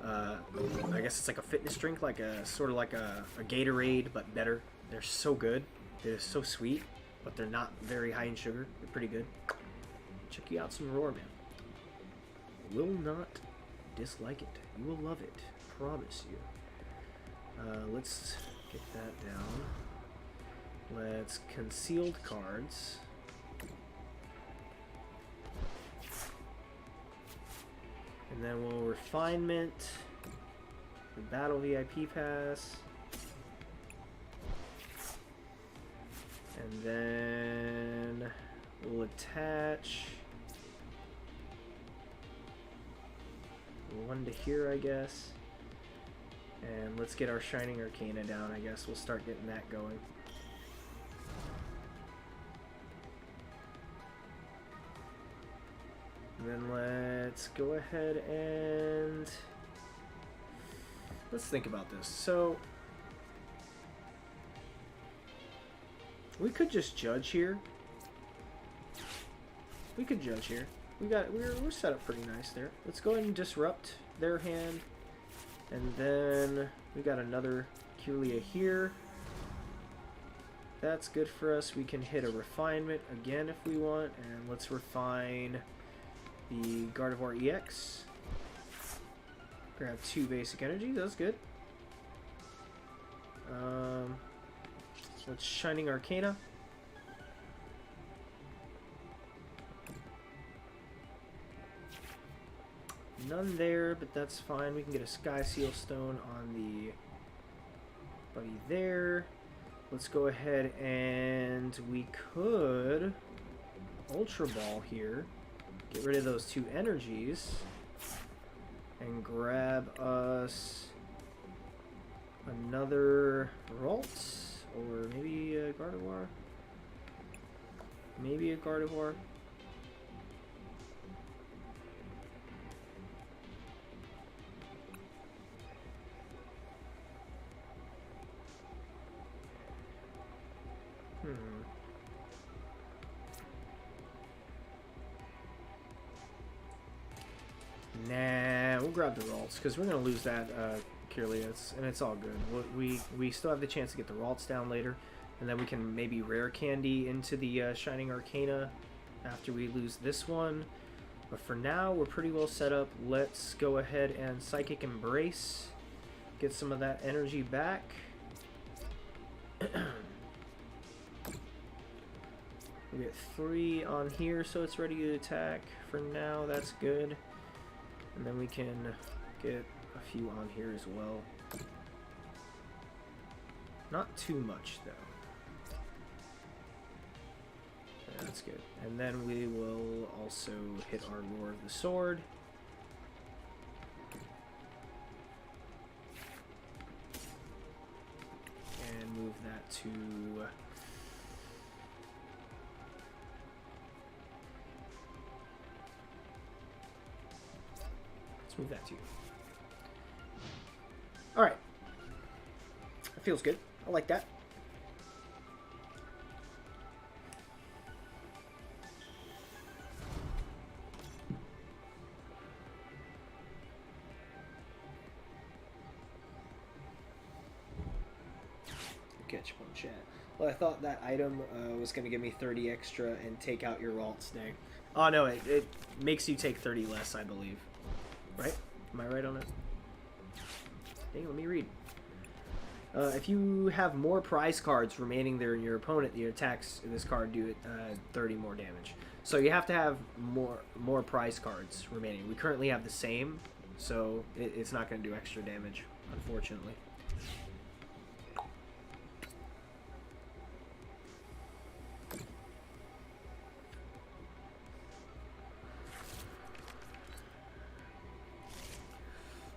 I guess it's like a fitness drink, like a sort of like a Gatorade, but better. They're so good. They're so sweet, but they're not very high in sugar. They're pretty good. Check you out some Roar, man. Will not dislike it. You will love it. Promise you. Let's get that down. Let's concealed cards. And then we'll refinement the battle VIP pass. And then we'll attach one to here, I guess. And let's get our Shining Arcana down, I guess. We'll start getting that going. And then let's go ahead and let's think about this. So we could just judge here. We could judge here. We're set up pretty nice there. Let's go ahead and disrupt their hand. And then we got another Culia here. That's good for us. We can hit a refinement again if we want. And let's refine the Gardevoir EX. Grab 2 basic energy. That's good. Let's Shining Arcana. None there, but that's fine. We can get a Sky Seal Stone on the buddy there. Let's go ahead and we could Ultra Ball here. Get rid of those 2 energies. And grab us another Ralts. Or maybe a Gardevoir. Maybe a Gardevoir. Nah, we'll grab the Ralts because we're gonna lose that Kirlia, and it's all good. We still have the chance to get the Ralts down later, and then we can maybe rare candy into the Shining Arcana after we lose this one. But for now, we're pretty well set up. Let's go ahead and Psychic Embrace, get some of that energy back. We get 3 on here, so it's ready to attack. For now, that's good. And then we can get a few on here as well. Not too much, though. Yeah, that's good. And then we will also hit our Roar of the Sword. And move that to... move that to you. Alright. That feels good. I like that. Catch one chat. Well, I thought that item was going to give me 30 extra and take out your Ralts day. Oh no, it makes you take 30 less, I believe. Right? Am I right on it? Dang, let me read. If you have more prize cards remaining there in your opponent, the attacks in this card do 30 more damage. So you have to have more prize cards remaining. We currently have the same, so it's not going to do extra damage, unfortunately.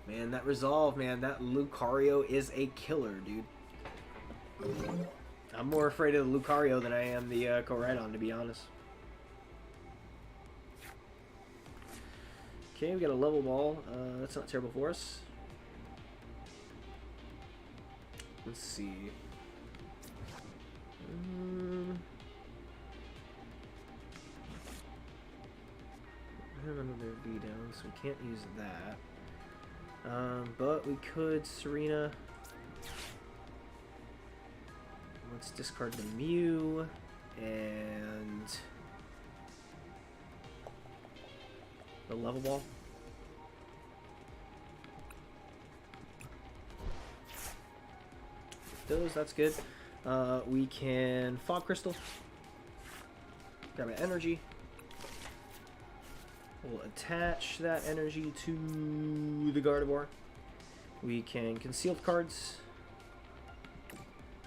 Man, that Resolve, man, that Lucario is a killer, dude. I'm more afraid of the Lucario than I am the Koraidon, to be honest. Okay, we got a level ball. That's not terrible for us. Let's see. V down, so we can't use that. But we could Serena. Let's discard the Mew and the level ball. Those, that's good. We can Fog Crystal. Grab an energy. We'll attach that energy to the Gardevoir. We can Concealed cards.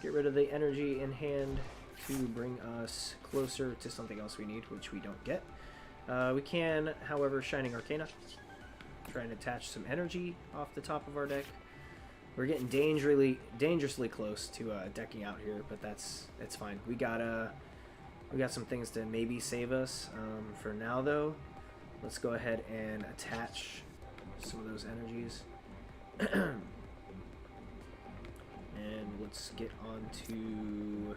Get rid of the energy in hand to bring us closer to something else we need, which we don't get. We can, however, Shining Arcana. Try and attach some energy off the top of our deck. We're getting dangerously close to decking out here, but it's fine. We got some things to maybe save us. For now, though, let's go ahead and attach some of those energies. And let's get on to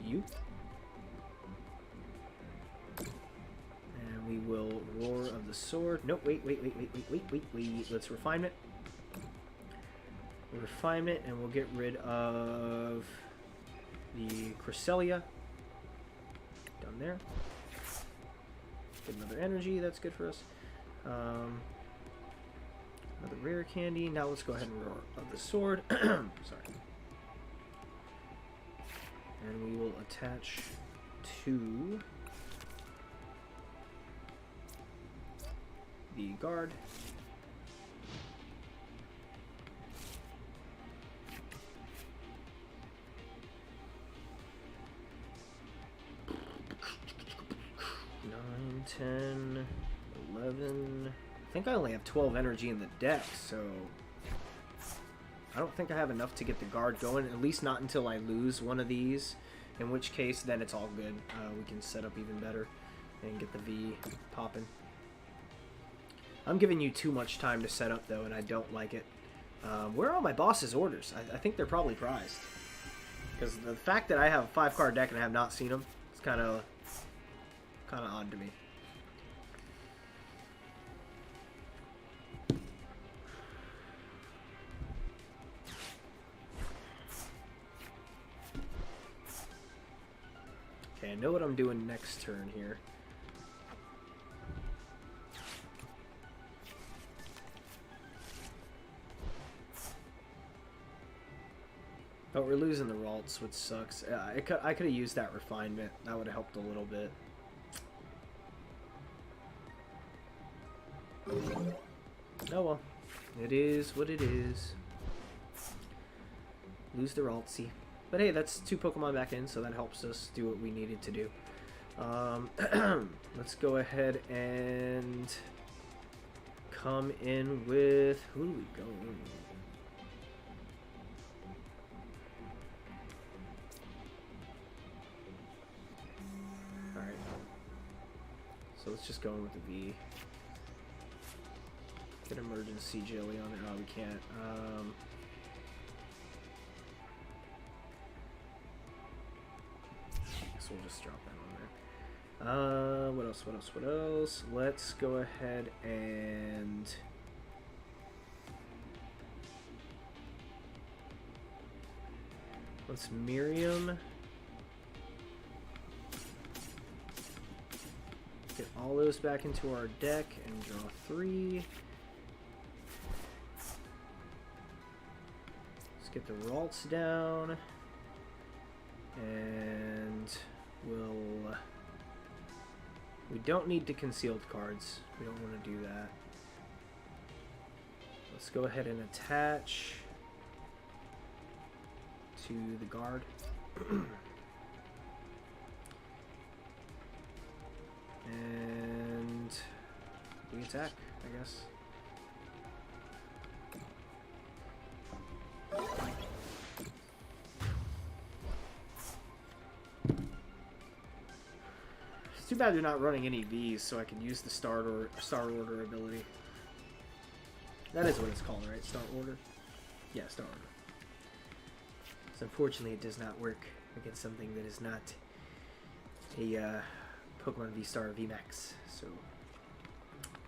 you. And we will Roar of the Sword. Nope, wait. Let's Refinement. Refinement, and we'll get rid of the Cresselia. Done there. Get another energy, that's good for us. Another rare candy. Now let's go ahead and Roar of the Sword. Sorry. And we will attach to the guard. 9, 10, 11. I think I only have 12 energy in the deck, so I don't think I have enough to get the guard going, at least not until I lose one of these, in which case then it's all good. We can set up even better and get the V popping. I'm giving you too much time to set up, though, and I don't like it. Where are all my boss's orders? I think they're probably prized. Because the fact that I have a 5-card deck and I have not seen them, it's kind of odd to me. Okay, I know what I'm doing next turn here. Oh, we're losing the Ralts, which sucks. I could have used that Refinement. That would have helped a little bit. Oh well. It is what it is. Lose the Raltsy. But hey, that's 2 Pokemon back in, so that helps us do what we needed to do. Let's go ahead and come in with... Who do we go in? Alright. So let's just go in with the V. Get Emergency Jelly on it. Oh, we can't. We'll just drop that on there. What else? Let's go ahead and let's Miriam. Get all those back into our deck and draw 3. Let's get the Ralts down. And we don't need to Concealed cards. We don't want to do that. Let's go ahead and attach to the guard. And we attack, I guess. Too bad they're not running any Vs, so I can use the Star Order ability. That is what it's called, right? Star Order? Yeah, Star Order. So unfortunately it does not work against something that is not a Pokemon V-Star VMAX. So,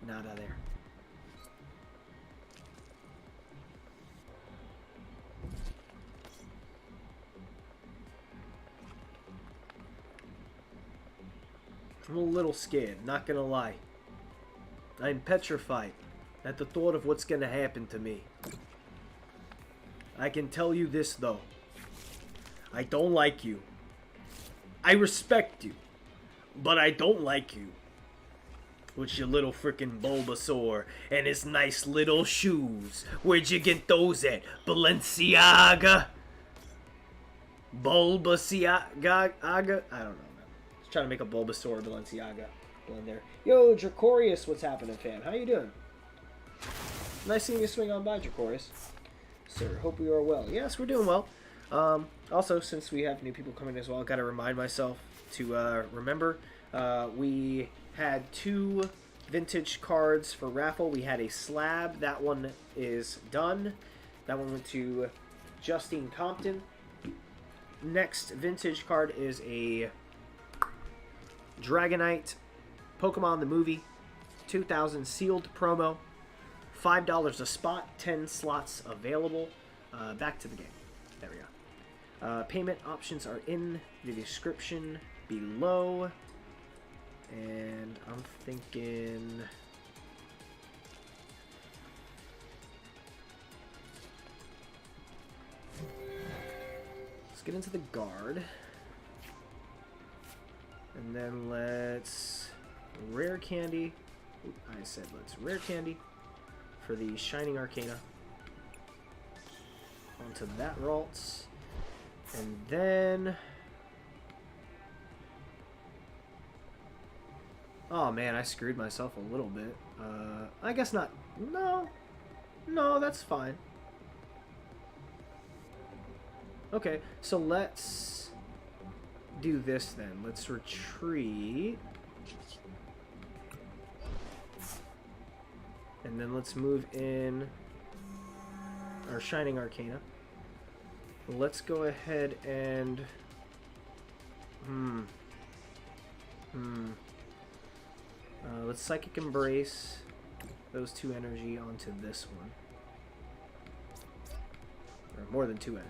nada there. I'm a little scared, not gonna lie. I'm petrified at the thought of what's gonna happen to me. I can tell you this though. I don't like you. I respect you. But I don't like you. With your little freaking Bulbasaur and his nice little shoes. Where'd you get those at? Balenciaga? Bulbasaga? I don't know, man. Just trying to make a Bulbasaur Balenciaga blend there. Yo, Dracorius, what's happening, fam? How you doing? Nice seeing you swing on by, Dracorius. Sir, hope you are well. Yes, we're doing well. Also, since we have new people coming as well, I've got to remind myself to remember we had 2 vintage cards for raffle. We had a slab. That one is done. That one went to Justine Compton. Next vintage card is a Dragonite Pokemon the Movie 2000 sealed promo. $5 a spot, 10 slots available. Back to the game. There we go. Payment options are in the description below. And I'm thinking... let's get into the guard. And then let's rare candy. Oop, I said let's rare candy for the Shining Arcana. Onto that Ralts. And then... oh man, I screwed myself a little bit. I guess not. No, that's fine. Okay, so let's do this then. Let's retreat. And then let's move in our Shining Arcana. Let's go ahead and... let's Psychic Embrace those 2 energy onto this one. Or more than 2 energy.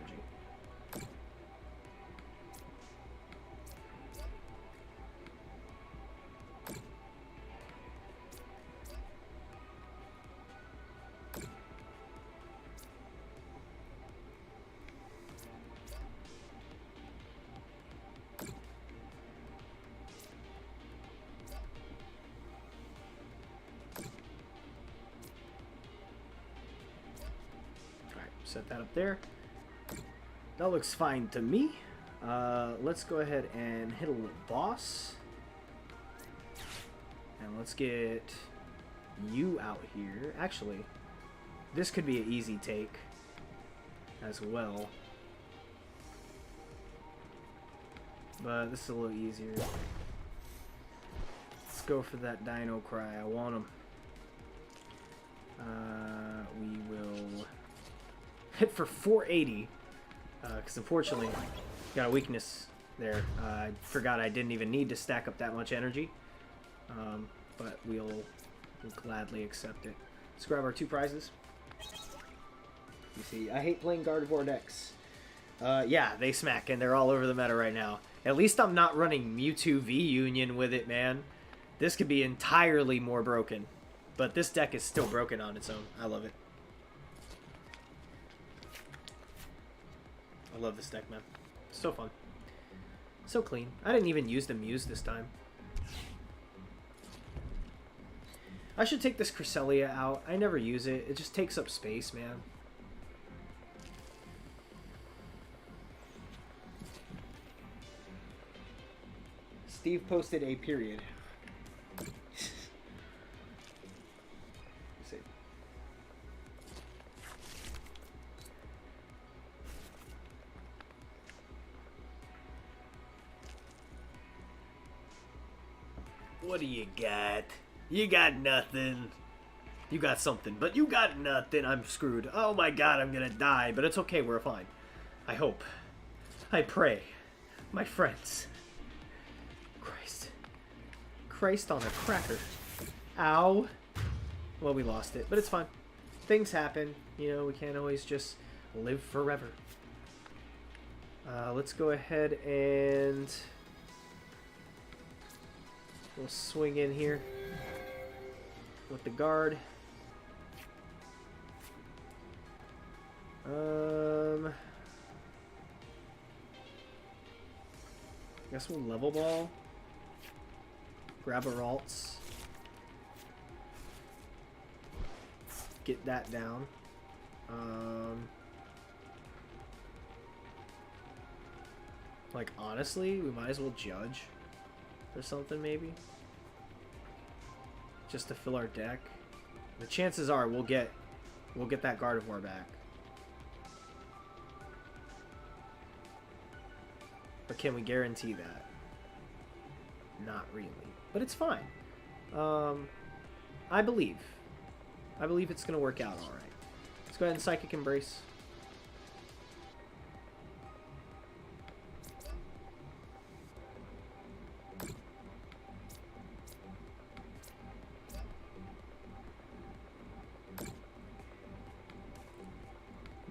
Set that up there. That looks fine to me. Let's go ahead and hit a little boss. And let's get you out here. Actually, this could be an easy take as well. But this is a little easier. Let's go for that Dino Cry. I want him. We will... hit for 480, because unfortunately got a weakness there. I forgot I didn't even need to stack up that much energy, but we'll gladly accept it. Let's grab our 2 prizes. You see, I hate playing Gardevoir decks. Yeah, they smack, and they're all over the meta right now. At least I'm not running Mewtwo V-Union with it, man. This could be entirely more broken, but this deck is still broken on its own. I love it. I love this deck, man. So fun. So clean. I didn't even use the Muse this time. I should take this Cresselia out. I never use it. It just takes up space, man. Steve posted a period. What do you got? You got nothing. You got something, but you got nothing. I'm screwed. Oh my god, I'm gonna die, but it's okay, we're fine. I hope. I pray. My friends. Christ. Christ on a cracker. Ow. Well, we lost it, but it's fine. Things happen. You know, we can't always just live forever. Let's go ahead and we'll swing in here with the guard. Guess we'll level ball. Grab our alts. Get that down. Like, honestly, we might as well judge or something, maybe. Just to fill our deck. The chances are we'll get that Gardevoir back. But can we guarantee that? Not really. But it's fine. I believe it's going to work out alright. Let's go ahead and Psychic Embrace.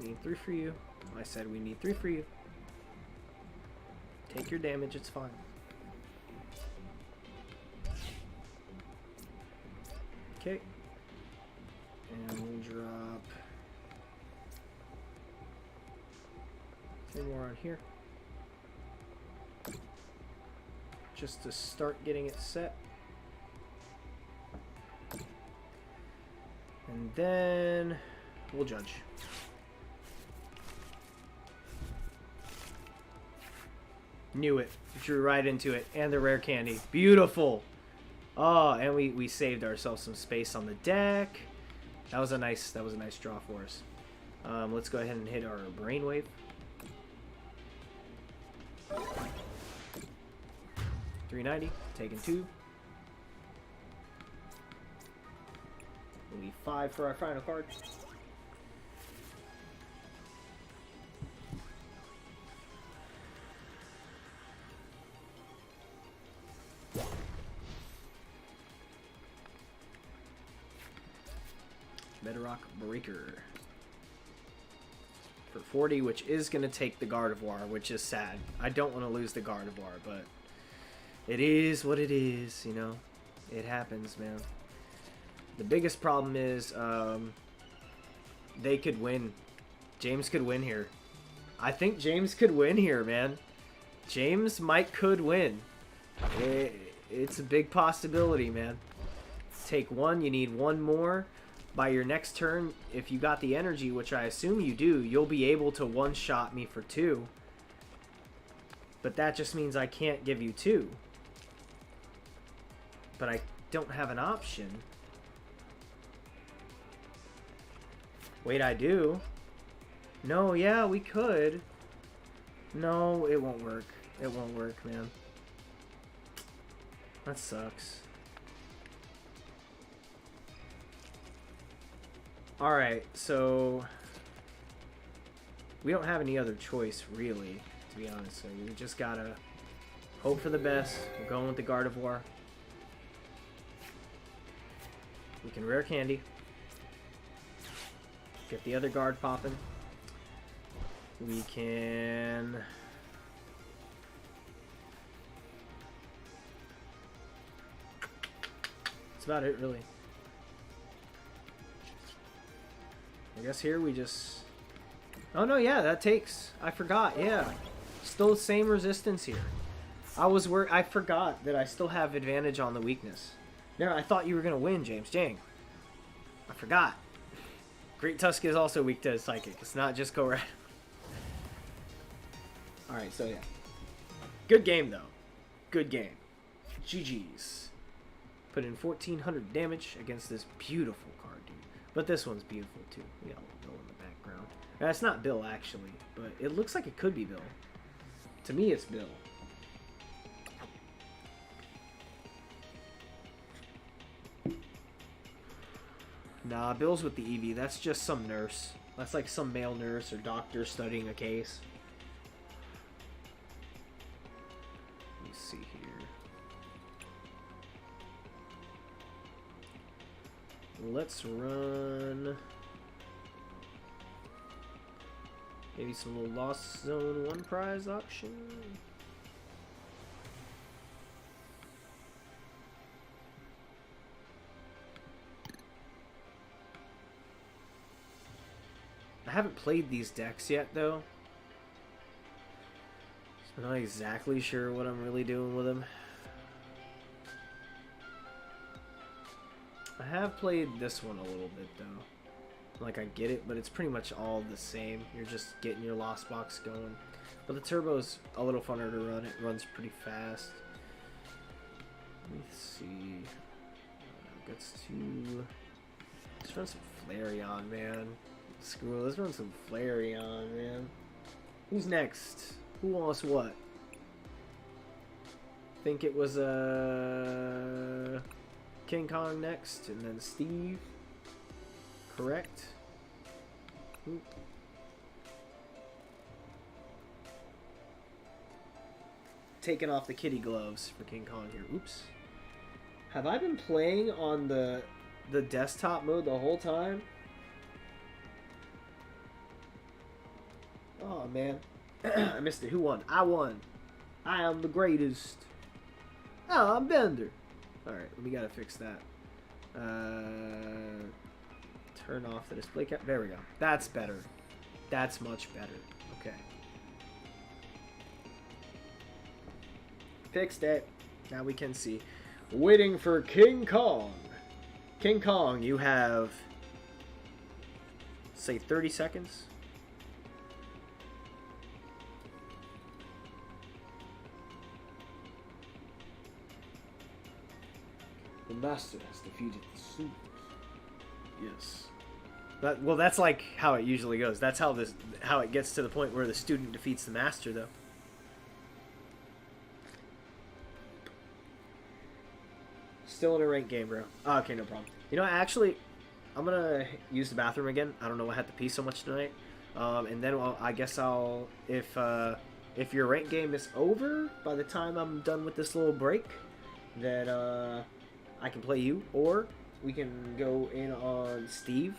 Need 3 for you. I said we need 3 for you. Take your damage, it's fine. Okay. And we'll drop 3 more on here. Just to start getting it set. And then we'll judge. Knew it. Drew right into it. And the rare candy. Beautiful. Oh, and we saved ourselves some space on the deck. That was a nice draw for us. Let's go ahead and hit our Brainwave. $390. Taking 2. We'll leave 5 for our final card. Bedrock Breaker for 40, which is going to take the Gardevoir, which is sad. I don't want to lose the Gardevoir, but it is what it is, you know. It happens, man. The biggest problem is they could win. James could win here. I think James could win here, man. James could win. It's a big possibility, man. Take 1, you need 1 more. By your next turn, if you got the energy, which I assume you do, you'll be able to one-shot me for 2. But that just means I can't give you 2. But I don't have an option. Wait, I do. No, yeah, we could. No, it won't work. It won't work, man. That sucks. Alright, so we don't have any other choice, really, to be honest. So we just gotta hope for the best. We're going with the Gardevoir. We can rare candy. Get the other guard popping. We can... That's about it, really. I guess here we just... Oh no, yeah, that takes... I forgot, yeah. Still the same resistance here. I forgot that I still have advantage on the weakness. No, I thought you were going to win, James. Dang. I forgot. Great Tusk is also weak to Psychic. It's not just Go-Rat. Alright, so yeah. Good game, though. Good game. GG's. Put in 1,400 damage against this beautiful card, dude. But this one's beautiful, too. We got a little Bill in the background. That's not Bill, actually. But it looks like it could be Bill. To me, it's Bill. Nah, Bill's with the Eevee. That's just some nurse. That's like some male nurse or doctor studying a case. Let me see here. let's run maybe some little Lost Zone 1 prize auction. I haven't played these decks yet, though. So I'm not exactly sure what I'm really doing with them. I have played this one a little bit, though. Like, I get it, but it's pretty much all the same. You're just getting your Lost Box going. But the Turbo's a little funner to run. It runs pretty fast. Let me see. Gets to... Let's run some Flareon, man. Screw it. Let's run some Flareon, man. Who's next? Who wants what? Think it was King Kong next, and then Steve. Correct? Oop. Taking off the kitty gloves for King Kong here. Oops. Have I been playing on the desktop mode the whole time? Oh, man. I missed it. Who won? I won. I am the greatest. Oh, I'm Bender. Alright, we gotta fix that. Turn off the display cap. There we go. That's better. That's much better. Okay. Fixed it. Now we can see. Waiting for King Kong. King Kong, you have, say, 30 seconds. The master has defeated the student. Yes. Well, that's like how it usually goes. That's how it gets to the point where the student defeats the master, though. Still in a ranked game, bro. Oh, okay, no problem. You know, actually, I'm gonna use the bathroom again. I don't know. I had to pee so much tonight. And then I guess I'll, if your ranked game is over by the time I'm done with this little break, then I can play you, or we can go in on Steve,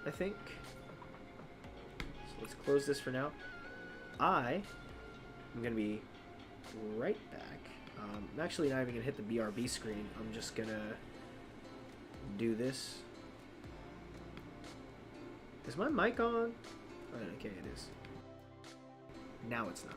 I think. So let's close this for now. I'm going to be right back. I'm actually not even going to hit the BRB screen. I'm just going to do this. Is my mic on? Oh, okay, it is. Now it's not.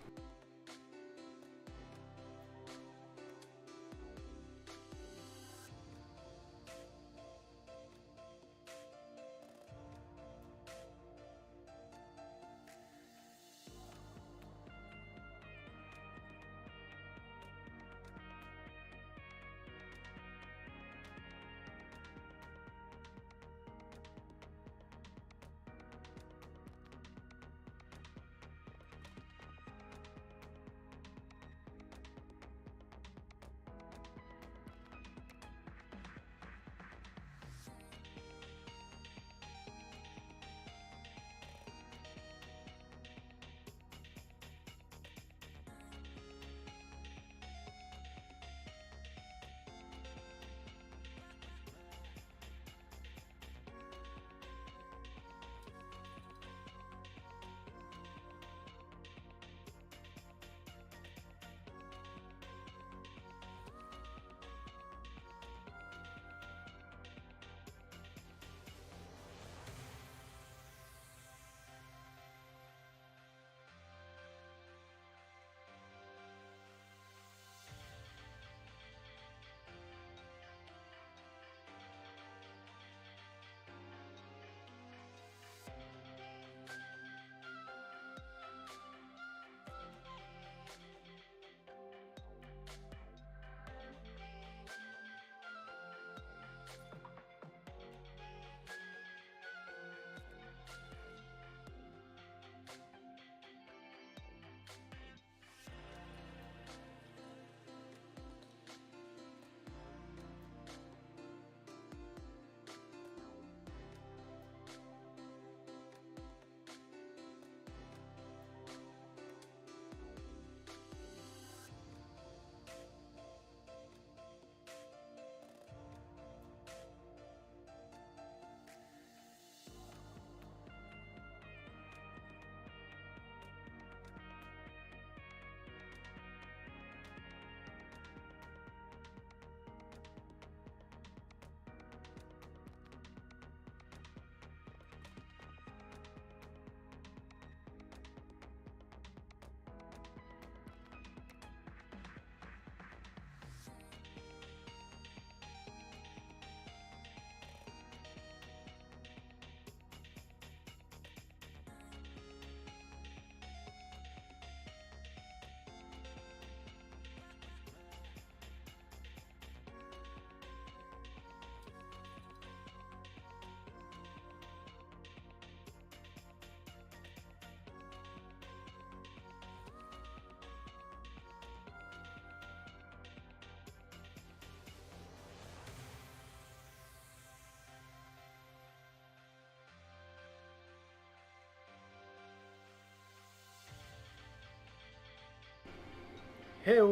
Hey, oh,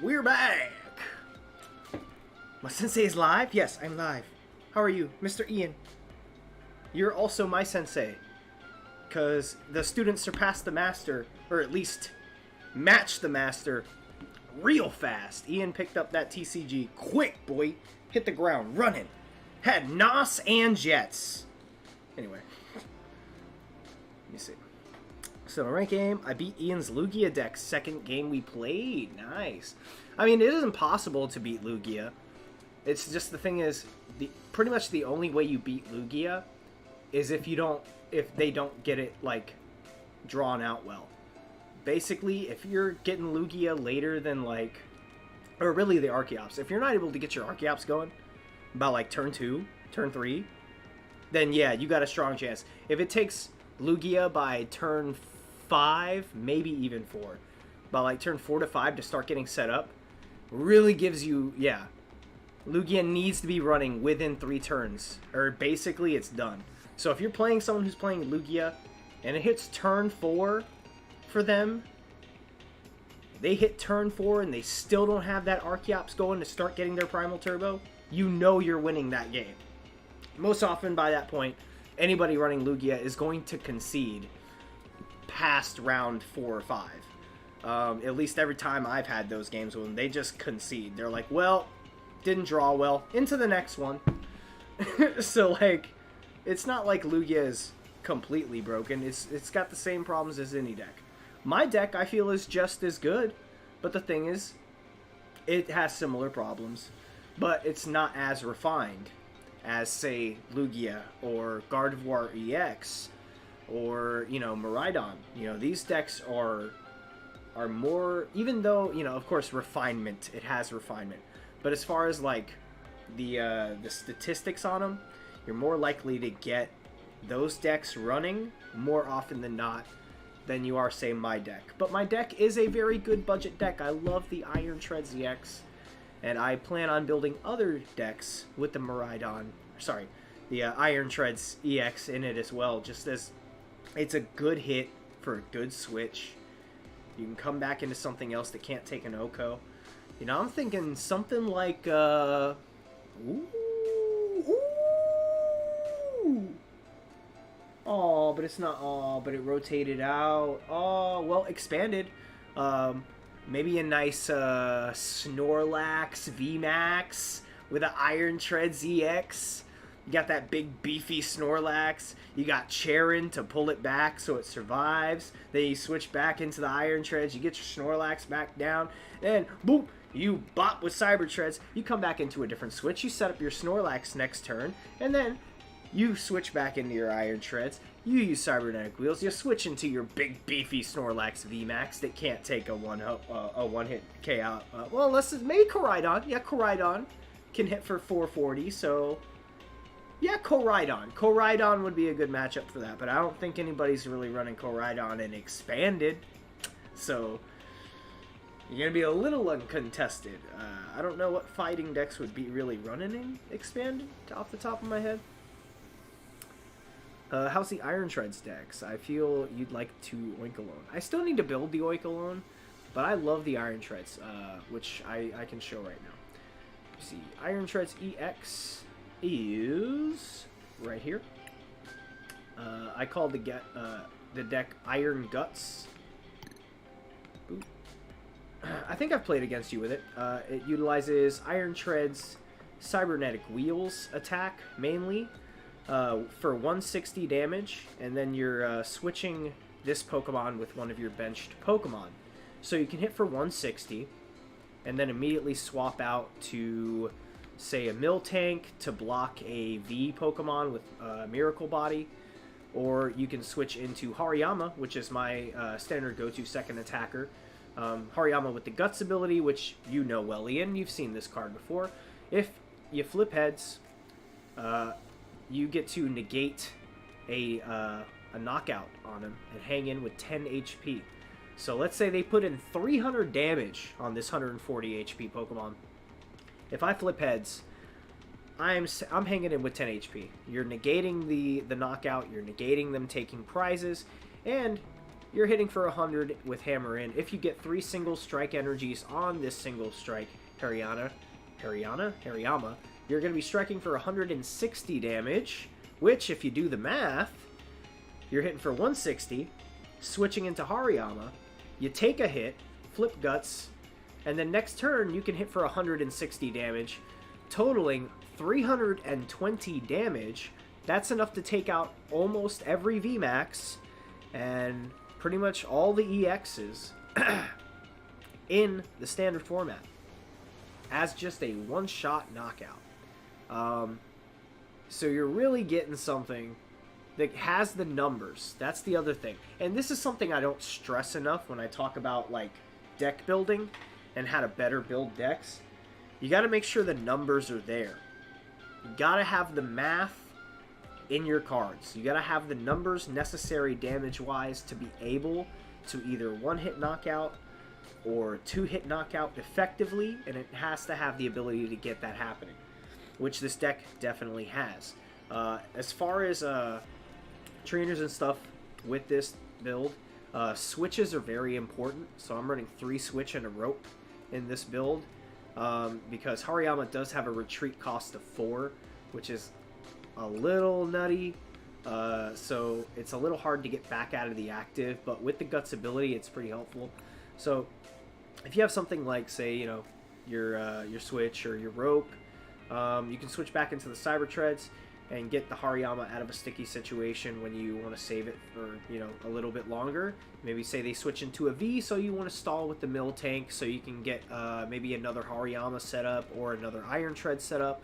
we're back. My sensei is live? Yes, I'm live. How are you, Mr. Ian? You're also my sensei. Because the student surpassed the master, or at least matched the master real fast. Ian picked up that TCG quick, boy. Hit the ground, running. Had Nos and Jets. Anyway. Let me see. So, in ranked game, I beat Ian's Lugia deck second game we played. Nice. I mean, it is impossible to beat Lugia. It's just the thing is, pretty much the only way you beat Lugia is if they don't get it, like, drawn out well. Basically, if you're getting Lugia later than, like, or really the Archeops, if you're not able to get your Archeops going about, like, turn 2, turn 3, then yeah, you got a strong chance. If it takes Lugia by turn 5, maybe even 4, by, like, turn 4 to 5 to start getting set up, really gives you, yeah, Lugia needs to be running within 3 turns, or basically it's done. So if you're playing someone who's playing Lugia, and it hits turn 4 for them, they hit turn 4 and they still don't have that Archeops going to start getting their Primal Turbo, you know you're winning that game. Most often by that point, anybody running Lugia is going to concede past round 4 or 5. At least every time I've had those games when they just concede. They're like, well, didn't draw well, into the next one. So, like, it's not like Lugia is completely broken. It's got the same problems as any deck. My deck, I feel, is just as good, but the thing is, it has similar problems, but it's not as refined as, say, Lugia or Gardevoir EX or, you know, Miraidon. You know, these decks are more, even though, you know, of course, refinement, it has refinement, but as far as, like, the statistics on them, you're more likely to get those decks running more often than not than you are, say, my deck. But my deck is a very good budget deck. I love the Iron Treads EX, and I plan on building other decks with the Miraidon, sorry, the Iron Treads EX in it as well, just as it's a good hit for a good switch. You can come back into something else that can't take an Oko. You know, I'm thinking something like, ooh. Oh, but it's not. Oh, but it rotated out. Oh, well, expanded. Maybe a nice Snorlax VMAX with an Iron Treads EX. You got that big beefy Snorlax. You got Charon to pull it back so it survives. Then you switch back into the Iron Treads. You get your Snorlax back down. And boom, you bop with Cyber Treads. You come back into a different switch. You set up your Snorlax next turn. And then you switch back into your Iron Treads. You use Cybernetic Wheels. You switch into your big beefy Snorlax VMAX that can't take a one-hit KO. Well, unless it's maybe Koraidon. Yeah, Koraidon can hit for 440. So yeah, Koraidon. Koraidon would be a good matchup for that. But I don't think anybody's really running Koraidon in Expanded. So you're gonna be a little uncontested. I don't know what fighting decks would be really running in Expanded off the top of my head. How's the Iron Treads decks? I feel you'd like to Oinkologne. I still need to build the Oinkologne, but I love the Iron Treads, which I can show right now. Let's see, Iron Treads EX is right here. I call the deck Iron Guts. Boop. I think I've played against you with it. It utilizes Iron Treads Cybernetic Wheels attack, mainly. For 160 damage, and then you're switching this Pokemon with one of your benched Pokemon. So you can hit for 160, and then immediately swap out to, say, a Miltank to block a V Pokemon with Miracle Body, or you can switch into Hariyama, which is my standard go-to second attacker. Hariyama with the Guts ability, which you know well, Ian. You've seen this card before. If you flip heads, you get to negate a knockout on him and hang in with 10 HP. So let's say they put in 300 damage on this 140 HP Pokemon. If I flip heads, I'm hanging in with 10 HP. You're negating the knockout, you're negating them taking prizes, and you're hitting for 100 with Hammer In. If you get 3 single strike energies on this single strike Hariyama, you're going to be striking for 160 damage, which, if you do the math, you're hitting for 160, switching into Hariyama, you take a hit, flip guts, and then next turn you can hit for 160 damage, totaling 320 damage. That's enough to take out almost every VMAX and pretty much all the EXs in the standard format as just a one-shot knockout. So you're really getting something that has the numbers. That's the other thing. And this is something I don't stress enough when I talk about like deck building and how to better build decks. You got to make sure the numbers are there. You got to have the math in your cards. You got to have the numbers necessary damage-wise to be able to either one-hit knockout or two-hit knockout effectively, and it has to have the ability to get that happening, which this deck definitely has. As far as trainers and stuff with this build, switches are very important, so I'm running 3 switch and a rope in this build, because Hariyama does have a retreat cost of 4, which is a little nutty, so it's a little hard to get back out of the active, but with the Guts ability, it's pretty helpful. So if you have something like, say, you know, your switch or your rope, you can switch back into the Cyber Treads and get the Hariyama out of a sticky situation when you want to save it for, you know, a little bit longer. Maybe say they switch into a V, so you want to stall with the mill tank so you can get maybe another Hariyama setup or another Iron Tread setup.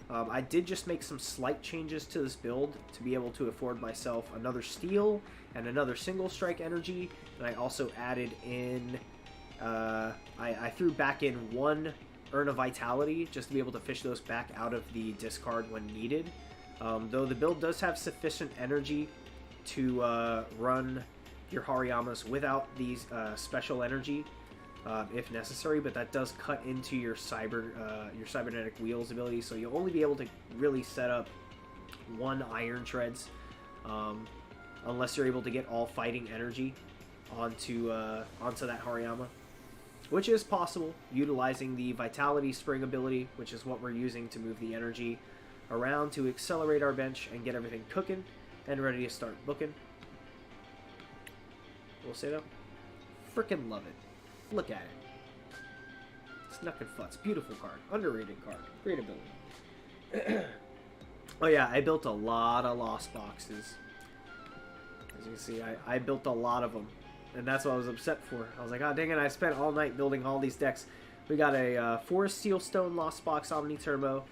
I did just make some slight changes to this build to be able to afford myself another steel and another single strike energy, and I also added in, I threw back in 1 Urn of Vitality just to be able to fish those back out of the discard when needed. Though the build does have sufficient energy to run your Hariyamas without these special energy if necessary, but that does cut into your cybernetic wheels ability, so you'll only be able to really set up 1 Iron Treads unless you're able to get all fighting energy onto that Hariyama, which is possible utilizing the Vitality Spring ability, which is what we're using to move the energy around to accelerate our bench and get everything cooking and ready to start booking. We'll say though, freaking love it. Look at it. Snuck and Futz. Beautiful card. Underrated card. Great ability. Oh yeah, I built a lot of Lost Boxes. As you can see, I built a lot of them. And that's what I was upset for. I was like, oh dang it, I spent all night building all these decks. We got a Forest Sealstone Lost Box Omni Turbo.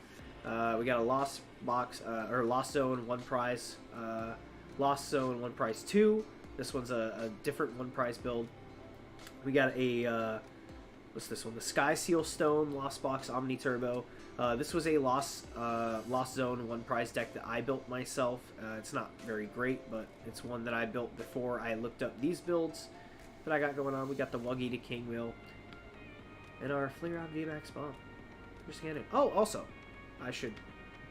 We got a Lost Box, or Lost Zone 1 prize. Lost Zone 1 prize 2. This one's a different 1 prize build. We got a, what's this one? The Sky Sealstone Lost Box Omni Turbo. This was a Lost Zone 1 prize deck that I built myself. It's not very great, but it's one that I built before I looked up these builds that I got going on. We got the Wuggy to King Wheel. And our Flair on VMAX Bomb. We're scanning. Oh, also, I should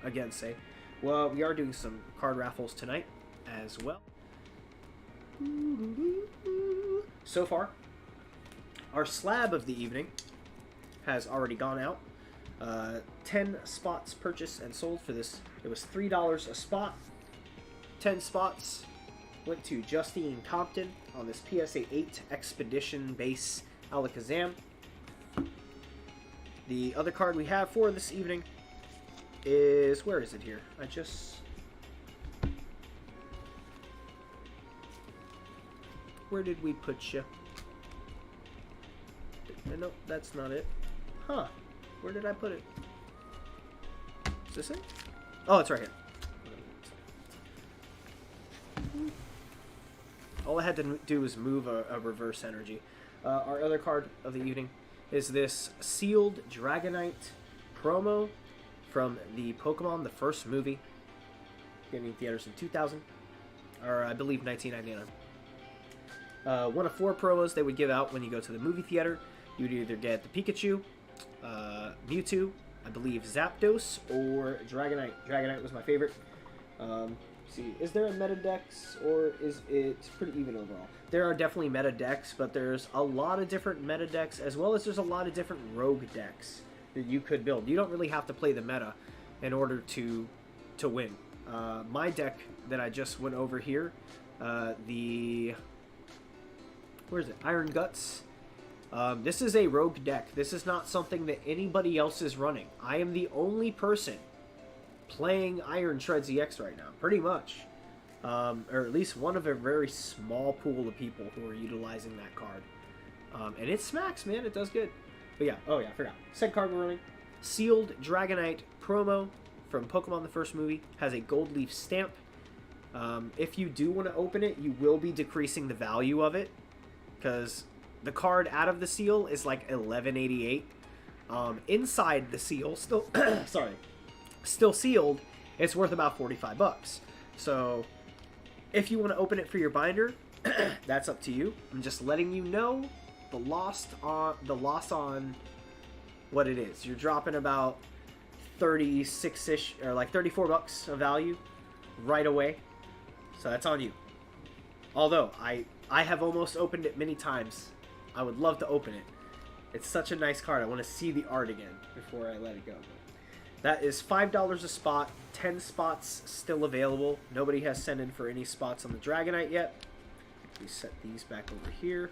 again say, well, we are doing some card raffles tonight as well. So far, our slab of the evening has already gone out. 10 spots purchased and sold for this. It was $3 a spot. 10 spots went to Justine Compton on this PSA 8 Expedition base Alakazam. The other card we have for this evening is, where is it here? Where did we put you? No, that's not it. Huh. Where did I put it? Is this it? Oh, it's right here. All I had to do was move a reverse energy. Our other card of the evening is this sealed Dragonite promo from the Pokemon, the first movie, getting in theaters in 2000, or I believe 1999. One of 4 promos they would give out when you go to the movie theater. You would either get the Pikachu, Mewtwo, I believe, Zapdos or Dragonite. Dragonite was my favorite. See, is there a meta dex, or is it pretty even overall? There are definitely meta decks, but there's a lot of different meta decks, as well as there's a lot of different rogue decks that you could build. You don't really have to play the meta in order to win. My deck that I just went over here, where is it? Iron Guts. This is a rogue deck. This is not something that anybody else is running. I am the only person playing Iron Shreds EX right now, pretty much. Or at least one of a very small pool of people who are utilizing that card. And it smacks, man. It does good. But yeah, oh yeah, I forgot. Second card we're running. Sealed Dragonite promo from Pokemon the First Movie. Has a gold leaf stamp. If you do want to open it, you will be decreasing the value of it, because the card out of the seal is like $11.88. Inside the seal, still still sealed, it's worth about $45. So if you want to open it for your binder, that's up to you. I'm just letting you know the loss on what it is. You're dropping about 36-ish or like $34 of value right away. So that's on you. Although I have almost opened it many times. I would love to open it. It's such a nice card. I want to see the art again before I let it go. That is $5 a spot. 10 spots still available. Nobody has sent in for any spots on the Dragonite yet. We set these back over here.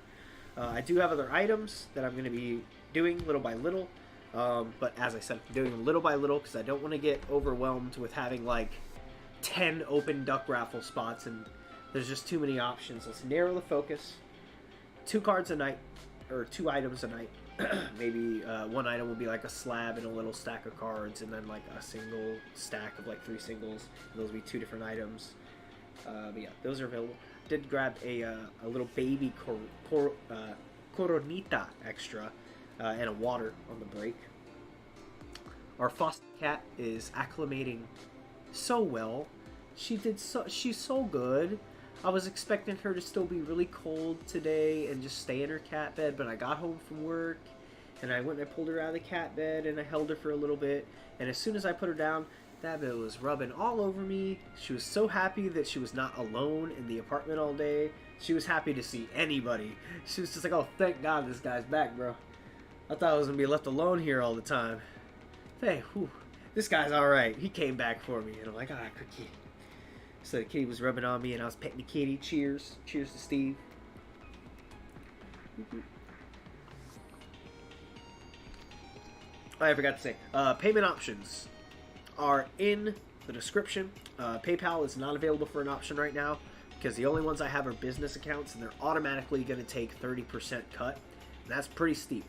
I do have other items that I'm going to be doing little by little. But as I said, I'm doing them little by little because I don't want to get overwhelmed with having like 10 open duck raffle spots, and there's just too many options. Let's narrow the focus. 2 cards a night, or 2 items a night. Maybe one item will be like a slab and a little stack of cards, and then like a single stack of like 3 singles. And those will be 2 different items. But yeah, those are available. Did grab a little baby Coronita extra and a water on the break. Our foster cat is acclimating so well. She's so good. I was expecting her to still be really cold today and just stay in her cat bed, but I got home from work and I went and I pulled her out of the cat bed and I held her for a little bit, and as soon as I put her down, that bit was rubbing all over me. She was so happy that she was not alone in the apartment all day. She was happy to see anybody. She was just like, oh, thank God this guy's back, bro. I thought I was going to be left alone here all the time. Hey, whew, this guy's alright. He came back for me, and I'm like, ah, good kitty. So the kitty was rubbing on me, and I was petting the kitty. Cheers. Cheers to Steve. I forgot to say, payment options are in the description. PayPal is not available for an option right now because the only ones I have are business accounts, and they're automatically going to take 30% cut. And that's pretty steep.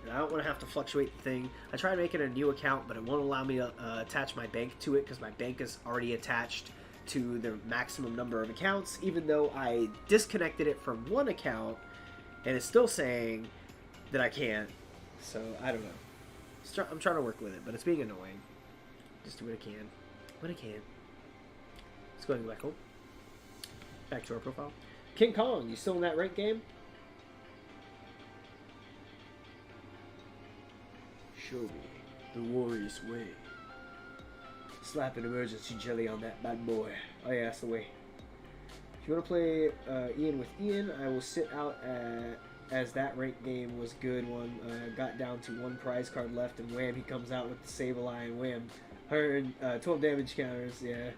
And I don't want to have to fluctuate the thing. I tried making a new account, but it won't allow me to attach my bank to it because my bank is already attached to the maximum number of accounts, even though I disconnected it from one account, and it's still saying that I can't. So I don't know. I'm trying to work with it, but it's being annoying. Just do what I can. When I can. Let's go ahead and go back home. Back to our profile. King Kong, you still in that rank game? Show me the warrior's way. Slap an emergency jelly on that bad boy. Oh yeah, that's the way. If you want to play Ian with Ian, I will sit out as that rank game was good one. Got down to 1 prize card left, and wham, he comes out with the Sableye, and wham, 12 damage counters. Yeah,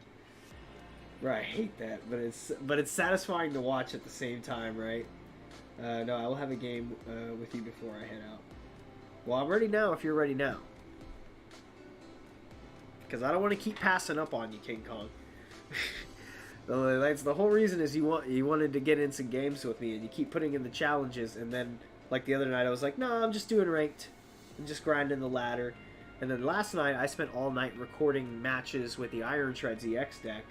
right. I hate that, but it's satisfying to watch at the same time, right? No, I will have a game with you before I head out. Well, I'm ready now. If you're ready now, because I don't want to keep passing up on you, King Kong. That's the whole reason is you wanted to get in some games with me, and you keep putting in the challenges, and then like the other night I was like, no, I'm just doing ranked. I'm just grinding the ladder. And then last night I spent all night recording matches with the Iron Shreds EX deck,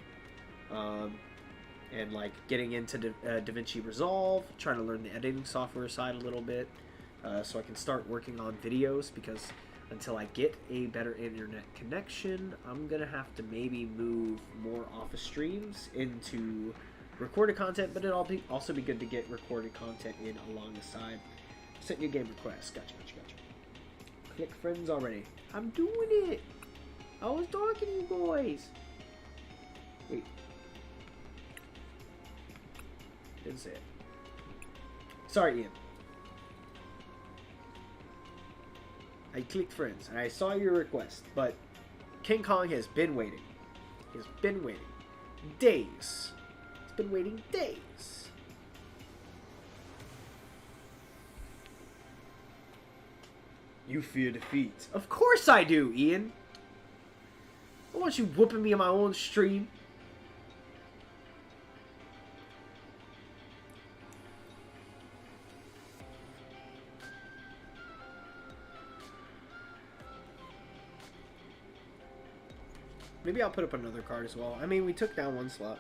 and like getting into DaVinci Resolve, trying to learn the editing software side a little bit, so I can start working on videos, because until I get a better internet connection, I'm going to have to maybe move more office streams into recorded content, but it'll also be good to get recorded content in along the side. Sent you a game request. Gotcha. click friends already. I'm doing it. I was talking to you boys. Wait. Didn't say it. Sorry, Ian. I clicked friends and I saw your request, but King Kong has been waiting. He's been waiting. Days. He's been waiting days. You fear defeat. Of course I do, Ian. I want you whooping me on my own stream. Maybe I'll put up another card as well. I mean, we took down one slot.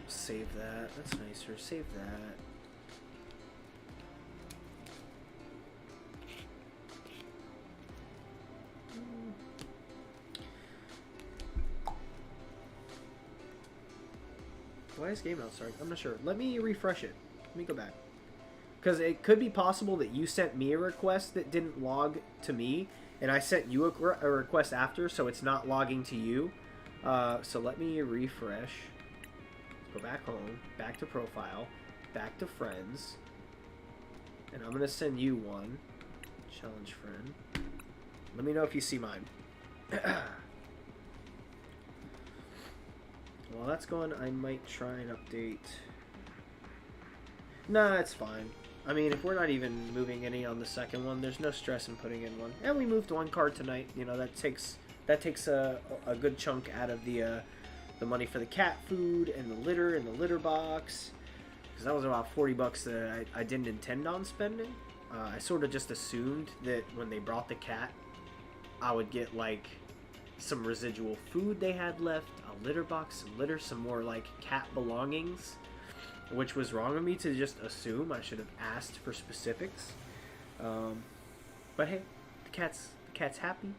Save that. That's nicer. Save that. Why is game not starting? I'm not sure. Let me refresh it. Let me go back. Because it could be possible that you sent me a request that didn't log to me, and I sent you a request after, so it's not logging to you. So let me refresh. Go back home, back to profile, back to friends, and I'm going to send you one. Challenge friend. Let me know if you see mine. While that's going, I might try and update. Nah, it's fine. I mean, if we're not even moving any on the second one, there's no stress in putting in one. And we moved one card tonight. You know, that takes a good chunk out of the money for the cat food and the litter box. Because that was about 40 bucks that I didn't intend on spending. I sort of just assumed that when they brought the cat, I would get like some residual food they had left, a litter box, some litter, some more like cat belongings, which was wrong of me to just assume. I should have asked for specifics. But hey, the cat's happy,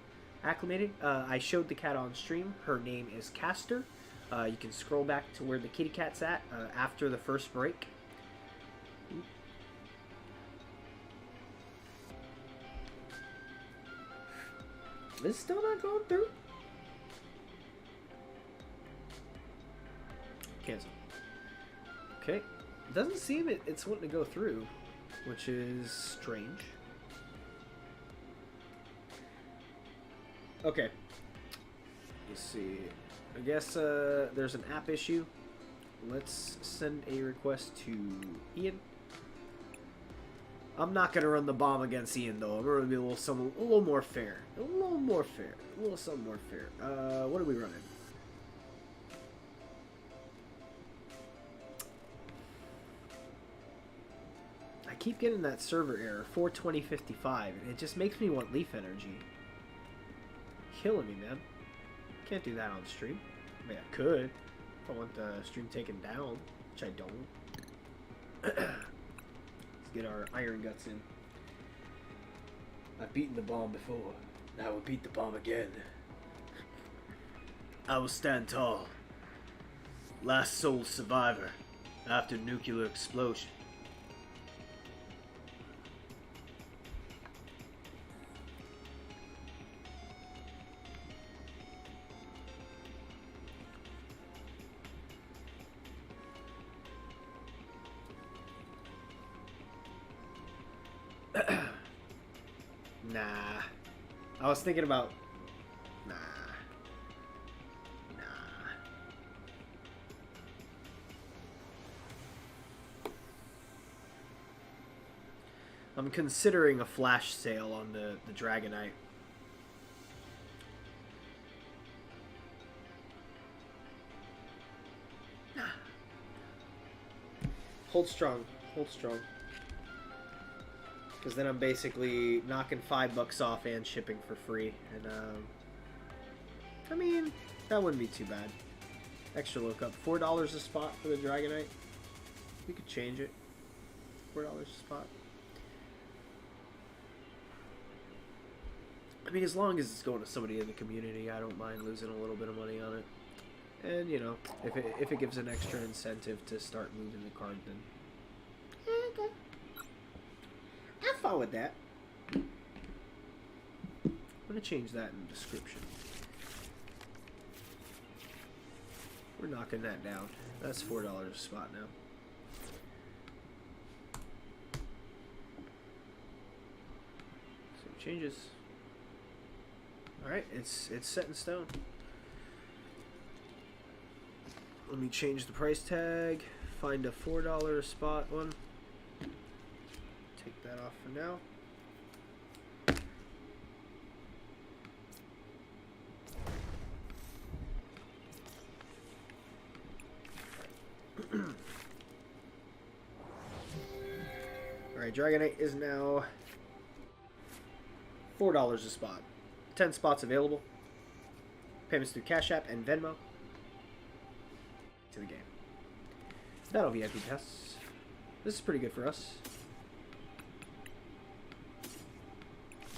acclimated. I showed the cat on stream. Her name is Castor. You can scroll back to where the kitty cat's at after the first break. This is still not going through. Cancel. Okay. It doesn't seem it's wanting to go through, which is strange. Okay. Let's see. I guess there's an app issue. Let's send a request to Ian. I'm not gonna run the bomb against Ian though. I'm gonna be a little more fair. A little more fair. A little something more fair. What are we running? I keep getting that server error, 42055, and it just makes me want leaf energy. Killing me, man. Can't do that on stream. I mean, I could if I want the stream taken down, which I don't. Let's get our iron guts in. I've beaten the bomb before. Now I will beat the bomb again. I will stand tall. Last soul survivor after nuclear explosion. Nah. I was thinking about... Nah. I'm considering a flash sale on the Dragonite. Nah. Hold strong. Hold strong. Because then I'm basically knocking $5 off and shipping for free. And, I mean, that wouldn't be too bad. Extra lookup. $4 a spot for the Dragonite. We could change it. $4 a spot. I mean, as long as it's going to somebody in the community, I don't mind losing a little bit of money on it. And, you know, if it gives an extra incentive to start moving the card, then... Okay. I'm fine with that. I'm going to change that in the description. We're knocking that down. That's $4 a spot now. So changes. Alright, it's set in stone. Let me change the price tag. Find a $4 a spot one. Take that off for now. Alright, Dragonite is now $4 a spot. 10 spots available. Payments through CashApp and Venmo. To the game. Battle VIP pass. This is pretty good for us.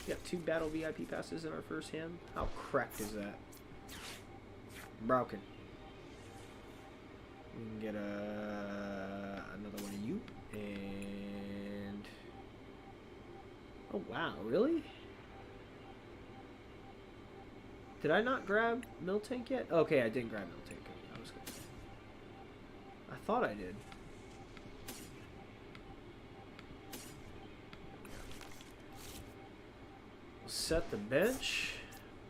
We got 2 battle VIP passes in our first hand. How cracked is that? Broken. We can get another one of you. And... oh, wow. Really? Did I not grab Miltank yet? Okay, I didn't grab Miltank. I was gonna say. I thought I did. We'll set the bench.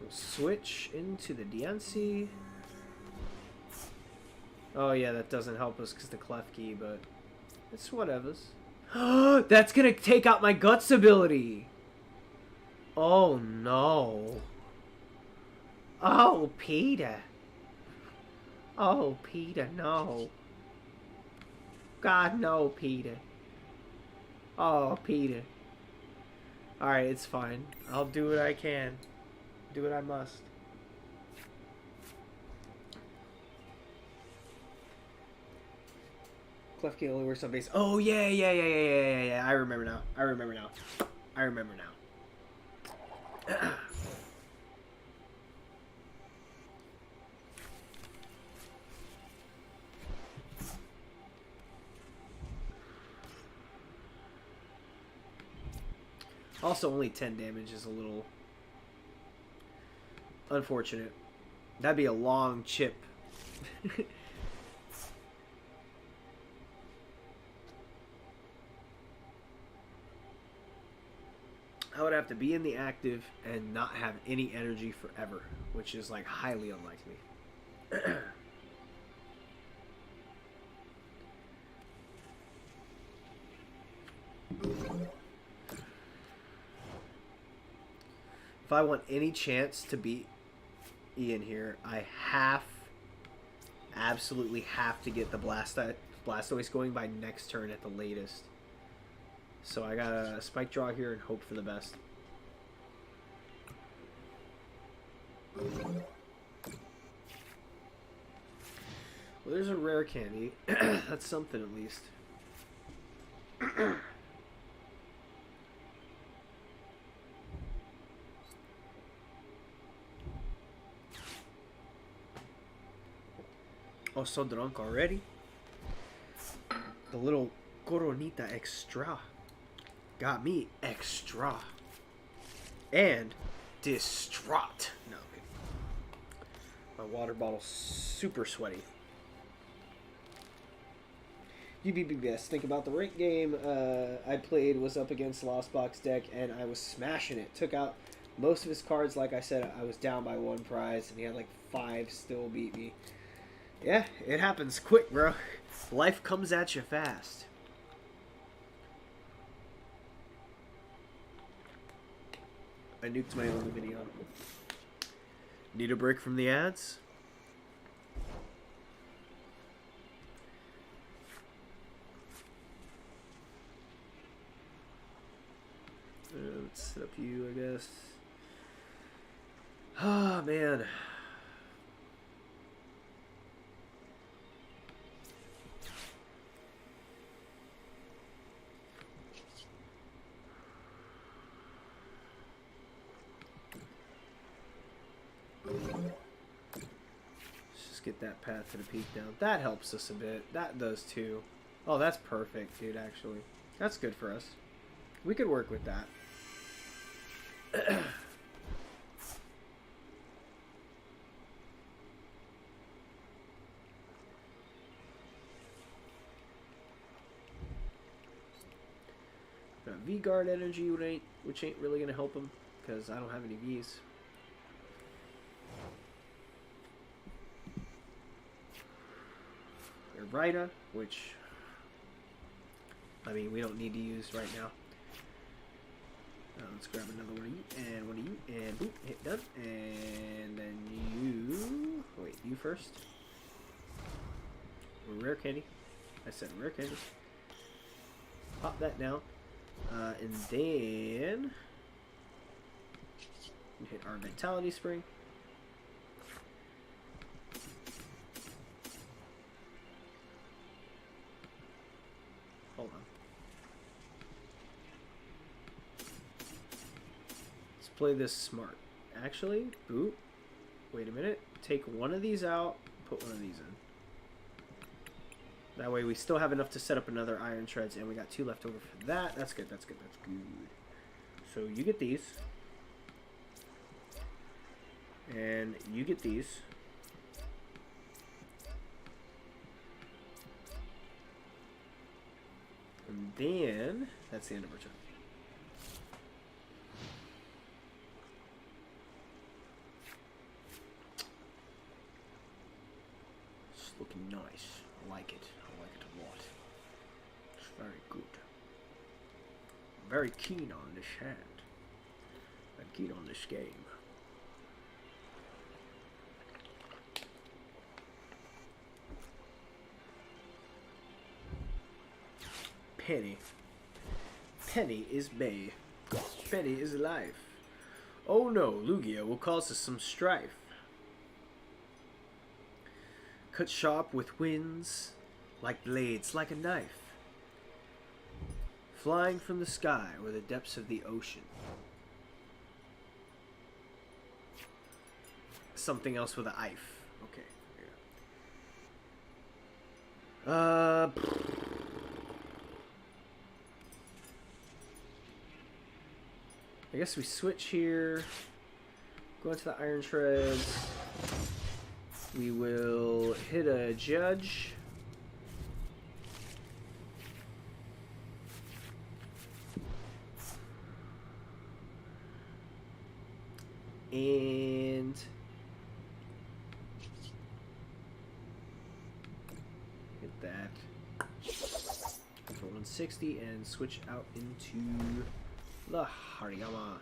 We'll switch into the DNC. Oh yeah, that doesn't help us because the clef key, but it's whatevers. That's gonna take out my guts ability. Oh no. Oh, Peter. Oh, Peter, no. God, no, Peter. Oh, Peter. Alright, it's fine. I'll do what I can. Do what I must. Clef key only works on base. Oh, yeah. I remember now. I remember now. Also, only 10 damage is a little unfortunate. That'd be a long chip. I would have to be in the active and not have any energy forever, which is like highly unlikely. If I want any chance to beat Ian here, I absolutely have to get the Blastoise going by next turn at the latest. So I got a Spike Draw here and hope for the best. Well, there's a rare candy. That's something at least. Oh, so drunk already? The little Coronita Extra got me extra and distraught. No, okay. My water bottle's super sweaty. UPBLOZER, think about the rank game I played was up against Lost Box deck and I was smashing it. Took out most of his cards. Like I said, I was down by 1 prize and he had like 5 still beat me. Yeah, it happens quick, bro. Life comes at you fast. I nuked my own video. Need a break from the ads? Let's set up you, I guess. Ah, man. Let's get that path to the peak down. That helps us a bit. That does too. Oh, that's perfect, dude, actually. That's good for us. We could work with that. Got V-Guard energy, which ain't really going to help him, because I don't have any Vs. Rida, which, I mean, we don't need to use right now. Let's grab another one of you, and one of you, and boop, hit done. And then you, wait, you first. Rare candy. I said rare candy. Pop that down. And then hit our Vitality Spring. Hold on. Let's play this smart. Actually, boot. Wait a minute. Take one of these out, put one of these in. That way we still have enough to set up another Iron Shreds, and we got 2 left over for that. That's good, that's good, that's good. So you get these. And you get these. And then, that's the end of our turn. It's looking nice. I like it. I like it a lot. It's very good. I'm very keen on this hand. I'm keen on this game. Penny. Penny is Bay. Penny is alive. Oh no, Lugia will cause us some strife. Cut sharp with winds, like blades, like a knife. Flying from the sky or the depths of the ocean. Something else with an if. Okay. Yeah. I guess we switch here. Go into the Iron Shreds. We will hit a Judge. And hit that. For 160 and switch out into the Hariyama.